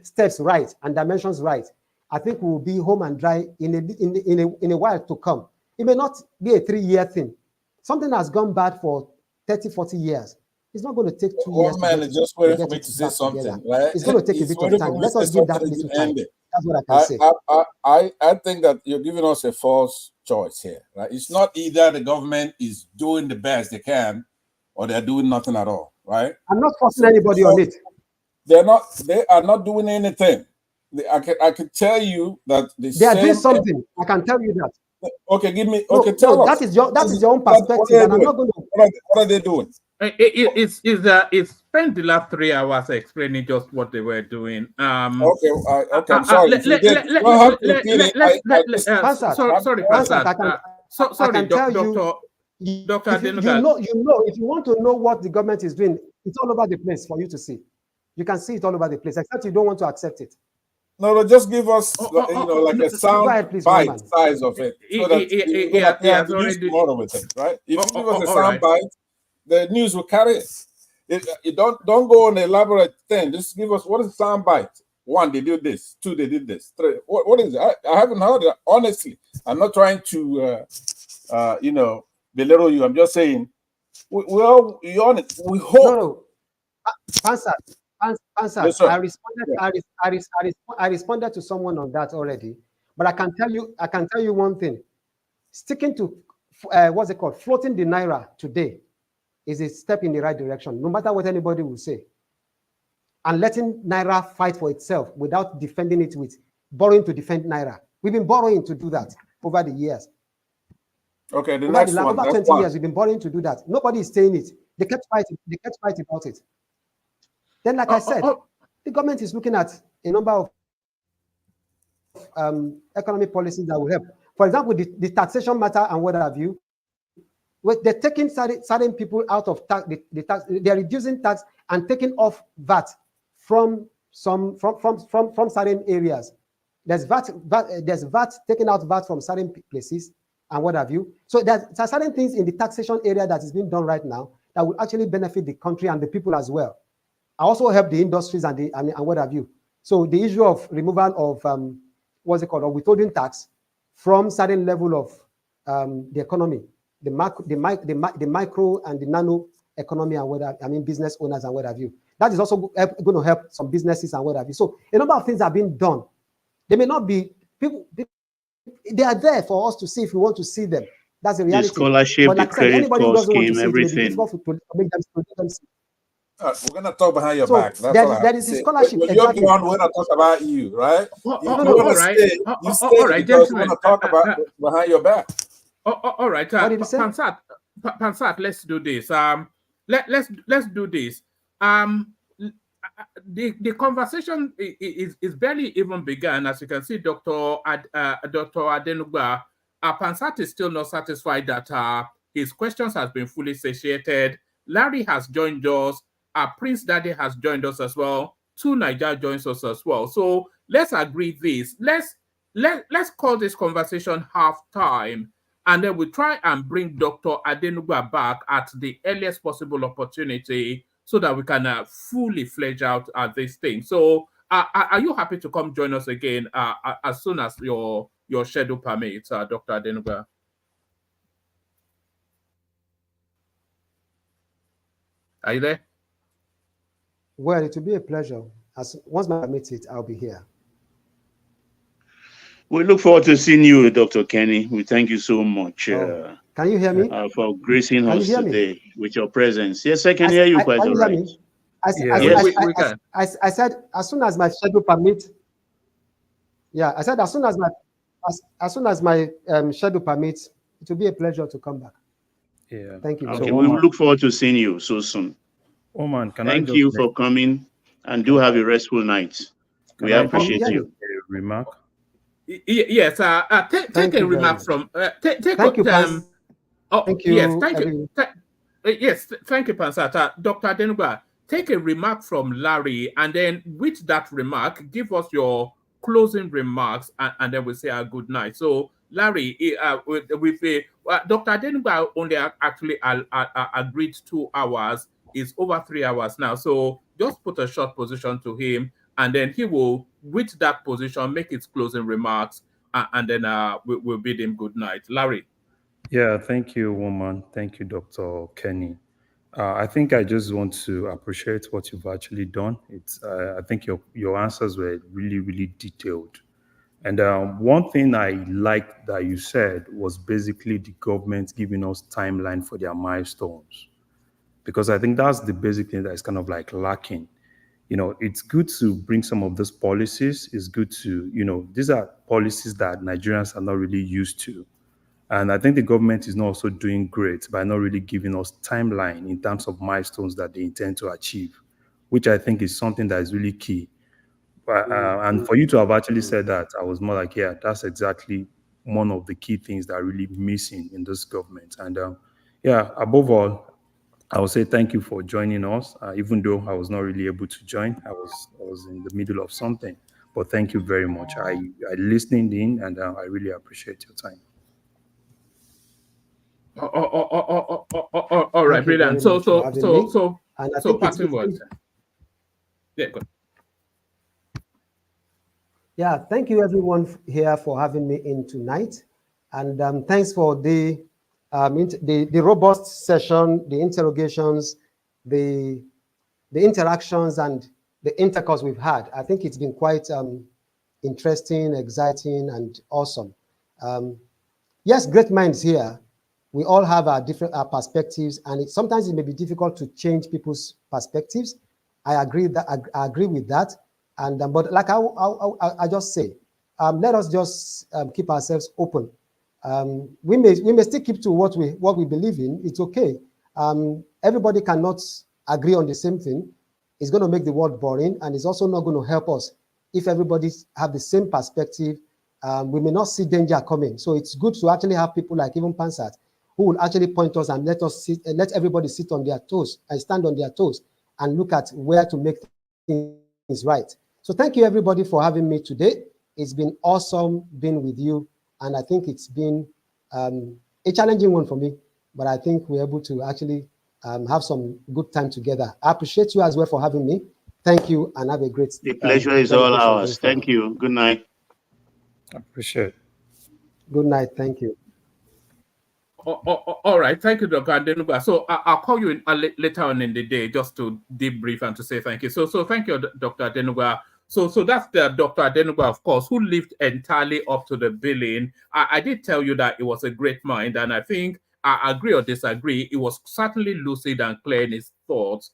Speaker 3: steps right and dimensions right, I think we will be home and dry in a while to come. It may not be a 3-year thing. Something has gone bad for 30, 40 years. It's not going to take 2 years.
Speaker 5: One man is just waiting for me to say something, right?
Speaker 3: It's going to take a bit of time. Let us give that little time. That's what I can say.
Speaker 5: I think that you're giving us a false choice here, right? It's not either the government is doing the best they can or they're doing nothing at all, right?
Speaker 3: I'm not forcing anybody on it.
Speaker 5: They are not doing anything. I can tell you that
Speaker 3: they are doing something. I can tell you that.
Speaker 5: Okay, give me. Okay, tell us.
Speaker 3: That is your own perspective, and I'm not going to.
Speaker 5: What are they doing?
Speaker 2: It's spent the last 3 hours explaining just what they were doing.
Speaker 5: Okay, I'm sorry.
Speaker 2: Sorry, Pastor. Sorry, Dr. Adenugba.
Speaker 3: You know, if you want to know what the government is doing, it's all over the place for you to see. You can see it all over the place, except you don't want to accept it.
Speaker 5: No, just give us, like a sound bite size of it, so that we have to do more with it, right? If you give us a sound bite, the news will carry it. You don't go on an elaborate thing. Just give us what is a sound bite. 1, they did this. 2, they did this. 3, what is it? I haven't heard it. Honestly, I'm not trying to, belittle you. I'm just saying, we hope.
Speaker 3: No. Answer.
Speaker 5: Yes,
Speaker 3: I responded to someone on that already, but I can tell you one thing. Sticking to floating the naira today is a step in the right direction, no matter what anybody will say. And letting naira fight for itself without defending it with borrowing to defend naira. We've been borrowing to do that over the years.
Speaker 5: Okay, over
Speaker 3: 20 years we've been borrowing to do that. Nobody is saying it. They kept fighting about it. Then, like I said, the government is looking at a number of economic policies that will help. For example, the taxation matter and what have you. They're taking certain people out of tax. They're reducing tax and taking off VAT from certain areas. There's VAT taking out VAT from certain places and what have you. So there are certain things in the taxation area that is being done right now that will actually benefit the country and the people as well. I also help the industries and what have you. So the issue of removal of withholding tax from certain level of the economy, the micro and the nano economy and what business owners and what have you. That is also going to help some businesses and what have you. So a number of things are being done. They may not be people. They are there for us to see if we want to see them. That's the reality.
Speaker 6: The scholarship,
Speaker 3: but like
Speaker 6: the credit
Speaker 3: card
Speaker 6: scheme, everything.
Speaker 5: We're gonna talk behind your back.
Speaker 3: There is a scholarship.
Speaker 5: When you're the one, we're gonna talk about you, right?
Speaker 2: All right.
Speaker 5: You stay because we're gonna talk about behind your back.
Speaker 2: All right.
Speaker 3: What did you say?
Speaker 2: Pansat, let's do this. Let's do this. The conversation is barely even begun. As you can see, Dr. Adenugba, Pansat is still not satisfied that his questions has been fully satiated. Larry has joined us. Prince Daddy has joined us as well. Niger joins us as well. So let's agree this. Let's call this conversation half time, and then we try and bring Dr. Adenugba back at the earliest possible opportunity so that we can fully fledge out this thing. So are you happy to come join us again as soon as your schedule permits, Dr. Adenugba? Are you there?
Speaker 3: Well, it will be a pleasure. Once I meet it, I'll be here.
Speaker 6: We look forward to seeing you, Dr. Kenny. We thank you so much.
Speaker 3: Can you hear me?
Speaker 6: For gracing us today with your presence. Yes, I can hear you quite all right.
Speaker 3: I said as soon as my schedule permits. Yeah, I said as soon as my schedule permits, it will be a pleasure to come back.
Speaker 1: Yeah.
Speaker 3: Thank you.
Speaker 6: Okay, we look forward to seeing you so soon.
Speaker 1: Oman,
Speaker 6: thank you for coming, and do have a restful night. We appreciate you.
Speaker 1: Remark.
Speaker 2: Yes. Take a remark from.
Speaker 3: Thank you.
Speaker 2: Thank you. Yes, thank you. Yes, thank you, Pansata. Dr. Adenugba, take a remark from Larry, and then with that remark, give us your closing remarks, and then we'll say our good night. So, Larry, Dr. Adenugba only actually agreed 2 hours. It's over 3 hours now. So, just put a short position to him, and then he will, with that position, make his closing remarks, and then we'll bid him good night. Larry.
Speaker 11: Yeah, thank you, woman. Thank you, Dr. Kenny. I think I just want to appreciate what you've actually done. I think your answers were really, really detailed. And one thing I liked that you said was basically the government giving us timeline for their milestones, because I think that's the basic thing that is kind of like lacking. It's good to bring some of these policies. It's good to, these are policies that Nigerians are not really used to. And I think the government is not also doing great by not really giving us timeline in terms of milestones that they intend to achieve, which I think is something that is really key. And for you to have actually said that, I was more like, yeah, that's exactly one of the key things that are really missing in this government. And yeah, above all, I would say thank you for joining us, even though I was not really able to join. I was in the middle of something, but thank you very much. I listened in, and I really appreciate your time.
Speaker 2: All right, brilliant. So, passing words. Yeah, good.
Speaker 3: Yeah, thank you everyone here for having me in tonight, and thanks for the robust session, the interrogations, the interactions, and the intercourse we've had. I think it's been quite interesting, exciting, and awesome. Yes, great minds here. We all have our different perspectives, and sometimes it may be difficult to change people's perspectives. I agree with that. And but like I just say, let us just keep ourselves open. We may still keep to what we believe in. It's okay. Everybody cannot agree on the same thing. It's going to make the world boring, and it's also not going to help us if everybody have the same perspective. We may not see danger coming. So it's good to actually have people like even Pansat, who will actually point us and let everybody sit on their toes and stand on their toes and look at where to make things right. So thank you everybody for having me today. It's been awesome being with you, and I think it's been a challenging one for me, but I think we're able to actually have some good time together. I appreciate you as well for having me. Thank you, and have a great
Speaker 6: The pleasure is all ours. Thank you. Good night.
Speaker 11: I appreciate it.
Speaker 3: Good night. Thank you.
Speaker 2: All right. Thank you, Dr. Adenugba. So I'll call you later on in the day just to debrief and to say thank you. So thank you, Dr. Adenugba. So that's the Dr. Adenugba, of course, who lived entirely up to the billing. I did tell you that it was a great mind, and I think I agree or disagree. It was certainly lucid and clear in his thoughts.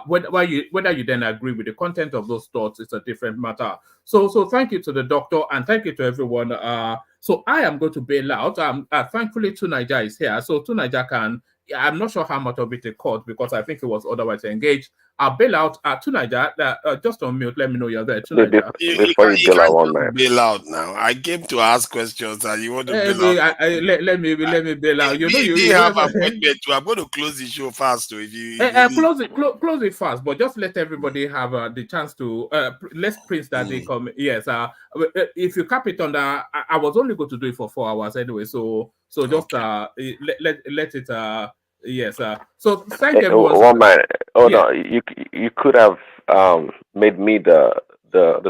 Speaker 2: Whether you then agree with the content of those thoughts is a different matter. So thank you to the doctor, and thank you to everyone. So I am going to bail out. Thankfully, Tunaija is here, so Tunaija can. I'm not sure how much of it he caught because I think he was otherwise engaged. I'll bail out. Tunaija, just on mute. Let me know you're there. Tunaija.
Speaker 12: Before you bail out now. I came to ask questions, and you want to bail out.
Speaker 2: Let me bail out. You
Speaker 12: have appointment too. I'm going to close the show fast. So if you
Speaker 2: close it fast, but just let everybody have the chance to. Let's print that they come. Yes. If you cap it on that, I was only going to do it for 4 hours anyway. So just let it. Yes. So thank everyone.
Speaker 13: One minute. Hold on. You could have made me the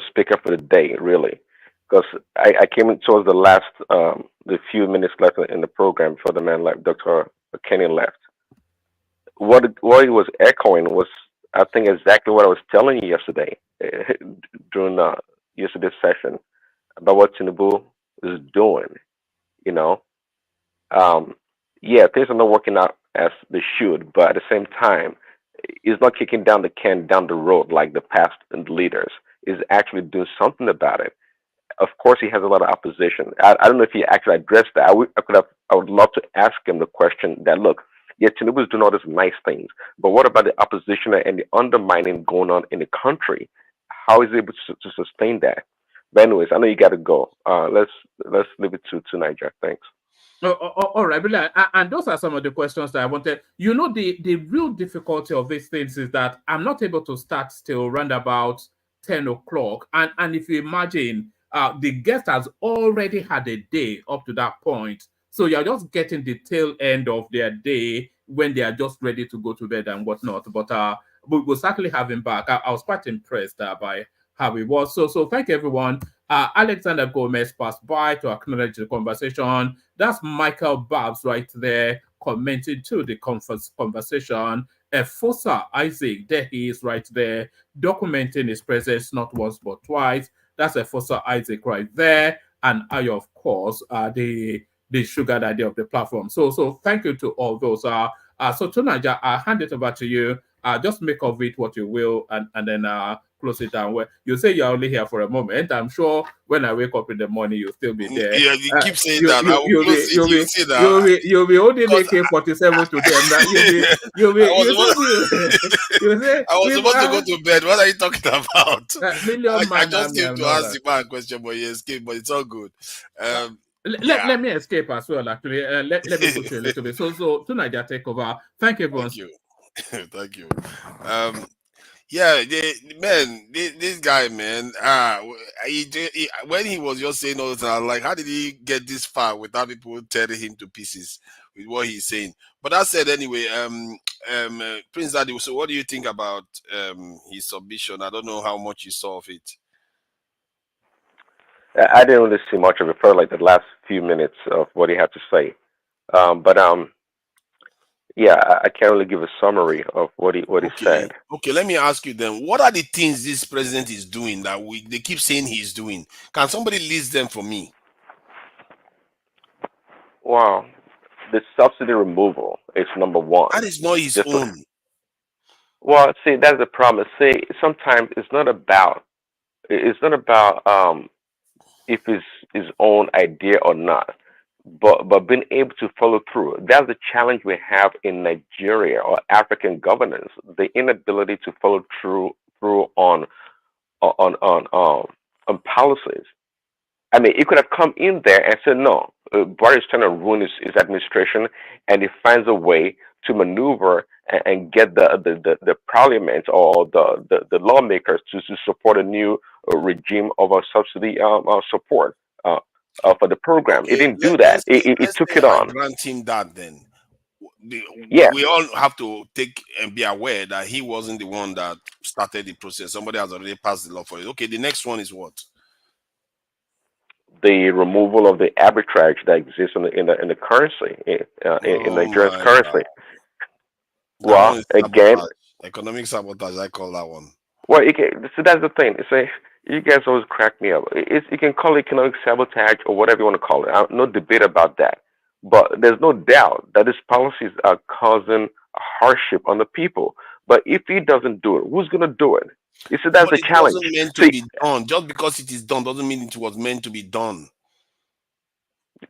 Speaker 13: speaker for the day, really, because I came in towards the last the few minutes left in the program for the man like Dr. Kenny left. What he was echoing was, I think, exactly what I was telling you yesterday during yesterday's session about what Tinubu is doing. Yeah, things are not working out as they should, but at the same time, he's not kicking down the can down the road like the past leaders. He's actually doing something about it. Of course, he has a lot of opposition. I don't know if he actually addressed that. I would love to ask him the question that, look, yeah, Tinubu is doing all these nice things, but what about the opposition and the undermining going on in the country? How is he able to sustain that? But anyways, I know you got to go. Let's leave it to Niger. Thanks.
Speaker 2: All right, Billy, and those are some of the questions that I wanted. You know, the real difficulty of these things is that I'm not able to start till around about 10 o'clock. And if you imagine, the guest has already had a day up to that point. So you're just getting the tail end of their day when they are just ready to go to bed and whatnot. But we'll certainly have him back. I was quite impressed by how it was. So thank you, everyone. Alexander Gomez passed by to acknowledge the conversation. That's Michael Babs right there commenting to the conversation. Fosa Isaac, there he is right there, documenting his presence not once but twice. That's Fosa Isaac right there. And I, of course, the sugar daddy of the platform. So thank you to all those. So Tunaja, I'll hand it over to you. Just make of it what you will, and then close it down. Well, you say you're only here for a moment. I'm sure when I wake up in the morning, you'll still be there.
Speaker 12: Yeah, you keep saying that. I will close it. You say that.
Speaker 2: You'll be holding AK-47 to them. You'll be.
Speaker 12: I was supposed to go to bed. What are you talking about? I just came to ask the man a question, but he escaped. But it's all good.
Speaker 2: Let me escape as well. Actually, let me push you a little bit. So tonight I take over. Thank you, everyone.
Speaker 12: Thank you. Thank you. Yeah, this guy, man. When he was just saying all the time, like, how did he get this far without people tearing him to pieces with what he's saying? But that said, anyway, Prince Daddy. So, what do you think about his submission? I don't know how much you saw of it.
Speaker 13: I didn't really see much of it for like the last few minutes of what he had to say. Yeah, I can't really give a summary of what he said.
Speaker 12: Okay, let me ask you then. What are the things this president is doing that they keep saying he's doing? Can somebody list them for me?
Speaker 13: Wow, the subsidy removal is number one.
Speaker 12: That is not his own.
Speaker 13: Well, see, that's the problem. See, sometimes it's not about if it's his own idea or not, but being able to follow through. That's the challenge we have in Nigeria or African governance: the inability to follow through on policies. I mean, he could have come in there and said, "No, Buhari is trying to ruin his administration," and he finds a way to maneuver and get the parliament or the lawmakers to support a new regime of a subsidy support for the program. He didn't do that. He took it on.
Speaker 12: Grant him that then.
Speaker 13: Yeah.
Speaker 12: We all have to take and be aware that he wasn't the one that started the process. Somebody has already passed the law for it. Okay, the next one is what?
Speaker 13: The removal of the arbitrage that exists in the currency in Nigeria's currency. Well, again,
Speaker 12: economic sabotage. I call that one.
Speaker 13: Well, so that's the thing. It's you guys always crack me up. You can call it economic sabotage or whatever you want to call it. No debate about that. But there's no doubt that these policies are causing hardship on the people. But if he doesn't do it, who's going to do it? You see, that's the challenge.
Speaker 12: It wasn't meant to be done. Just because it is done doesn't mean it was meant to be done.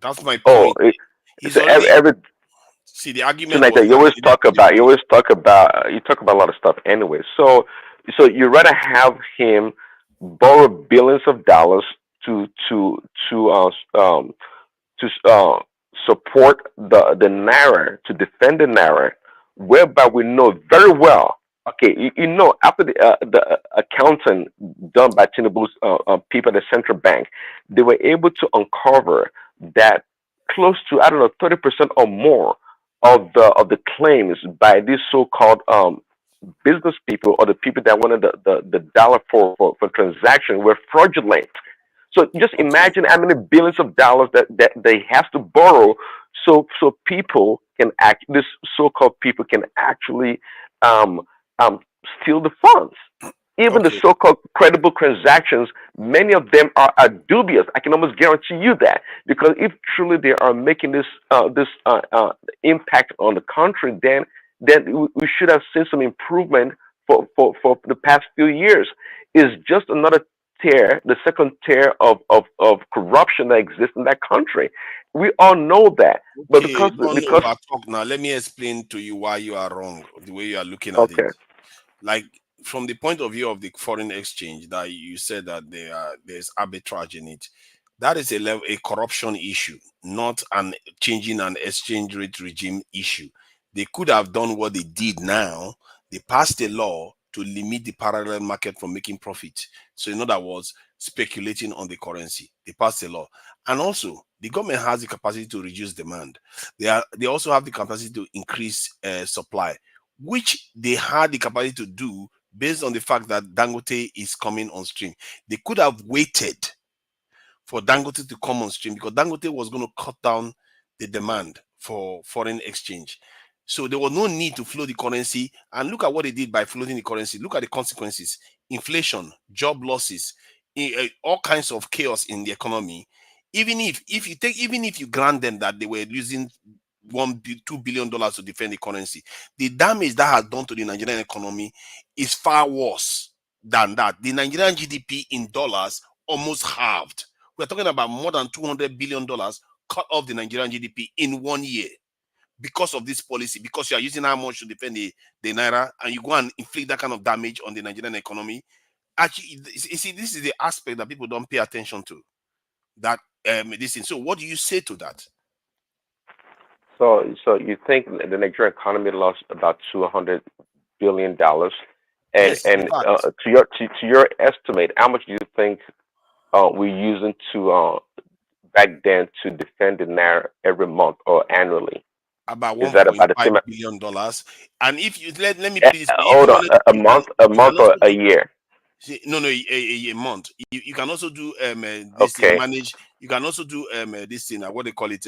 Speaker 12: That's my point. See, the argument
Speaker 13: tonight, you always talk about a lot of stuff anyway. So you rather have him borrow billions of dollars to support the naira, to defend the naira, whereby we know very well. Okay, you know, after the accounting done by Tinubu's people at the central bank, they were able to uncover that close to 30% or more of the claims by these so-called business people or the people that wanted the dollar for transaction were fraudulent. So just imagine how many billions of dollars that they have to borrow so people can these so-called people can actually steal the funds. Even the so-called credible transactions, many of them are dubious. I can almost guarantee you that, because if truly they are making this impact on the country, then we should have seen some improvement for the past few years. It's just another tier, the second tier of corruption that exists in that country. We all know that, but because
Speaker 12: now, let me explain to you why you are wrong. The way you are looking at it, like, from the point of view of the foreign exchange, that you said that there's arbitrage in it. That is a corruption issue, not an changing an exchange rate regime issue. They could have done what they did now. They passed a law to limit the parallel market from making profit. So in other words, speculating on the currency. They passed a law. And also, the government has the capacity to reduce demand. They also have the capacity to increase supply, which they had the capacity to do based on the fact that Dangote is coming on stream. They could have waited for Dangote to come on stream because Dangote was going to cut down the demand for foreign exchange. So there was no need to float the currency. And look at what they did by floating the currency. Look at the consequences: inflation, job losses, all kinds of chaos in the economy. Even if you grant them that they were using $2 billion to defend the currency, the damage that has done to the Nigerian economy is far worse than that. The Nigerian GDP in dollars almost halved. We're talking about more than $200 billion cut off the Nigerian GDP in 1 year because of this policy, because you are using how much to defend the Naira, and you go and inflict that kind of damage on the Nigerian economy. Actually, you see, this is the aspect that people don't pay attention to. That this thing. So what do you say to that?
Speaker 13: So you think the Nigerian economy lost about $200 billion, and
Speaker 12: Yes,
Speaker 13: to your estimate, how much do you think we're using to back then to defend the Naira every month or annually?
Speaker 12: About
Speaker 13: $1.5
Speaker 12: billion. And if you let me please
Speaker 13: hold on, a month or a year?
Speaker 12: No, a month. You can also do
Speaker 13: this thing,
Speaker 12: manage. You can also do this thing, what they call it,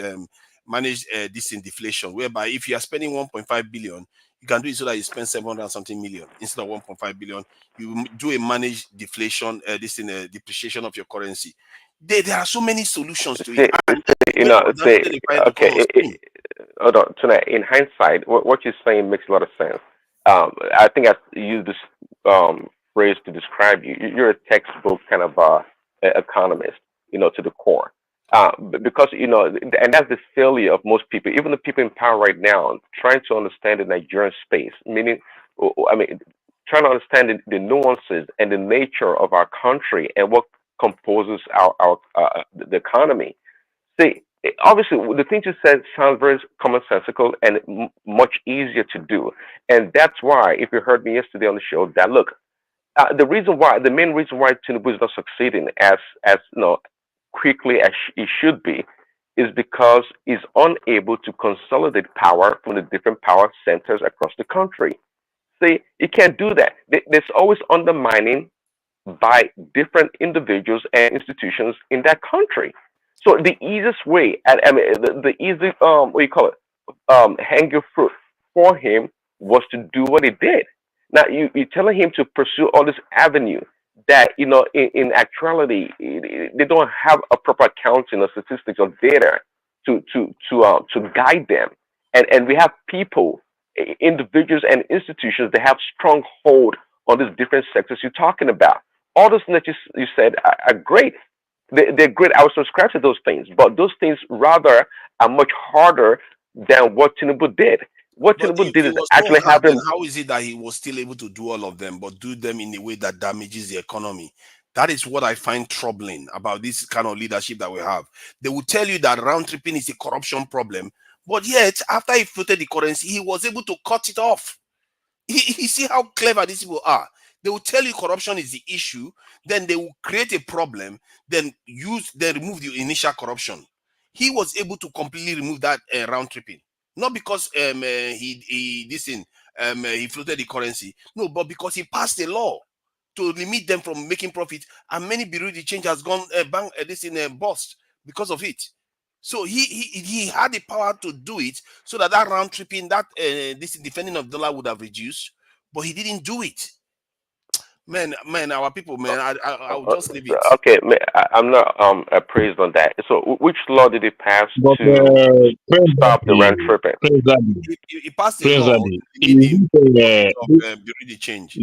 Speaker 12: manage this in deflation, whereby if you are spending 1.5 billion, you can do it so that you spend 700 something million instead of 1.5 billion. You do a managed deflation, this in depreciation of your currency. There are so many solutions to it.
Speaker 13: Hold on, tonight. In hindsight, what you're saying makes a lot of sense. I think I used this phrase to describe you. You're a textbook kind of economist, to the core. Because and that's the failure of most people, even the people in power right now, trying to understand the Nigerian space. Meaning, trying to understand the nuances and the nature of our country and what composes the economy. See, obviously, the things you said sound very commonsensical and much easier to do, and that's why, if you heard me yesterday on the show, that look, the main reason why Tinubu is not succeeding as quickly as he should be is because he's unable to consolidate power from the different power centers across the country. See, he can't do that. There's always undermining by different individuals and institutions in that country. So the easiest way, the easy hanging fruit for him was to do what he did. Now you're telling him to pursue all this avenue that in actuality they don't have a proper accounting or statistics or data to guide them, and we have people, individuals and institutions that have strong hold on these different sectors you're talking about. All those things that you said are great. They're great. I would subscribe to those things, but those things rather are much harder than what Tinubu did. What Tinubu did is actually have them.
Speaker 12: How is it that he was still able to do all of them, but do them in a way that damages the economy? That is what I find troubling about this kind of leadership that we have. They will tell you that round tripping is a corruption problem, but yet after he floated the currency, he was able to cut it off. You see how clever these people are. They will tell you corruption is the issue, then they will create a problem, then remove the initial corruption. He was able to completely remove that round tripping. Not because he floated the currency, no, but because he passed a law to limit them from making profit, and many bureau de change has gone bust because of it. So he had the power to do it so that round tripping, this defending of dollar would have reduced, but he didn't do it. Man, our people, man, I'll just leave it.
Speaker 13: Okay, I'm not appraised on that. So, which law did he pass
Speaker 14: to
Speaker 13: stop the round tripping?
Speaker 12: He passed a law to change.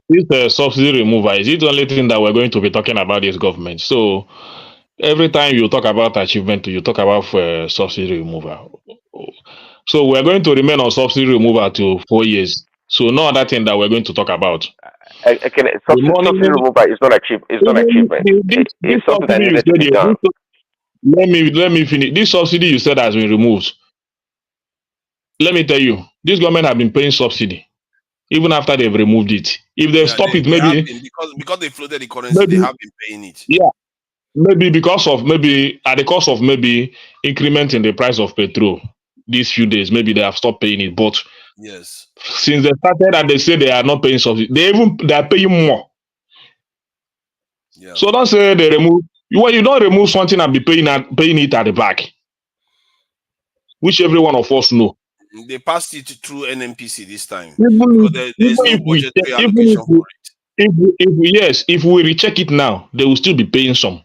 Speaker 14: This subsidy removal is it the only thing that we're going to be talking about this government? So, every time you talk about achievement, you talk about subsidy removal. So, we're going to remain on subsidy removal to 4 years. So, no other thing that we're going to talk about.
Speaker 13: Again, subsidy removal is not achievement. It's something that needed to be done.
Speaker 14: Let me finish. This subsidy you said has been removed. Let me tell you, this government have been paying subsidy even after they've removed it. If they stop it, maybe
Speaker 12: because they floated the currency, they have been paying it.
Speaker 14: Yeah, maybe because of at the cost of increment in the price of petrol these few days, maybe they have stopped paying it. But
Speaker 12: yes,
Speaker 14: since they started and they say they are not paying subsidy, they are paying more.
Speaker 12: Yeah.
Speaker 14: So don't say they remove. When you don't remove something and be paying it at the back, which every one of us know.
Speaker 12: They passed it through NNPC this time.
Speaker 14: Even
Speaker 12: There is no budgetary allocation for
Speaker 14: it. If we recheck it now, they will still be paying some.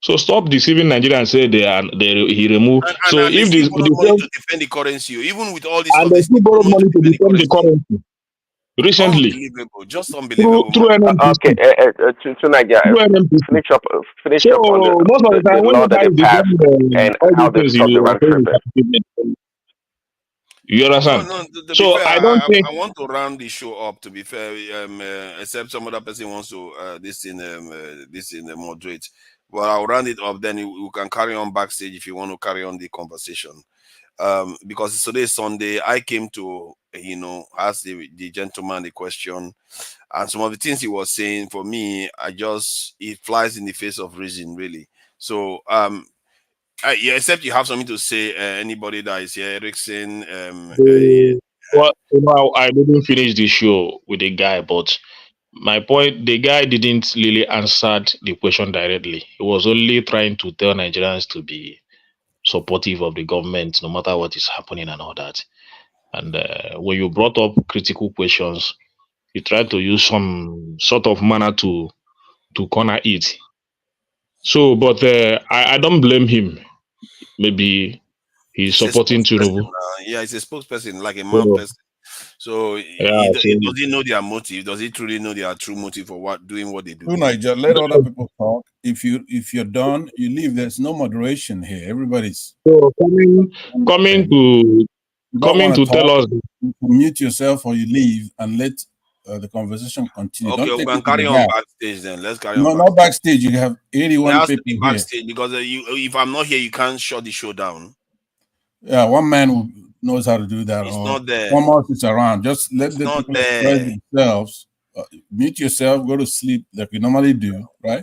Speaker 14: So stop deceiving Nigeria and say he removed.
Speaker 12: And they still borrow money to defend the currency, even with all this stuff.
Speaker 14: They still borrow money to defend the currency. Recently,
Speaker 12: unbelievable, just unbelievable.
Speaker 14: Through NNPC.
Speaker 13: Okay, to Nigeria, finish up on
Speaker 14: most of the time
Speaker 13: law that they passed and how they stop the round trip.
Speaker 14: You understand?
Speaker 12: No, to be fair,
Speaker 14: I don't think
Speaker 12: I want to round the show up. To be fair, except some other person wants to this in the moderate. Well, I'll round it up. Then we can carry on backstage if you want to carry on the conversation. Because today is Sunday, I came to ask the gentleman the question, and some of the things he was saying for me, it flies in the face of reason, really. So yeah, except you have something to say, anybody that is here, Erickson.
Speaker 14: Well, I didn't finish the show with the guy, but my point, the guy didn't really answer the question directly. He was only trying to tell Nigerians to be supportive of the government, no matter what is happening and all that. And when you brought up critical questions, you tried to use some sort of manner to corner it. So, but I don't blame him. Maybe he's supporting Tinubu.
Speaker 12: Yeah, he's a spokesperson, like a man person. So does he know their motive? Does he truly know their true motive for doing what they do?
Speaker 5: Niger, let other people talk. If you're done, you leave. There's no moderation here. Everybody's
Speaker 14: coming to tell us.
Speaker 5: You mute yourself or you leave and let the conversation continue.
Speaker 12: Okay, we can carry on backstage then. Let's carry on.
Speaker 5: No, not backstage. You have 81 people here.
Speaker 12: Backstage because if I'm not here, you can't shut the show down.
Speaker 5: Yeah, one man who knows how to do that.
Speaker 12: It's not there.
Speaker 5: Thomas is around. Just let the people express themselves. Mute yourself. Go to sleep like you normally do. Right?